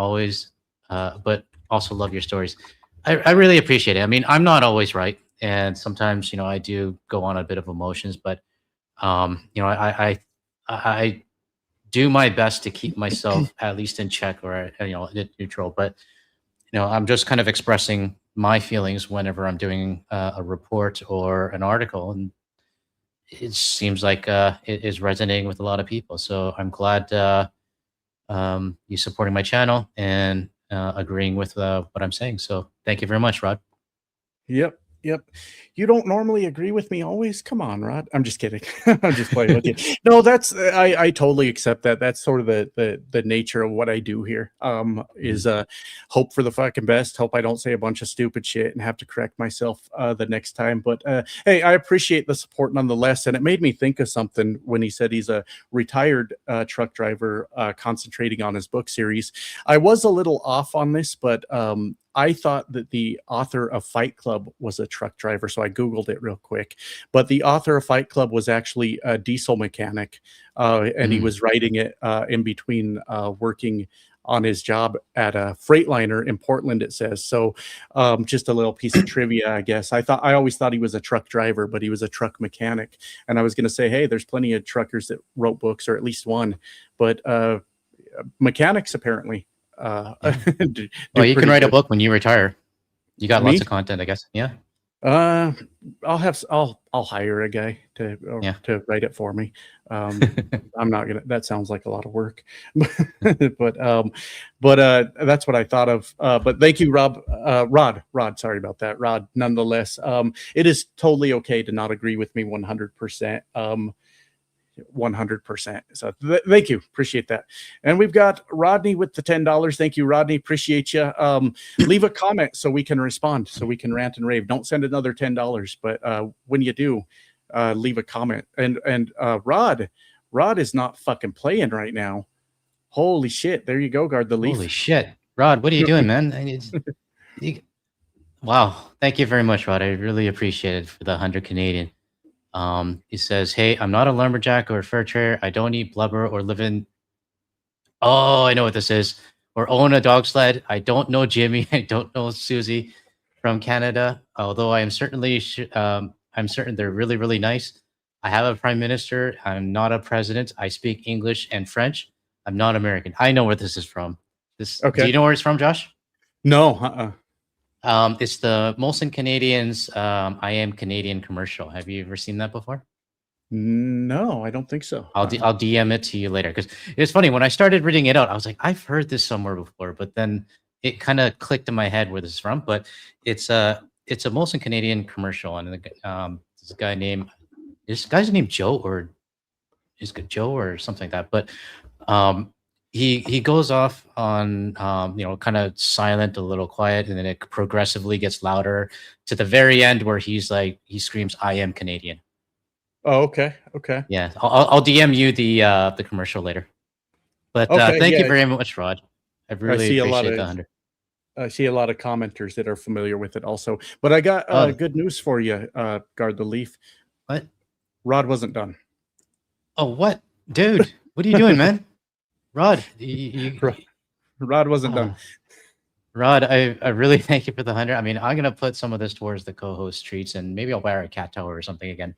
but also love your stories. I really appreciate it. I mean, I'm not always right, and sometimes I do go on a bit of emotions, but I do my best to keep myself at least in check or neutral. But I'm just kind of expressing my feelings whenever I'm doing a report or an article, and it seems like it is resonating with a lot of people. So I'm glad you supporting my channel and agreeing with what I'm saying. So thank you very much, Rod. Yep. Yep. You don't normally agree with me always. Come on, Rod. I'm just kidding. I'm just playing with you. No, that's I totally accept that. That's sort of the nature of what I do here. Is hope for the fucking best. Hope I don't say a bunch of stupid shit and have to correct myself the next time. But hey, I appreciate the support nonetheless. And it made me think of something when he said he's a retired truck driver concentrating on his book series. I was a little off on this, but I thought that the author of Fight Club was a truck driver, so I Googled it real quick. But the author of Fight Club was actually a diesel mechanic, and he was writing it in between working on his job at a Freightliner in Portland, it says. So just a little piece of trivia, I guess. I always thought he was a truck driver, but he was a truck mechanic. And I was going to say, hey, there's plenty of truckers that wrote books, or at least one. But mechanics apparently Yeah. do Well, you can pretty write a good. book when you retire. You got Me? lots of content, I guess. Yeah. Uh, I'll hire a guy Yeah. to write it for me. I'm not gonna. That sounds like a lot of work, but that's what I thought of. But thank you, Rod. Sorry about that, Rod. Nonetheless, it is totally okay to not agree with me 100%. 100%. So thank you. Appreciate that. And we've got Rodney with the $10. Thank you, Rodney. Appreciate you. Leave a comment so we can respond, so we can rant and rave. Don't send another $10, but when you do, leave a comment. And Rod is not fucking playing right now. Holy shit. There you go, Guard the Leaf. Holy shit. Rod, what are you doing, man? Wow. Thank you very much, Rod. I really appreciate it for the 100 Canadian. He says, hey, I'm not a lumberjack or a fur trader. I don't eat blubber or live in... Oh, I know what this is. Or own a dog sled. I don't know Jimmy. I don't know Susie from Canada. Although I am certainly... I'm certain they're really, really nice. I have a prime minister. I'm not a president. I speak English and French. I'm not American. I know where this is from. Okay. Do you know where it's from, Josh? No. It's the Molson Canadians I Am Canadian commercial. Have you ever seen that before? No, I don't think so. I'll DM it to you later, because it's funny. When I started reading it out, I was like, I've heard this somewhere before, but then it kind of clicked in my head where this is from. But it's a Molson Canadian commercial, and this guy's named Joe, or is it Joe or something like that. But he goes off on kind of silent, a little quiet, and then it progressively gets louder to the very end where he screams, "I am Canadian." Oh, okay. Yeah, I'll DM you the commercial later. But thank you very much, Rod. I really appreciate the 100. I see a lot of commenters that are familiar with it also. But I got good news for you, Guard the Leaf. What? Rod wasn't done. Oh, what? Dude, what are you doing, man? Rod, Rod wasn't done. Rod, I really thank you for the 100. I mean, I'm gonna put some of this towards the co-host treats, and maybe I'll buy her a cat tower or something again.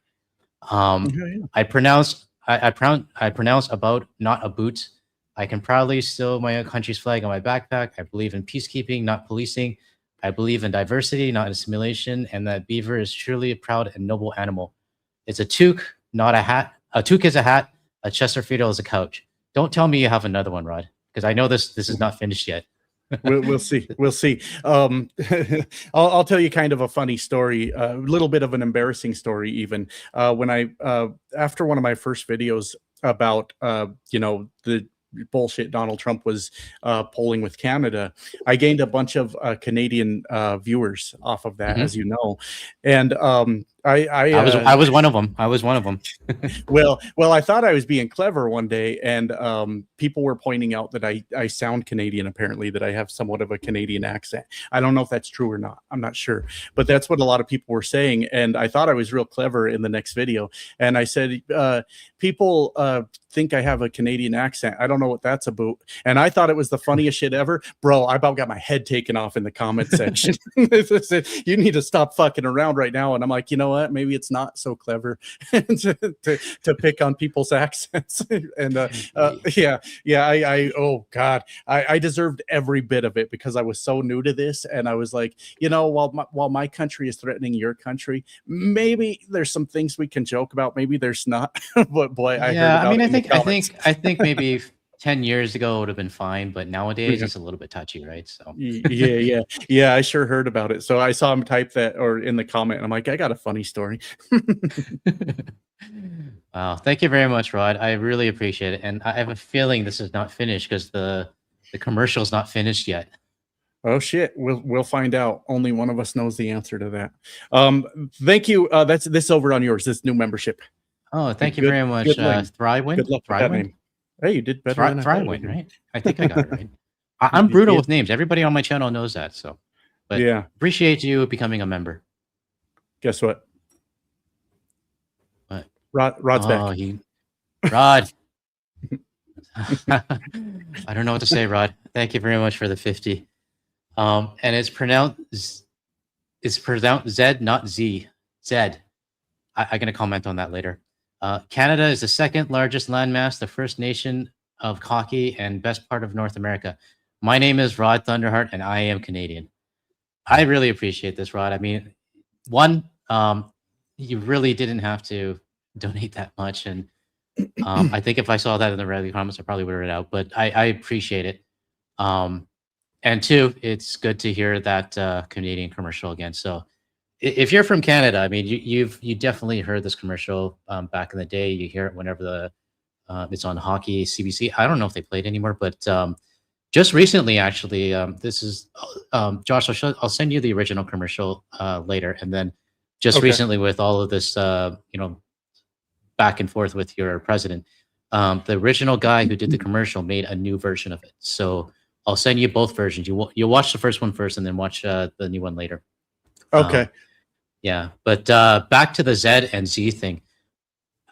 I pronounce about, not a boot. I can proudly stow my own country's flag on my backpack. I believe in peacekeeping, not policing. I believe in diversity, not assimilation, and that beaver is truly a proud and noble animal. It's a toque, not a hat. A toque is a hat. A Chesterfield is a couch. Don't tell me you have another one, Rod, because I know this is not finished yet. We'll see. I'll tell you kind of a funny story, a little bit of an embarrassing story even. When I after one of my first videos about the bullshit Donald Trump was polling with Canada, I gained a bunch of Canadian viewers off of that, as you know. And I was one of them. I was one of them. well, I thought I was being clever one day, and people were pointing out that I sound Canadian, apparently, that I have somewhat of a Canadian accent. I don't know if that's true or not. I'm not sure. But that's what a lot of people were saying. And I thought I was real clever in the next video. And I said, people think I have a Canadian accent. I don't know what that's about. And I thought it was the funniest shit ever. Bro, I about got my head taken off in the comment section. You need to stop fucking around right now. And I'm like, you know what? Maybe it's not so clever to pick on people's accents. And oh God, I deserved every bit of it because I was so new to this. And I was like, while my country is threatening your country, maybe there's some things we can joke about. Maybe there's not. But boy, I think maybe 10 years ago it would have been fine, but nowadays it's a little bit touchy, right? So yeah, I sure heard about it. So I saw him type that or in the comment, and I'm like, I got a funny story. Wow, thank you very much, Rod. I really appreciate it, and I have a feeling this is not finished because the commercial's not finished yet. Oh shit, we'll find out. Only one of us knows the answer to that. Thank you. That's this over on yours. This new membership. Oh, thank you very much, Thrywin. Good luck with that name. Hey, you did better than Thrywin, right? I think I got it right. I'm brutal with names. Everybody on my channel knows that. So, but yeah, appreciate you becoming a member. Guess what? What? Rod's back. Rod. I don't know what to say, Rod. Thank you very much for the 50. And it's pronounced Z, not Z. Zed. I'm going to comment on that later. Canada is the second largest landmass, the first nation of hockey, and best part of North America. My name is Rod Thunderheart, and I am Canadian. I really appreciate this, Rod. I mean, you really didn't have to donate that much, and I think if I saw that in the regular comments, I probably would have read it out. But I appreciate it. And two, it's good to hear that Canadian commercial again. So if you're from Canada, I mean, you definitely heard this commercial back in the day. You hear it whenever it's on hockey, CBC. I don't know if they play it anymore, but just recently, actually, this is Josh. I'll send you the original commercial later, and then just Okay. recently with all of this, back and forth with your president, the original guy who did the commercial made a new version of it. So I'll send you both versions. You'll watch the first one first, and then watch the new one later. Okay. Yeah, but back to the Z and Z thing.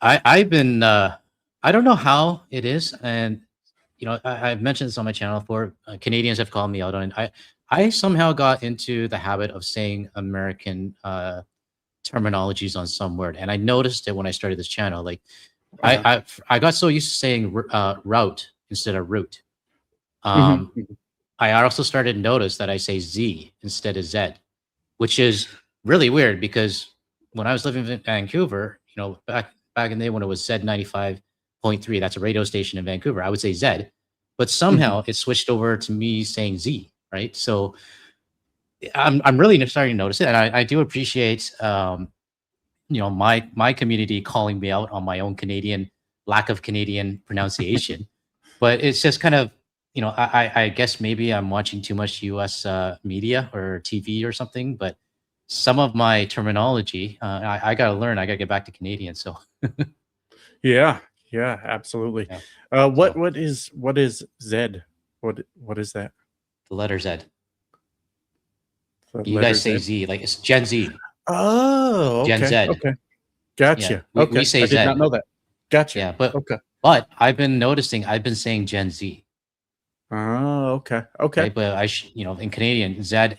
I've been I don't know how it is, and I've mentioned this on my channel before. Canadians have called me out on it. I somehow got into the habit of saying American terminologies on some word, and I noticed it when I started this channel. Like I got so used to saying route instead of route. Mhm. I also started to notice that I say Z instead of Z, which is really weird because when I was living in Vancouver, back in the day when it was Z 95.3, that's a radio station in Vancouver, I would say Z, but somehow it switched over to me saying Z, right? So I'm really starting to notice it, and I do appreciate my community calling me out on my own Canadian lack of Canadian pronunciation, but it's just kind of I guess maybe I'm watching too much U.S. Media or TV or something, but some of my terminology I gotta learn. I gotta get back to Canadian. So Yeah. Yeah. Absolutely. yeah, What so what is Z? What is that? the letter Z. The You letter guys say Z. Z, like it's Gen Z, Oh, Gen okay. Z. Okay. Yeah, Gotcha. we Okay. say I did not Z. know that. Gotcha. Yeah, but Okay. but I've been noticing I've been saying Gen Z, Oh, okay. Okay. right? But in Canadian Z,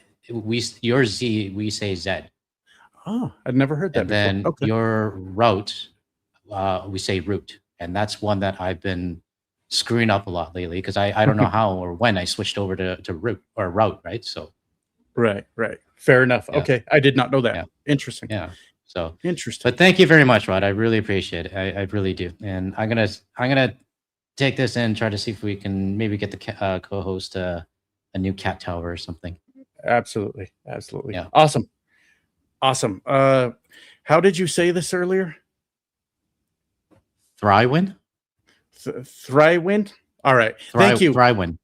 your Z we say Z, Oh, I'd never heard that and before. then Okay. your route we say route, and that's one that I've been screwing up a lot lately because I don't know how or when I switched over to route or route, right? So Right, right. Fair enough. yeah, Okay. I did not know that. yeah, Interesting. yeah. So, Interesting. but thank you very much, Rod. I really appreciate it. I really do, and I'm gonna take this and try to see if we can maybe get the co-host a new cat tower or something. Absolutely. Absolutely. Yeah, Awesome. Awesome. How did you say this earlier? Thrywin, Thrywin? All right. Thank you. Thrywin.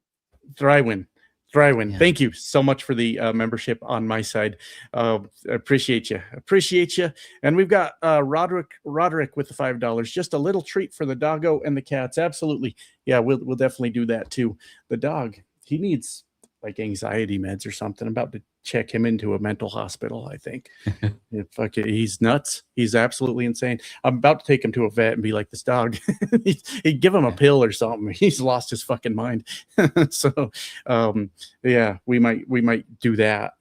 Thrywin. Thrywin. Yeah, Thank you so much for the membership on my side. Appreciate you. Appreciate you. And we've got Roderick with the $5. Just a little treat for the doggo and the cats. Absolutely. Yeah, we'll definitely do that too. The dog, he needs like anxiety meds or something. I'm about to check him into a mental hospital, I think. Yeah, fuck it. He's nuts. He's absolutely insane. I'm about to take him to a vet and be like, this dog, he'd give him a yeah. pill or something. He's lost his fucking mind. So, yeah, we might do that.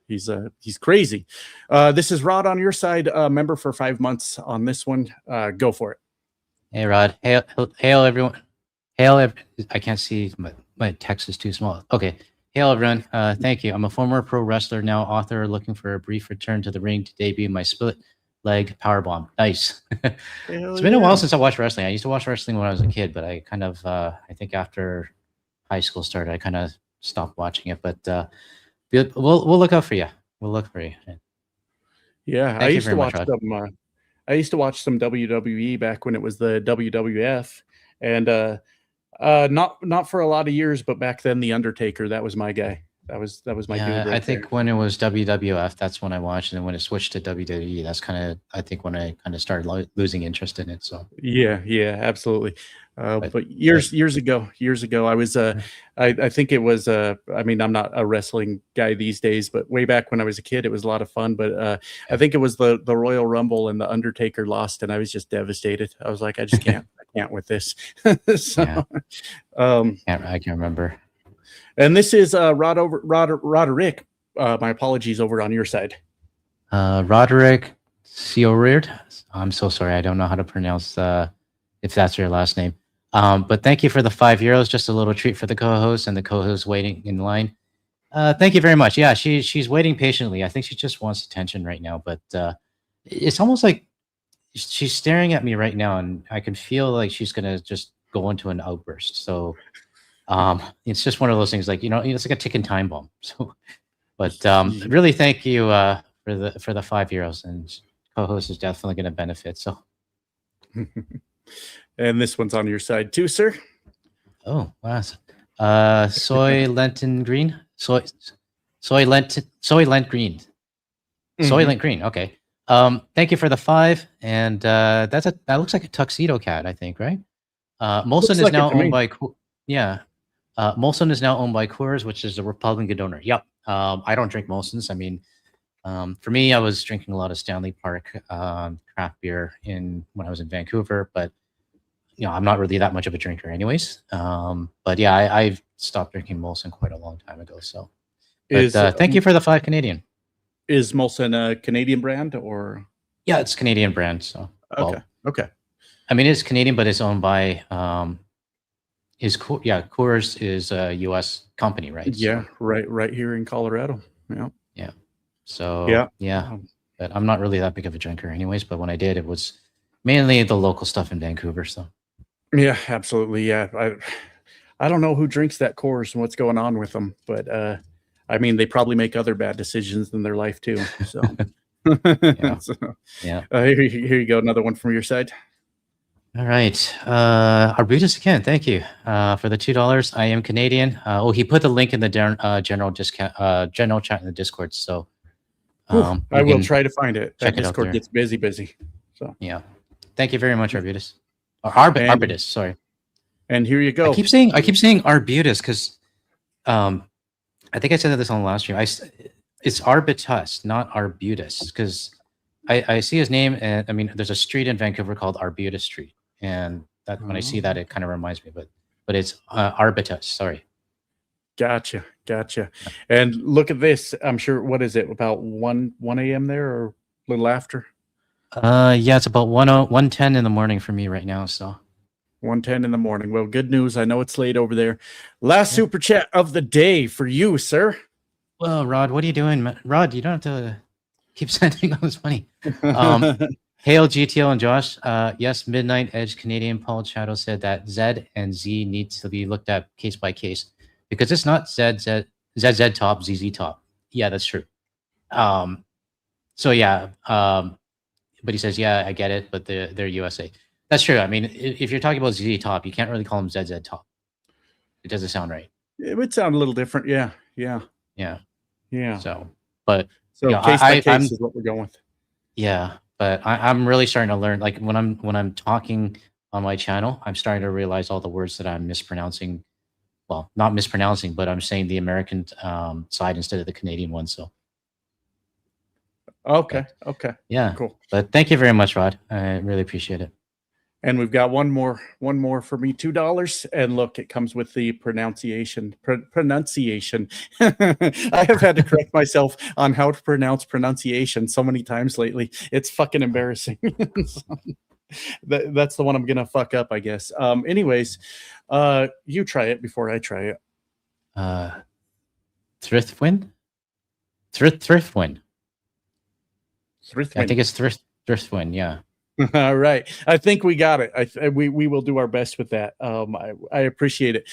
He's crazy. This is Rod on your side, member for 5 months on this one. Go for it. Hey, Rod. Hail everyone. Hail, I can't see, my text is too small. Okay. Hail, everyone. Thank you. I'm a former pro wrestler, now author, looking for a brief return to the ring to debut my split leg powerbomb. Nice. It's been a while since I watched wrestling. I used to watch wrestling when I was a kid, but I kind of, I think after high school started, I kind of stopped watching it. But we'll look out for you. We'll look for you. Yeah, Thank you very much, Rod. I used to watch some WWE back when it was the WWF, and not for a lot of years, but back then the Undertaker, that was my guy. That was my dude Yeah, right I there. think when it was WWF, that's when I watched, and then when it switched to WWE, that's kind of I think when I kind of started losing interest in it. So Yeah, yeah, absolutely. but But years ago, I was I think it was I mean, I'm not a wrestling guy these days, but way back when I was a kid, it was a lot of fun. But I yeah, think it was the Royal Rumble and the Undertaker lost, and I was just devastated. I was like, I just can't, I can't with this. So, yeah, um, I can remember. and this is Roderick. My apologies over on your side. Roderick Seorid. I'm so sorry. I don't know how to pronounce if that's your last name. But thank you for the €5. Just a little treat for the co-host and the co-host waiting in line. Thank you very much. Yeah, she's waiting patiently. I think she just wants attention right now. But it's almost like she's staring at me right now, and I can feel like she's gonna just go into an outburst. So it's just one of those things, like it's like a ticking time bomb. So, but really, thank you for the €5, and co-host is definitely going to benefit. So, And this one's on your side too, sir. oh wow, soy lentil green, soy lent green, soy lent green. Okay. Thank you for the 5, and that looks like a tuxedo cat, I think, right? Molson Looks is like it now to me. owned by Molson is now owned by Coors, which is a Republican donor. Yep. I don't drink Molson's. I mean, for me, I was drinking a lot of Stanley Park craft beer when I was in Vancouver, but I'm not really that much of a drinker, anyways. But yeah, I've stopped drinking Molson quite a long time ago. So, but thank you for the 5 Canadian. Is Molson a Canadian brand or? Yeah, it's Canadian brand. So okay. I mean, it's Canadian, but it's owned by Coors is a U.S. company, right? Yeah, so, right here in Colorado. Yeah. So yeah, but I'm not really that big of a drinker, anyways. But when I did, it was mainly the local stuff in Vancouver. So yeah, absolutely. Yeah, I don't know who drinks that Coors and what's going on with them, but I mean, they probably make other bad decisions in their life too. So yeah, here you go, another one from your side. All right, Arbutus again. Thank you for the $2. I am Canadian. He put the link in the general chat in the Discord. So I will try to find it. That Discord gets busy. So yeah, thank you very much, Arbutus. Arbutus, sorry. And here you go. I keep saying Arbutus because I think I said this on the last stream. It's Arbutus, not Arbutus, because I see his name, and I mean, there's a street in Vancouver called Arbutus Street, and that when I see that, it kind of reminds me. But it's Arbutus. Sorry. Gotcha. And look at this. I'm sure. What is it? About 1 a.m. there, or a little after? Yeah, it's about 1:10 in the morning for me right now. So 1:10 in the morning. Well, good news. I know it's late over there. Last super chat of the day for you, sir. Well, Rod, what are you doing? Rod, you don't have to keep sending all this money. Hail GTO and Josh. Yes, Midnight Edge Canadian Paul Chato said that Z and Z needs to be looked at case by case because it's not ZZ top, ZZ top. Yeah, that's true. So yeah, but he says, yeah, I get it, but they're USA. That's true. I mean, if you're talking about ZZ top, you can't really call them ZZ top. It doesn't sound right. It would sound a little different. Yeah. So, but case by case is what we're going with. Yeah, but I'm really starting to learn. Like when I'm talking on my channel, I'm starting to realize all the words that I'm mispronouncing. Well, not mispronouncing, but I'm saying the American side instead of the Canadian one. So. Okay. Yeah. Cool. But thank you very much, Rod. I really appreciate it. And we've got one more for me, $2. And look, it comes with the pronunciation. Pronunciation. I have had to correct myself on how to pronounce pronunciation so many times lately. It's fucking embarrassing. That's the one I'm gonna fuck up, I guess. Anyways, you try it before I try it. Thriftwin. I think it's Thriftwin. Yeah. All right. I think we got it. We will do our best with that. I appreciate it.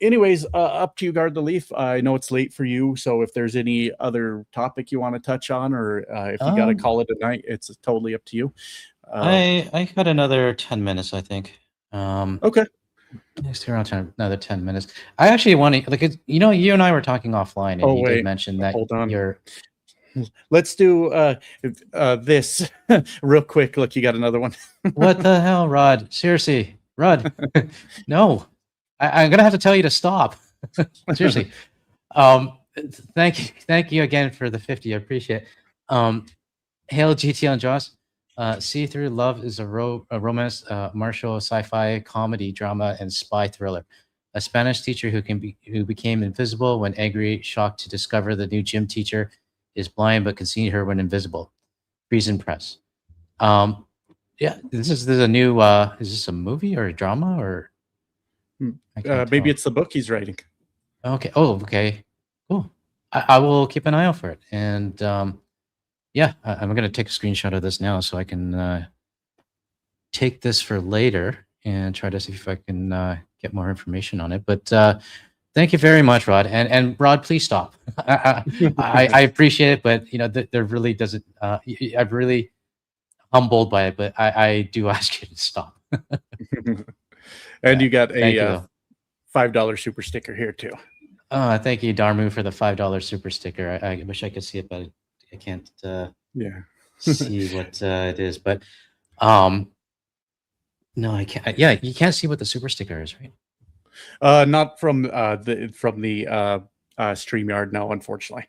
Anyways, up to you, Guard the Leaf. I know it's late for you, so if there's any other topic you want to touch on, or if you got to call it a night, it's totally up to you. I got another 10 minutes, I think. Okay. Next around another 10 minutes. I actually want to you and I were talking offline, and you did mention that you're. Let's do this real quick. Look, you got another one. What the hell, Rod? Seriously, Rod. No, I'm gonna have to tell you to stop. Seriously. Thank you again for the 50. I appreciate it. Hail GT and Josh. See Through Love is a romance, martial sci-fi comedy drama and spy thriller. A Spanish teacher who became invisible when angry, shocked to discover the new gym teacher is blind but can see her when invisible. Reason Press. Yeah, this is a new. Is this a movie or a drama or? Maybe it's the book he's writing. Okay. Oh, okay. Cool. I will keep an eye out for it, and yeah, I'm gonna take a screenshot of this now so I can take this for later and try to see if I can get more information on it. But Thank you very much, Rod. And Rod, please stop. I appreciate it, but there really doesn't. I'm really humbled by it, but I do ask you to stop. And Yeah. you got Thank you, a though. $5 super sticker here too. Thank you, Darmu, for the $5 super sticker. I wish I could see it, but I can't Yeah. see what it is. But um, no, I can't. Yeah, you can't see what the super sticker is, right? Not from the StreamYard, no, unfortunately.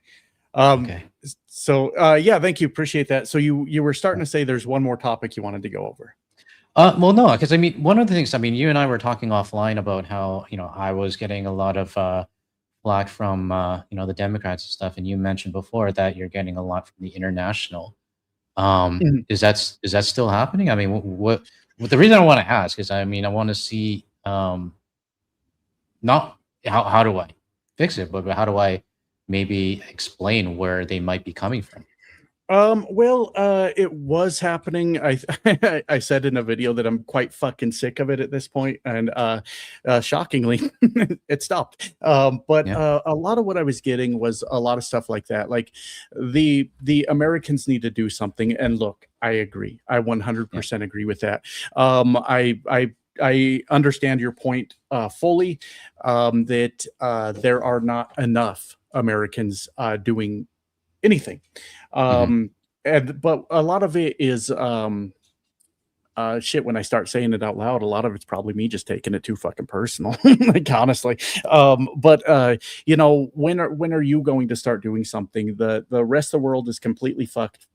Okay. So yeah, thank you. Appreciate that. So you were starting to say there's one more topic you wanted to go over. Well, no, because I mean, one of the things, I mean, you and I were talking offline about how, I was getting a lot of flack from, the Democrats and stuff. And you mentioned before that you're getting a lot from the international. Mhm. Is that still happening? I mean, the reason I want to ask is, I mean, I want to see, not how do I fix it, but how do I maybe explain where they might be coming from? Well, it was happening. I said in a video that I'm quite fucking sick of it at this point, and shockingly, it stopped. But Yeah. a lot of what I was getting was a lot of stuff like that. Like the Americans need to do something. And look, I agree. I Yeah. 100% agree with that. I understand your point fully. That there are not enough Americans doing anything. Hmm. But a lot of it is shit. When I start saying it out loud, a lot of it's probably me just taking it too fucking personal, like honestly. But when are you going to start doing something? The rest of the world is completely fucked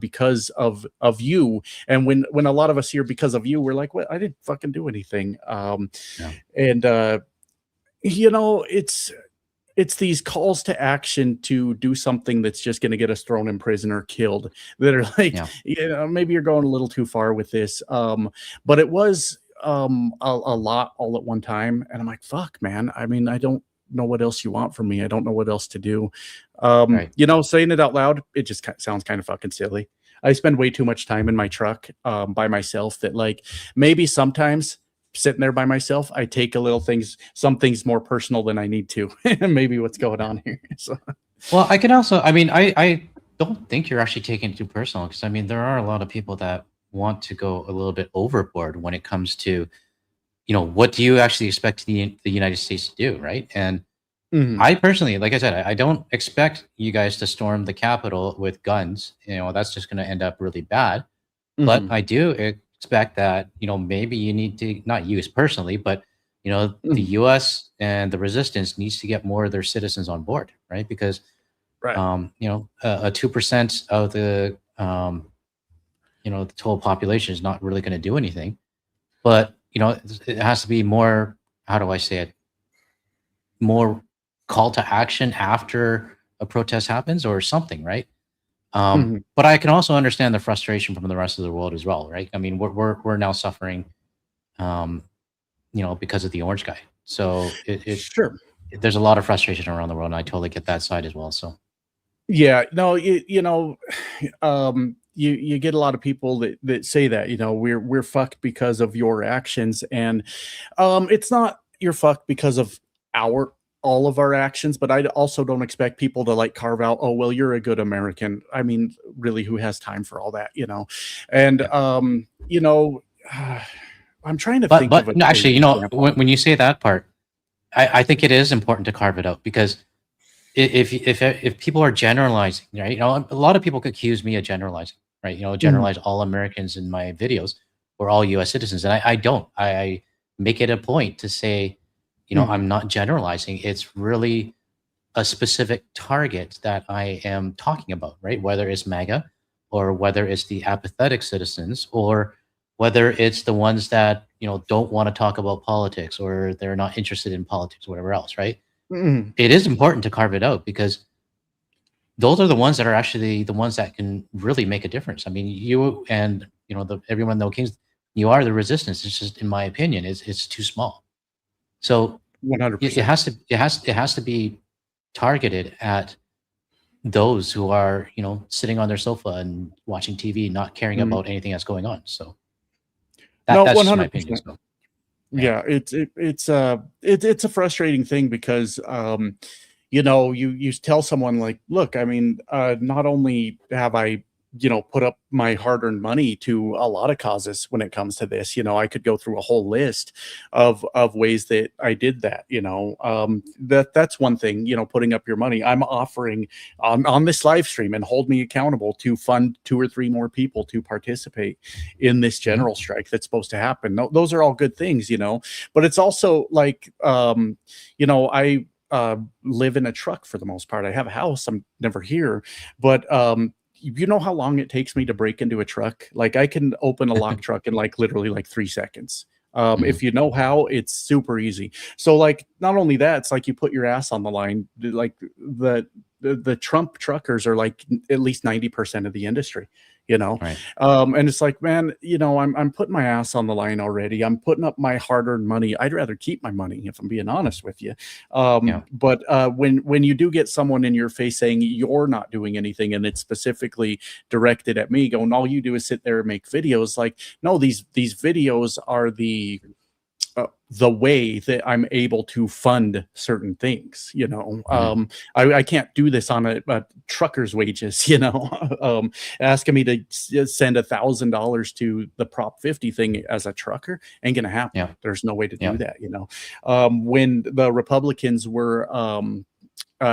because of you. And when a lot of us here because of you, we're like, well, I didn't fucking do anything. Yeah. And it's these calls to action to do something that's just going to get us thrown in prison or killed that are like, Yeah. maybe you're going a little too far with this. But it was a lot all at one time. And I'm like, fuck, man. I mean, I don't know what else you want from me. I don't know what else to do. Right. Saying it out loud, it just sounds kind of fucking silly. I spend way too much time in my truck by myself that like maybe sometimes sitting there by myself, I take some things more personal than I need to. Maybe what's going on here. So Well, I can also, I mean, I don't think you're actually taking it too personal because I mean, there are a lot of people that want to go a little bit overboard when it comes to, what do you actually expect the United States to do, right? And mhm, I personally, like I said, I don't expect you guys to storm the Capitol with guns. That's just going to end up really bad. But mhm, I do expect that, maybe you need to, not use personally, but, the mhm, US and the resistance needs to get more of their citizens on board, right? Because, right. a 2% of the total population is not really going to do anything. But, it has to be more, how do I say it? More call to action after a protest happens or something, right? Mhm. But I can also understand the frustration from the rest of the world as well, right? I mean, we're now suffering, um, because of the orange guy. So Sure. there's a lot of frustration around the world, and I totally get that side as well. So Yeah, no, you get a lot of people that say that, we're fucked because of your actions. And it's not you're fucked because of our all of our actions, but I also don't expect people to like carve out, oh well, you're a good American. I mean, really, who has time for all that? And yeah. I'm trying to But think of a no, great actually, example. when you say that part, I think it is important to carve it out because if people are generalizing, right? A lot of people could accuse me of generalizing, right? Mhm, Generalize all Americans in my videos or all U.S. citizens, and I don't. I make it a point to say, mhm, I'm not generalizing. It's really a specific target that I am talking about, right? Whether it's MAGA or whether it's the apathetic citizens or whether it's the ones that, don't want to talk about politics or they're not interested in politics, whatever else, right? mhm, It is important to carve it out because those are the ones that are actually the ones that can really make a difference. I mean, you and everyone in the Kings, you are the resistance. It's just, in my opinion, it's too small. So it 100%. has to it has to be targeted at those who are sitting on their sofa and watching TV, not caring Mhm. about anything that's going on. So No, that's just my opinion. 100%. So Yeah. Yeah, it's a frustrating thing because you know, you tell someone like, look, I mean, not only have I, you know, put up my hard-earned money to a lot of causes when it comes to this, you know, I could go through a whole list of ways that I did that, you know. That's one thing, you know, putting up your money. I'm offering on this live stream and hold me accountable to fund 2 or 3 more people to participate in this Hmm. general strike that's supposed to happen. Those are all good things, you know, but it's also like, you know, I live in a truck for the most part. I have a house. I'm never here, but you know how long it takes me to break into a truck? Like I can open a lock truck in like literally like 3 seconds. Hmm. If you know how, it's super easy. So like not only that, it's like you put your ass on the line. Like the Trump truckers are like at least 90% of the industry, you know. Right. And it's like, man, you know, I'm putting my ass on the line already. I'm putting up my hard-earned money. I'd rather keep my money if I'm being honest with you. Yeah. But when you do get someone in your face saying you're not doing anything, and it's specifically directed at me, going, all you do is sit there and make videos. Like, no, these videos are the way that I'm able to fund certain things, you know. Hmm. I can't do this on a trucker's wages, you know. Asking me to send $1,000 to the Prop 50 thing as a trucker ain't gonna happen. Yeah. There's no way to do Yeah. that, you know. When the Republicans were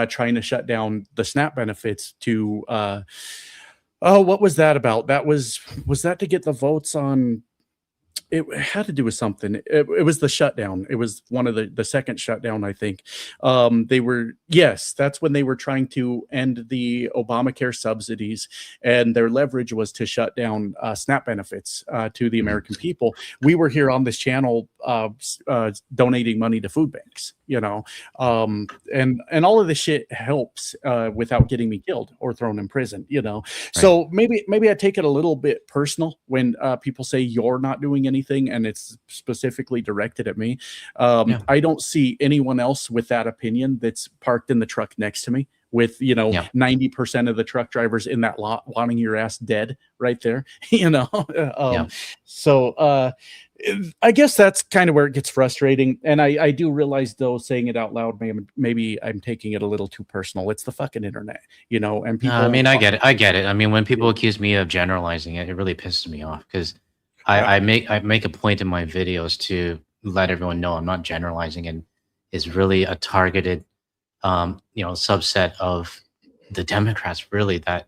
trying to shut down the SNAP benefits to oh, what was that about? Was that to get the votes on it had to do with something. It was the shutdown. It was one of the second shutdown, I think. They were yes, that's when they were trying to end the Obamacare subsidies, and their leverage was to shut down SNAP benefits to the Hmm. American people. We were here on this channel donating money to food banks, you know, and all of this shit helps without getting me killed or thrown in prison, you know. Right. So maybe I take it a little bit personal when people say you're not doing anything and it's specifically directed at me. Yeah. I don't see anyone else with that opinion that's parked in the truck next to me with, you know, Yeah. 90% of the truck drivers in that lot wanting your ass dead right there, you know. Yeah. So I guess that's kind of where it gets frustrating. And I do realize though, saying it out loud, maybe I'm taking it a little too personal. It's the fucking internet, you know, and No, I people mean, I get it. I get it. I mean, when people yeah. accuse me of generalizing it, it really pisses me off because Uh, I make a point in my videos to let everyone know I'm not generalizing and it's really a targeted subset of the Democrats really that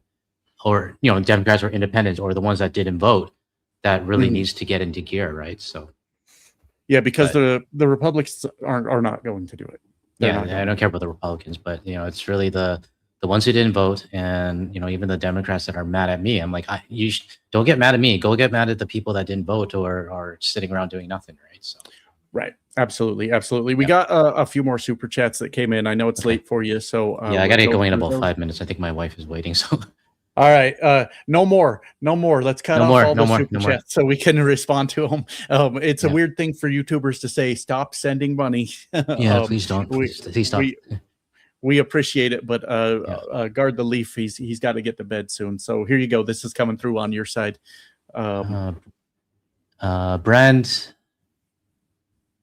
or Democrats or independents or the ones that didn't vote that really mhm. needs to get into gear, right? So Yeah, because but the Republicans are not going to do it. They're yeah, not I going don't to care do about the Republicans, but it's really the ones who didn't vote, and even the Democrats that are mad at me. I'm like, don't get mad at me. Go get mad at the people that didn't vote or are sitting around doing nothing, right? So right. Absolutely, absolutely. We yeah, got a few more super chats that came in. I know it's okay, late for you, so yeah, I we'll gotta get go going in through about those. 5 minutes. I think my wife is waiting, so All right, no more, no more. Let's cut no off more, all no the more, super no more. chats so we can respond to them. It's a Yeah, weird thing for YouTubers to say. Stop sending money. yeah, please don't, We please stop. we we appreciate it, but Yeah, guard the leaf. He's got to get to bed soon. So here you go. This is coming through on your side. Um, uh, Brand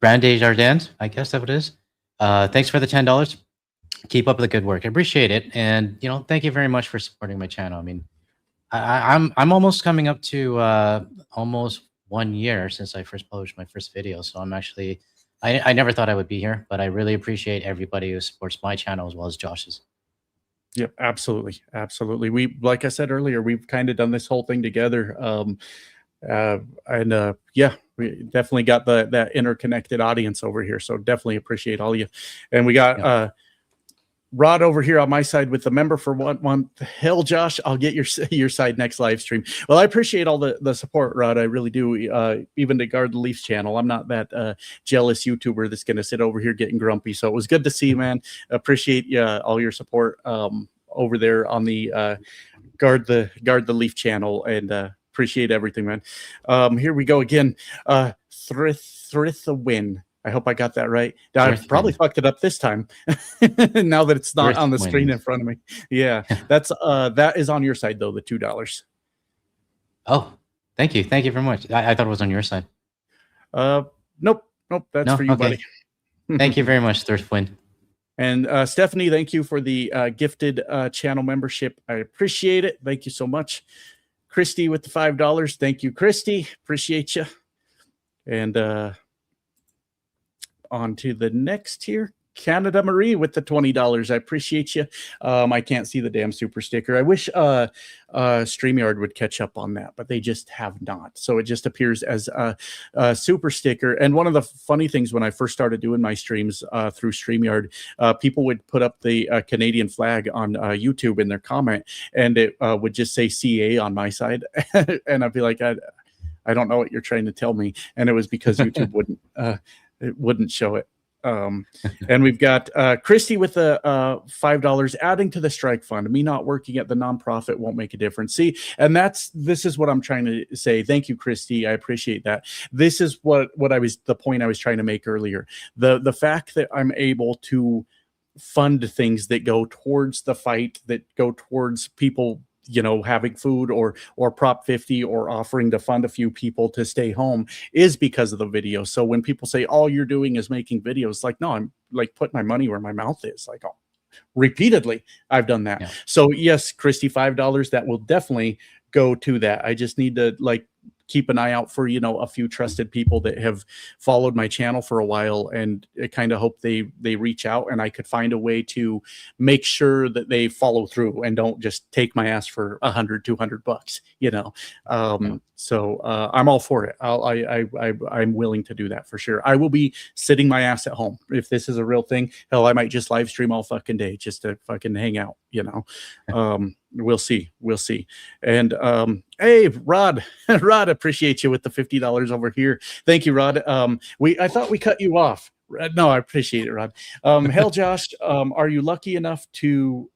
Desjardins, I guess that what it is. Thanks for the $10. Keep up the good work. I appreciate it, and thank you very much for supporting my channel. I mean, I'm almost coming up to almost 1 year since I first published my first video. So I'm actually I never thought I would be here, but I really appreciate everybody who supports my channel as well as Josh's. Yep, absolutely, absolutely. We, like I said earlier, we've kind of done this whole thing together, and yeah, we definitely got that interconnected audience over here. So definitely appreciate all you. And we got Yeah. Rod over here on my side with the member for 1 month. Hell, Josh, I'll get your side next live stream. Well, I appreciate all the support, Rod. I really do. Even to guard the Leafs channel, I'm not that jealous YouTuber that's going to sit over here getting grumpy. So it was good to see you, man. Appreciate all your support over there on the guard the Leaf channel, and appreciate everything, man. Here we go again. Win. I hope I got that right. I've probably Thriftwin. fucked it up this time. Now that it's not on the screen in Thriftwin. front of me. Yeah, that is on your side though. The $2. Oh, thank you very much. I thought it was on your side. Uh, nope. Nope, that's No? for you, buddy. Okay. Thank you very much, Thirstwind. And Stephanie, thank you for the gifted channel membership. I appreciate it. Thank you so much. Christy with the $5. Thank you, Christy. Appreciate you. And on to the next here. Canada Marie with the $20. I appreciate you. I can't see the damn super sticker. I wish StreamYard would catch up on that, but they just have not. So it just appears as a super sticker. And one of the funny things when I first started doing my streams through StreamYard, people would put up the Canadian flag on YouTube in their comment, and it would just say CA on my side. And I'd be like, I don't know what you're trying to tell me. And it was because YouTube wouldn't show it. And we've got Christy with the $5, adding to the strike fund. Me not working at the nonprofit won't make a difference. See, and this is what I'm trying to say. Thank you, Christy. I appreciate that. This is the point I was trying to make earlier. The fact that I'm able to fund things that go towards the fight, that go towards people, having food or Prop 50 or offering to fund a few people to stay home is because of the video. So when people say all you're doing is making videos, like, no, I'm like putting my money where my mouth is. Like, repeatedly I've done that. Yeah. So yes, Christy, $5, that will definitely go to that. I just need to keep an eye out for, a few trusted people that have followed my channel for a while, and I kind of hope they reach out and I could find a way to make sure that they follow through and don't just take my ass for $100-$200, Yeah. So I'm all for it. I'm willing to do that for sure. I will be sitting my ass at home. If this is a real thing, hell, I might just live stream all fucking day just to fucking hang out, We'll see. And hey, Rod, appreciate you with the $50 over here. Thank you, Rod. I thought we cut you off. No, I appreciate it, Rod. Hell, Josh, are you lucky enough to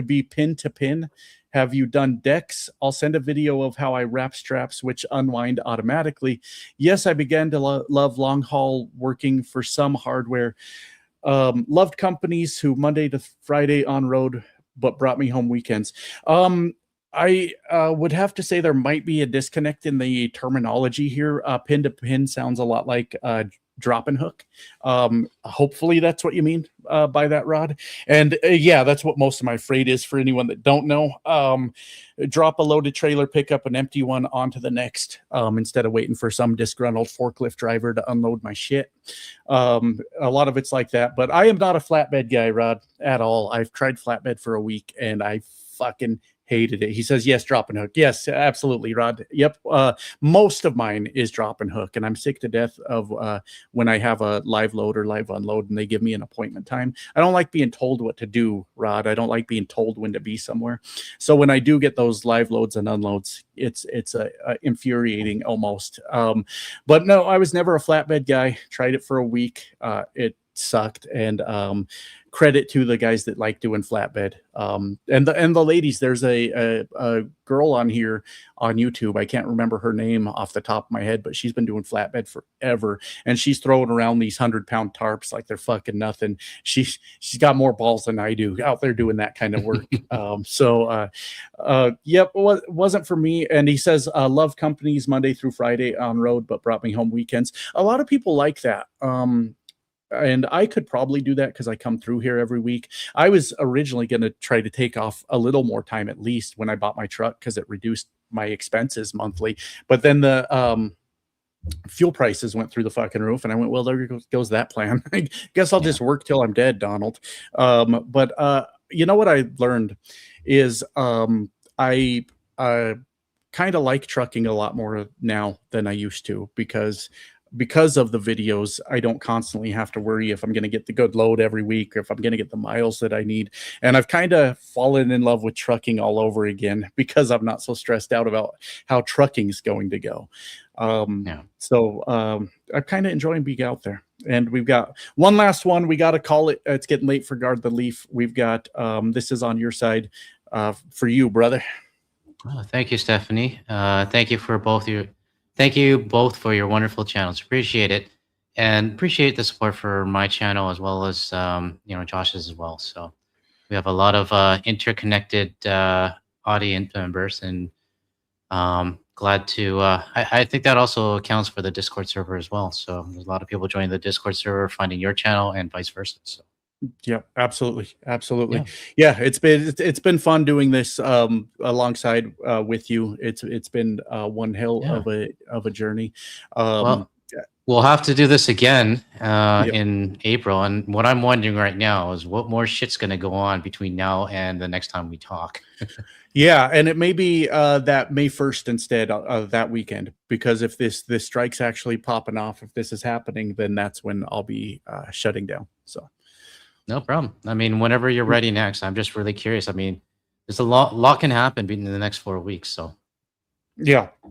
be pin to pin? Have you done decks? I'll send a video of how I wrap straps, which unwind automatically. Yes, I began to love long haul working for some hardware. Loved companies who Monday to Friday on road, but brought me home weekends. I would have to say there might be a disconnect in the terminology here. Pin to pin sounds a lot like drop and hook. Hopefully that's what you mean by that, Rod. And yeah, that's what most of my freight is for anyone that don't know. Drop a loaded trailer, pick up an empty one onto the next, instead of waiting for some disgruntled forklift driver to unload my shit. A lot of it's like that, but I am not a flatbed guy, Rod, at all. I've tried flatbed for a week and I fucking hated it. He says, yes, drop and hook. Yes, absolutely, Rod. Yep. Most of mine is drop and hook, and I'm sick to death of when I have a live load or live unload and they give me an appointment time. I don't like being told what to do, Rod. I don't like being told when to be somewhere. So when I do get those live loads and unloads, it's infuriating almost. But no, I was never a flatbed guy. Tried it for a week. It sucked. And credit to the guys that like doing flatbed. And the ladies, there's a girl on here on YouTube. I can't remember her name off the top of my head, but she's been doing flatbed forever. And she's throwing around these 100-pound tarps like they're fucking nothing. She's got more balls than I do out there doing that kind of work. Yep, wasn't for me. And he says, love companies Monday through Friday on road, but brought me home weekends. A lot of people like that. And I could probably do that because I come through here every week. I was originally going to try to take off a little more time at least when I bought my truck because it reduced my expenses monthly. But then the fuel prices went through the fucking roof, and I went, well, there goes that plan. I guess I'll just work till I'm dead, Donald. But you know what I learned is I kind of like trucking a lot more now than I used to because of the videos. I don't constantly have to worry if I'm going to get the good load every week or if I'm going to get the miles that I need. And I've kind of fallen in love with trucking all over again because I'm not so stressed out about how trucking is going to go. So I'm kind of enjoying being out there. And we've got one last one. We got to call it. It's getting late for Guard the Leaf. We've got, this is on your side for you, brother. Oh, thank you, Stephanie. Thank you both for your wonderful channels. Appreciate it, and appreciate the support for my channel as well as Josh's as well. So we have a lot of interconnected audience members, and glad to. I think that also accounts for the Discord server as well. So there's a lot of people joining the Discord server, finding your channel, and vice versa. So Yeah, absolutely, absolutely. yeah, Yeah, it's been fun doing this alongside with you. It's been one hell yeah. of a journey. Um, Well, we'll have to do this again yeah, in April. And what I'm wondering right now is what more shit's going to go on between now and the next time we talk. yeah, and it may be that May 1st instead of that weekend, because if this strike's actually popping off, if this is happening, then that's when I'll be shutting down. So No problem. I mean, whenever you're ready next, I'm just really curious. I mean, there's a lot can happen in the next 4 weeks. So yeah, yeah,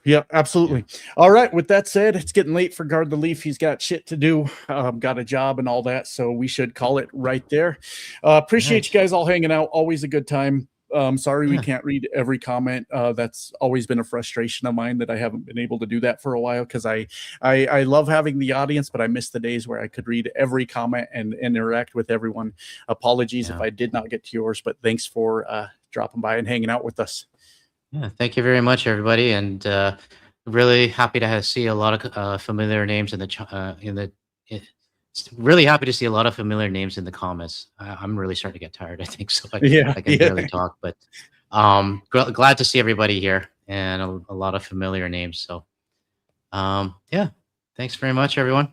yeah. absolutely. All right. With that said, it's getting late for Guard the Leaf. He's got shit to do, got a job and all that. So we should call it right there. All Appreciate you right. guys all hanging out. Always a good time. Sorry we Yeah. can't read every comment. That's always been a frustration of mine that I haven't been able to do that for a while, because I love having the audience, but I miss the days where I could read every comment and interact with everyone. Apologies if Yeah. I did not get to yours, but thanks for dropping by and hanging out with us. Yeah. Thank you very much, everybody. And really happy to see a lot of familiar names in the, it's really happy to see a lot of familiar names in the comments. I'm really starting to get tired, I think. So Yeah, I can yeah. barely talk, but glad to see everybody here and a lot of familiar names. So yeah, thanks very much, everyone.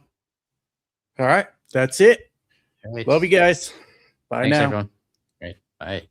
All right. That's it. All right. Love you guys. Bye Thanks, now. everyone. All right. Bye.